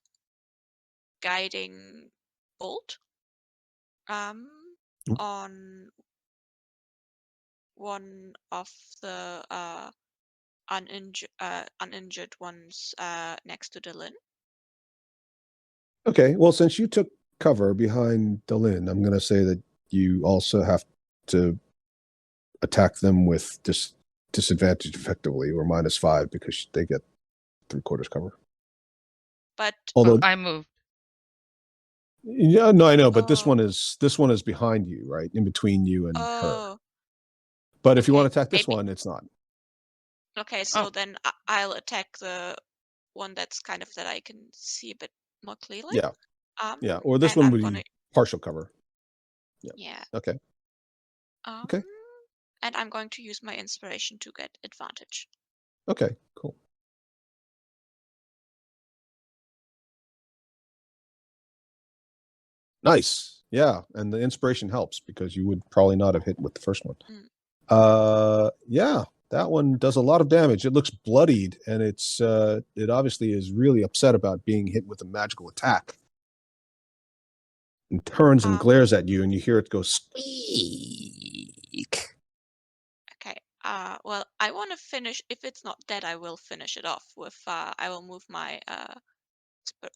guiding bolt on one of the uninjured ones next to Dylan. Okay, well, since you took cover behind Delin, I'm going to say that you also have to attack them with disadvantage effectively, or -5, because they get 3/4 cover. But Although I moved. yeah, no, I know, but this Oh. one is behind you, right, in between you and her. Oh, But if you want okay, to attack this maybe- one, it's not. okay, so then I'll attack the one that's kind of that I can see a bit more clearly. Yeah, yeah, or this and one I'm would gonna- be partial cover. Yeah. Okay. Okay. And I'm going to use my inspiration to get advantage. Okay. Cool. Nice. Yeah, and the inspiration helps because you would probably not have hit with the first one. Yeah, that one does a lot of damage. It looks bloodied, and it obviously is really upset about being hit with a magical attack. And turns and glares at you, and you hear it go squeak. Okay. Well, I want to finish. If it's not dead, I will finish it off with. I will move my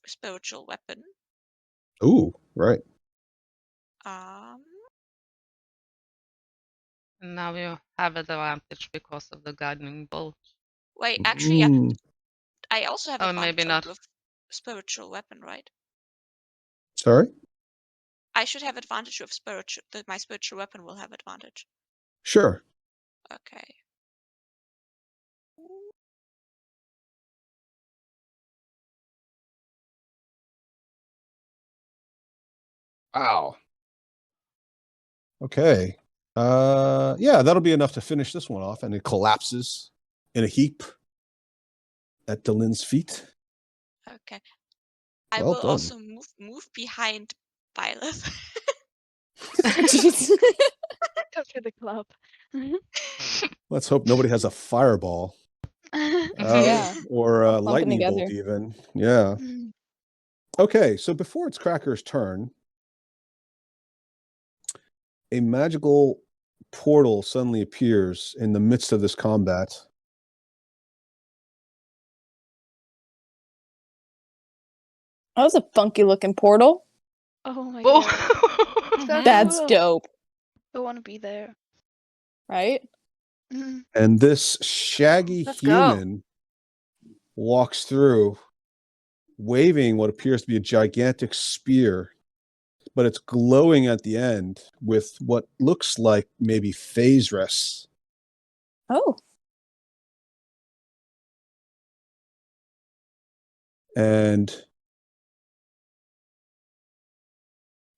spiritual weapon. Ooh, right. Now you have advantage because of the guiding bolt. Wait, actually, I also have advantage maybe not. with spiritual weapon, right? Sorry? I should have advantage with spiritual. My spiritual weapon will have advantage. Sure. Okay. Wow. Okay. Yeah, that'll be enough to finish this one off, and it collapses in a heap at Delin's feet. Okay. I Well will done. also move behind Violet. Jeez. Go to the club. Let's hope nobody has a fireball. Yeah. Or a All clumping lightning bolt together. even. Yeah. Okay, so before it's Cracker's turn, a magical portal suddenly appears in the midst of this combat. That was a funky looking portal. Oh my Whoa. god. So That's cool. dope, I want to be there. right? Mhm. And this shaggy Let's go. human walks through, waving what appears to be a gigantic spear, but it's glowing at the end with what looks like maybe phase rests. Oh. And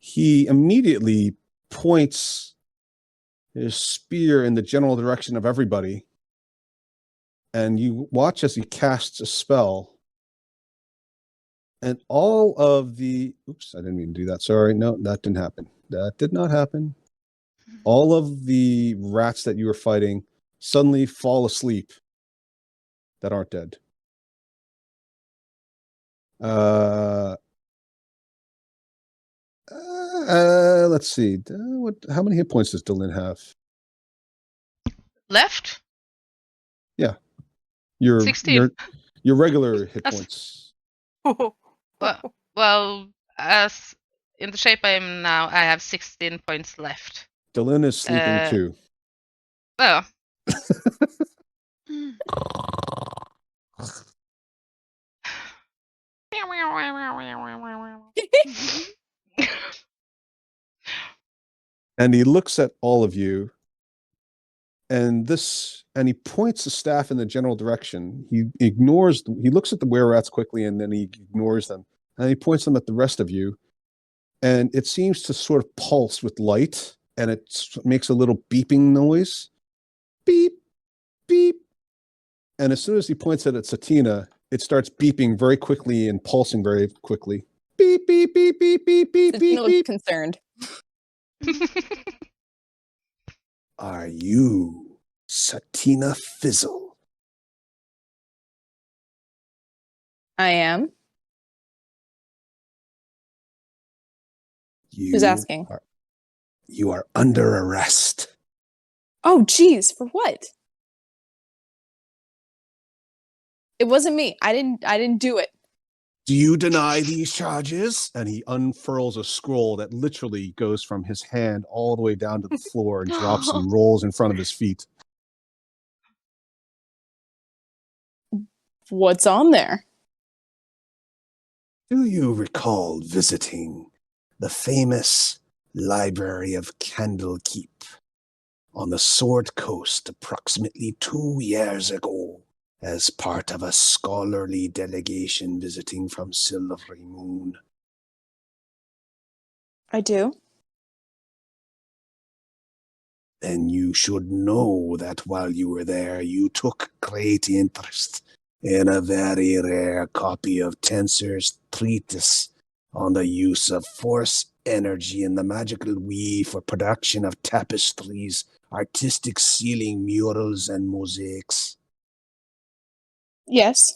he immediately points his spear in the general direction of everybody. And you watch as he casts a spell. And all of the... Oops, I didn't mean to do that. Sorry. No, that didn't happen. That did not happen. All of the rats that you were fighting suddenly fall asleep that aren't dead. Let's see. How many hit points does Dylan have? Left? Your 16. your regular hit That's- points. Well, as in the shape I am now, I have 16 points left. Dylan is sleeping too. Oh, Mm. And he looks at all of you, and he points the staff in the general direction. He looks at the were-rats quickly, and then he ignores them. And he points them at the rest of you, and it seems to sort of pulse with light, and it makes a little beeping noise. Beep, beep. And as soon as he points it at Satina, it starts beeping very quickly and pulsing very quickly. Beep, beep, beep, beep, beep, beep, Satina beep, looks beep. concerned. Are you Satina Fizzle? I am. You asking? You are under arrest. Oh, geez, for what? It wasn't me. I didn't do it. Do you deny these charges? And he unfurls a scroll that literally goes from his hand all the way down to the floor and drops and rolls in front of his feet. What's on there? Do you recall visiting the famous Library of Candlekeep on the Sword Coast approximately 2 years ago as part of a scholarly delegation visiting from Silvery Moon? I do. Then you should know that while you were there, you took great interest in a very rare copy of Tensor's treatise on the use of force energy in the magical weave for production of tapestries, artistic ceiling murals, and mosaics. Yes.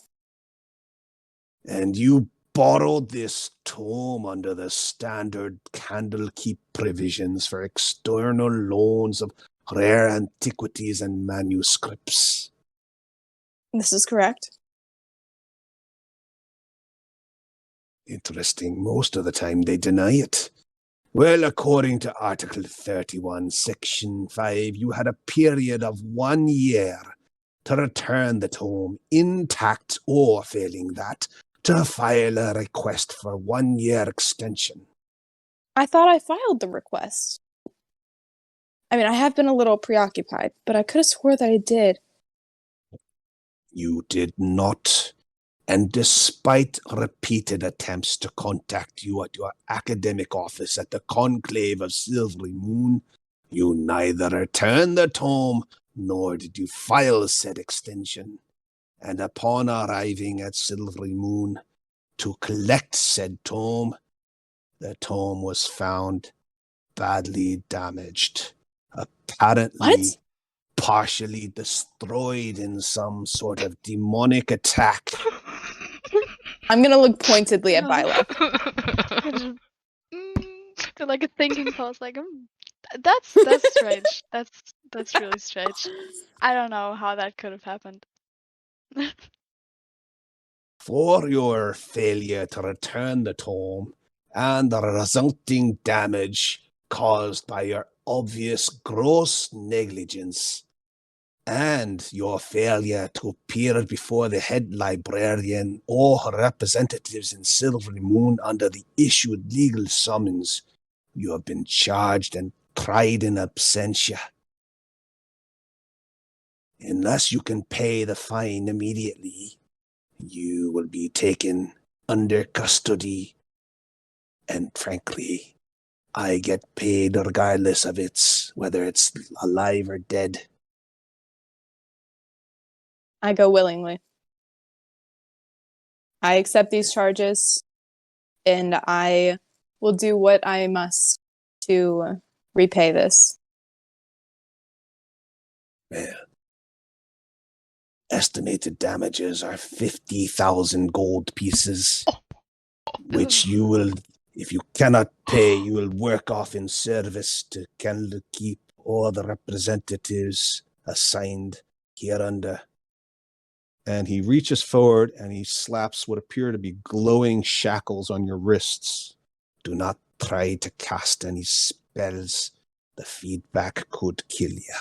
And you borrowed this tome under the standard Candlekeep provisions for external loans of rare antiquities and manuscripts. This is correct. Interesting. Most of the time they deny it. Well, according to Article 31, Section 5, you had a period of 1 year to return the tome intact, or failing that, to file a request for 1 year extension. I thought I filed the request. I mean, I have been a little preoccupied, but I could have swore that I did. You did not. And despite repeated attempts to contact you at your academic office at the Conclave of Silvery Moon, you neither returned the tome nor did you file said extension. And upon arriving at Silvery Moon to collect said tome, the tome was found badly damaged. Apparently, partially destroyed in some sort of demonic attack. I'm gonna look pointedly at No. Violet. Do like a thinking pause, like, that's strange. That's really strange. I don't know how that could have happened. For your failure to return the tome and the resulting damage caused by your obvious gross negligence, and your failure to appear before the head librarian or her representatives in Silvery Moon under the issued legal summons, you have been charged and tried in absentia. Unless you can pay the fine immediately, you will be taken under custody, and frankly, I get paid regardless of whether it's alive or dead. I go willingly. I accept these charges, and I will do what I must to repay this. Man. Estimated damages are 50,000 gold pieces, which you will, if you cannot pay, you will work off in service to Candlekeep or the representatives assigned hereunder. And he reaches forward and he slaps what appear to be glowing shackles on your wrists. Do not try to cast any spells. The feedback could kill you.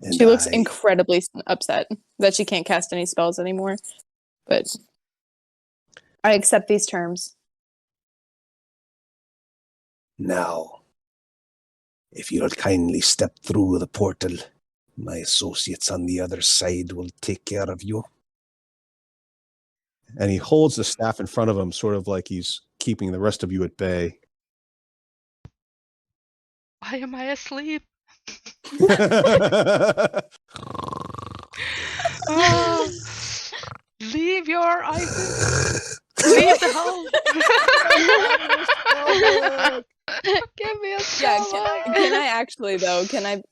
And She looks incredibly upset that she can't cast any spells anymore. But I accept these terms. Now, if you'll kindly step through the portal, my associates on the other side will take care of you. And he holds the staff in front of him, sort of like he's keeping the rest of you at bay. Why am I asleep? Oh, leave your items. Leave the home. Give me a Yeah, can I actually though? Can I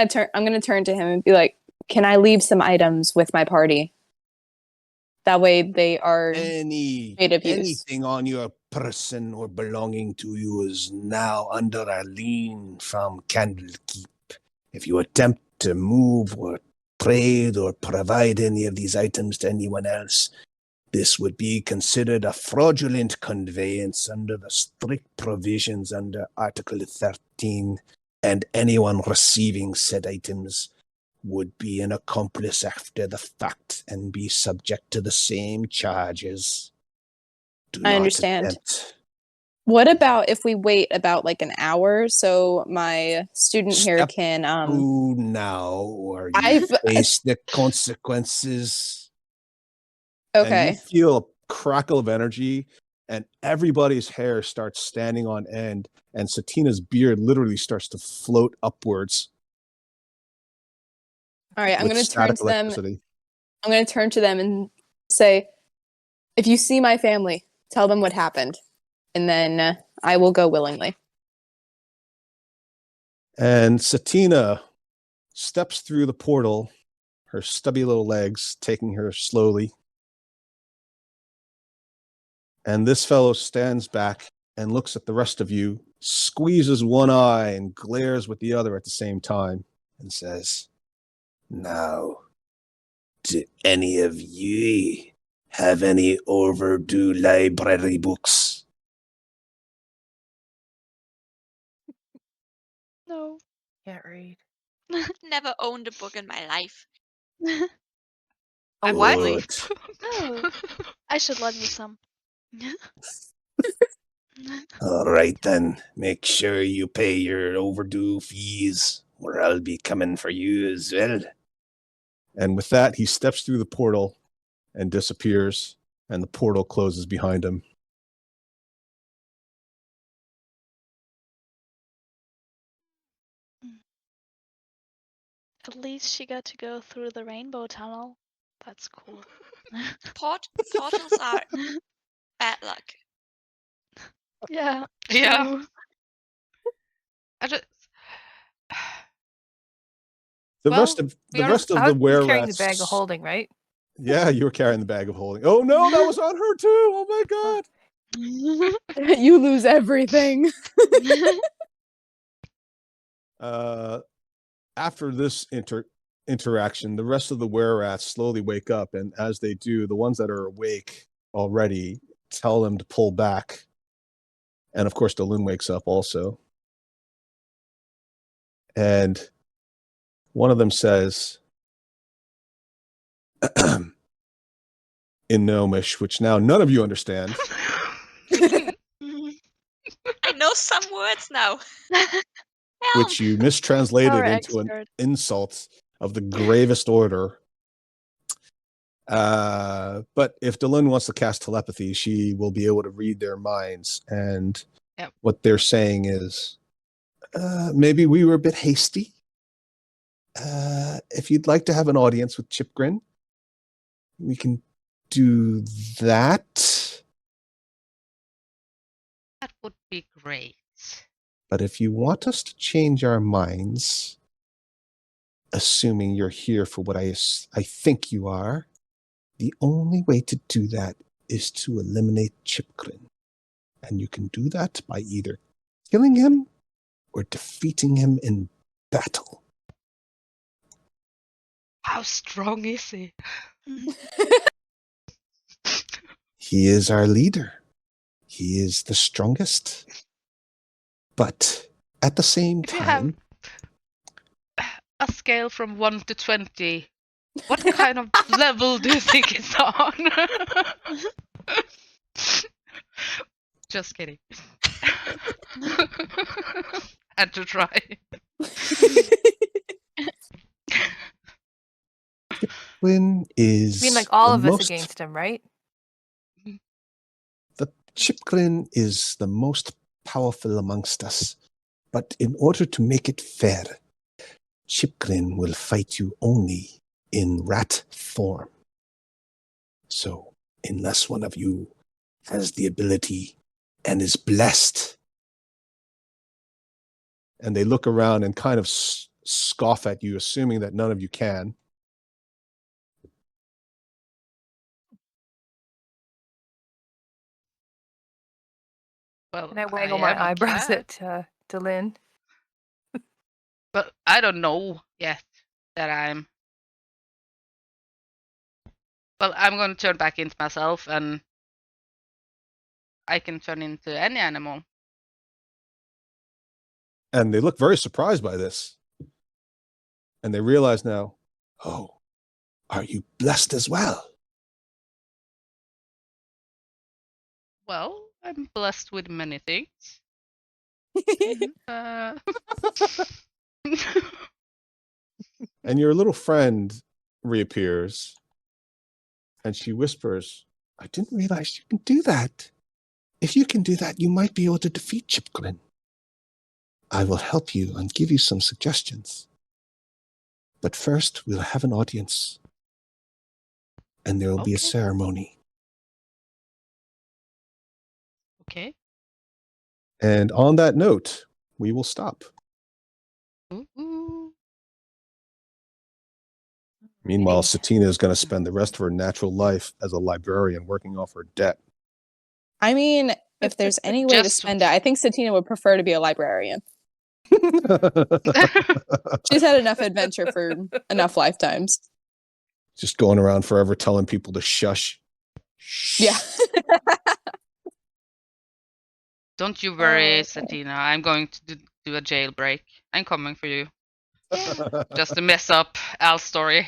turn? I'm gonna turn to him and be like, "Can I leave some items with my party? That way, they are made of use." Anything on your person or belonging to you is now under a lien from Candlekeep. If you attempt to move or trade or provide any of these items to anyone else, this would be considered a fraudulent conveyance under the strict provisions under Article 13, and anyone receiving said items would be an accomplice after the fact and be subject to the same charges. Do I not understand. attempt. What about if we wait about like an hour so my student here Step can through now, or you I've face the consequences. And okay. you feel a crackle of energy, and everybody's hair starts standing on end, and Satina's beard literally starts to float upwards. All right, I'm with going to turn static to them. electricity. I'm going to turn to them and say, "If you see my family, tell them what happened." And then I will go willingly. And Satina steps through the portal, her stubby little legs taking her slowly. And this fellow stands back and looks at the rest of you, squeezes one eye and glares with the other at the same time, and says, "Now, do any of ye have any overdue library books?" No. Can't read. Never owned a book in my life. I'm What? relieved. Oh, I should lend you some. All right then, make sure you pay your overdue fees, or I'll be coming for you as well. And with that, he steps through the portal and disappears, and the portal closes behind him. At least she got to go through the rainbow tunnel. That's cool. Portals are bad luck. Yeah. Yeah. True. I just. The Well, rest of we are- the I was were carrying the rats. bag of holding, right? Yeah, you were carrying the bag of holding. Oh no, that was on her too. Oh my god. You lose everything. After this interaction, the rest of the were-rats slowly wake up, and as they do, the ones that are awake already tell them to pull back. And of course, Dalun wakes up also. And one of them says, in Gnomish, which now none of you understand. I know some words now. Which you mistranslated Our into an expert. insult of the gravest order. But if Dalun wants to cast telepathy, she will be able to read their minds. And Yep. what they're saying is, maybe we were a bit hasty. If you'd like to have an audience with Chipgrin, we can do that. That would be great. But if you want us to change our minds, assuming you're here for what I think you are, the only way to do that is to eliminate Chipgrin. And you can do that by either killing him or defeating him in battle. How strong is he? He is our leader. He is the strongest. But at the same If you have time, a scale from 1 to 20, what kind of level do you think it's on? Just kidding. Had to try. Chipgrin is I mean, like all the of us most- against him, right? The Chipgrin is the most powerful amongst us. But in order to make it fair, Chipgrin will fight you only in rat form. So, unless one of you has the ability and is blessed, and they look around and kind of scoff at you, assuming that none of you can. Well, And I waggle my am a eyebrows cat, at Dalyn. but I don't know yet that I'm. Well, I'm going to turn back into myself, and I can turn into any animal. And they look very surprised by this. And they realize now, oh, are you blessed as well? Well, I'm blessed with many things. Uh, And your little friend reappears and she whispers, I didn't realize you can do that. If you can do that, you might be able to defeat Chipgrin. I will help you and give you some suggestions. But first, we'll have an audience. And there will be a Okay. ceremony. okay. And on that note, we will stop. Ooh. Meanwhile, Satina is going to spend the rest of her natural life as a librarian working off her debt. I mean, if there's any way to Just- spend it, I think Satina would prefer to be a librarian. She's had enough adventure for enough lifetimes. Just going around forever telling people to shush. Yeah. Don't you worry, Oh. Satina. I'm going to do a jailbreak. I'm coming for you. Just to mess up Al's story.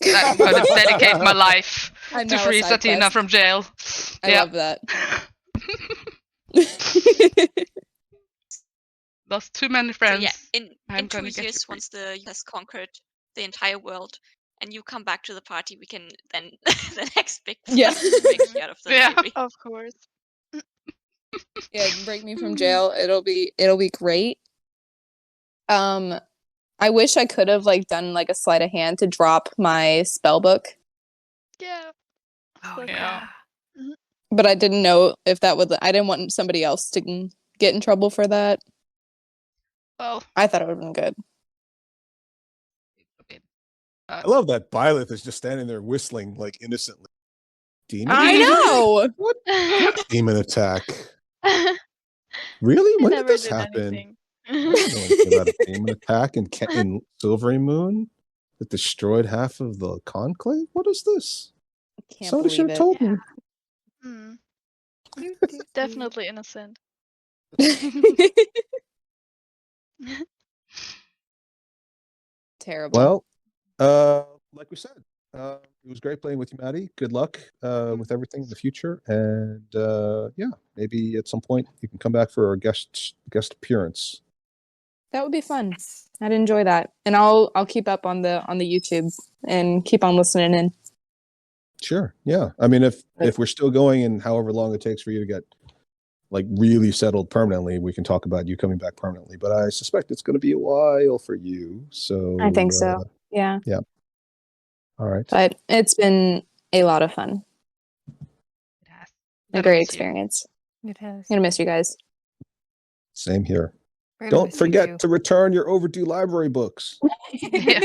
I'm going to dedicate my life I'm to now a free side Satina quest. from jail. I Yeah. love that. Lost too many So friends. yeah, in I'm 2 gonna get you years, free. once the has conquered the entire world, and you come back to the party, we can then the next big Yeah. break you out of the Yeah. library. Of course. Yeah, break me from jail. It'll be great. I wish I could have like done like a sleight of hand to drop my spell book, Yeah. Oh, So Yeah. but I didn't know if that would. I didn't want somebody else to get in trouble for that. Well, I thought it would have been good. a bit. I love that Byleth is just standing there whistling like innocently. Demon? I know. What demon attack? Really? When did never this did happen? anything. I don't know anything about a demon attack in Silvery Moon that destroyed half of the conclave? What is this? Can't Somebody should believe have told me. Hmm. Do, do, do. Definitely innocent. it. Terrible. Well, like we said, it was great playing with you, Maddie. Good luck with everything in the future, and yeah, maybe at some point you can come back for a guest appearance. That would be fun. I'd enjoy that, and I'll keep up on the YouTube and keep on listening in. Sure. Yeah. I mean, if we're still going, and however long it takes for you to get like really settled permanently, we can talk about you coming back permanently. But I suspect it's going to be a while for you. So I think so. Yeah. All right. But it's been a lot of fun. It has. A Gonna great miss you. experience. It has. I'm gonna miss you guys. Same here. We're gonna Don't miss you forget too. to return your overdue library books. Yeah.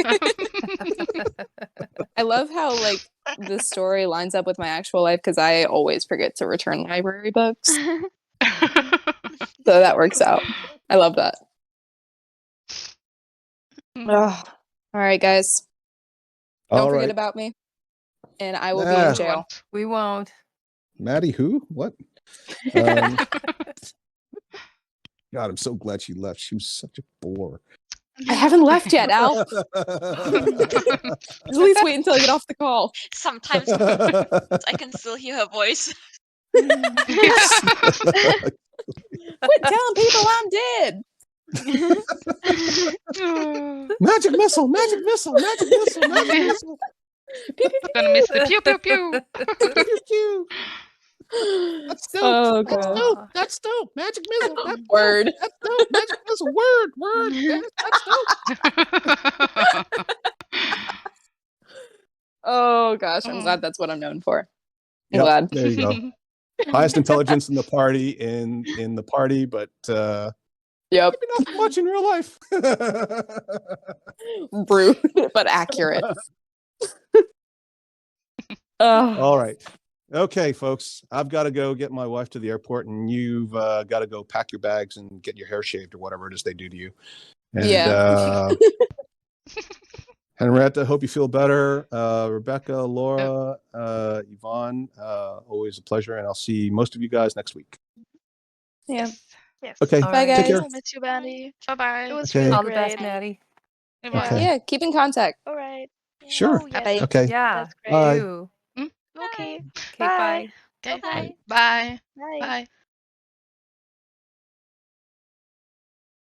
I love how like the story lines up with my actual life because I always forget to return library books. So that works out. I love that. Ugh. All right, guys. Don't All forget right. about me. And I will be Ah. in jail. We won't. Maddie, who? What? God, I'm so glad she left. She was such a bore. I haven't left yet, Al. At least wait until I get off the call. Sometimes I can still hear her voice. Quit telling people I'm dead. Magic missile, magic missile, magic missile, magic missile. Gonna miss the pew pew pew. Pew, pew. That's dope. Oh, That's God. dope. That's dope. Magic missile. That's Word. dope. That's dope. Magic missile. Word. That's dope. Oh, gosh. I'm glad that's what I'm known for. I'm Yep, glad. there you go. Highest intelligence in the party in the party, but Yep. maybe not so much in real life. Rude, but accurate. Ugh. All right. Okay, folks. I've got to go get my wife to the airport, and you've got to go pack your bags and get your hair shaved or whatever it is they do to you. And, Yeah. Henrietta, hope you feel better. Rebecca, Laura, Yvonne, always a pleasure, and I'll see most of you guys next week. Yeah. Yes. Okay, All Bye, right. guys. take care. I miss you, Bandy. Bye bye. It was Okay. really All the best, great. Maddie. Okay. Yeah, keep in contact. All right. Sure. Oh, yes. Bye. Okay. Yeah. That's great. Bye. Do. Okay. Okay, bye. Okay. Bye. Bye. Bye. Bye.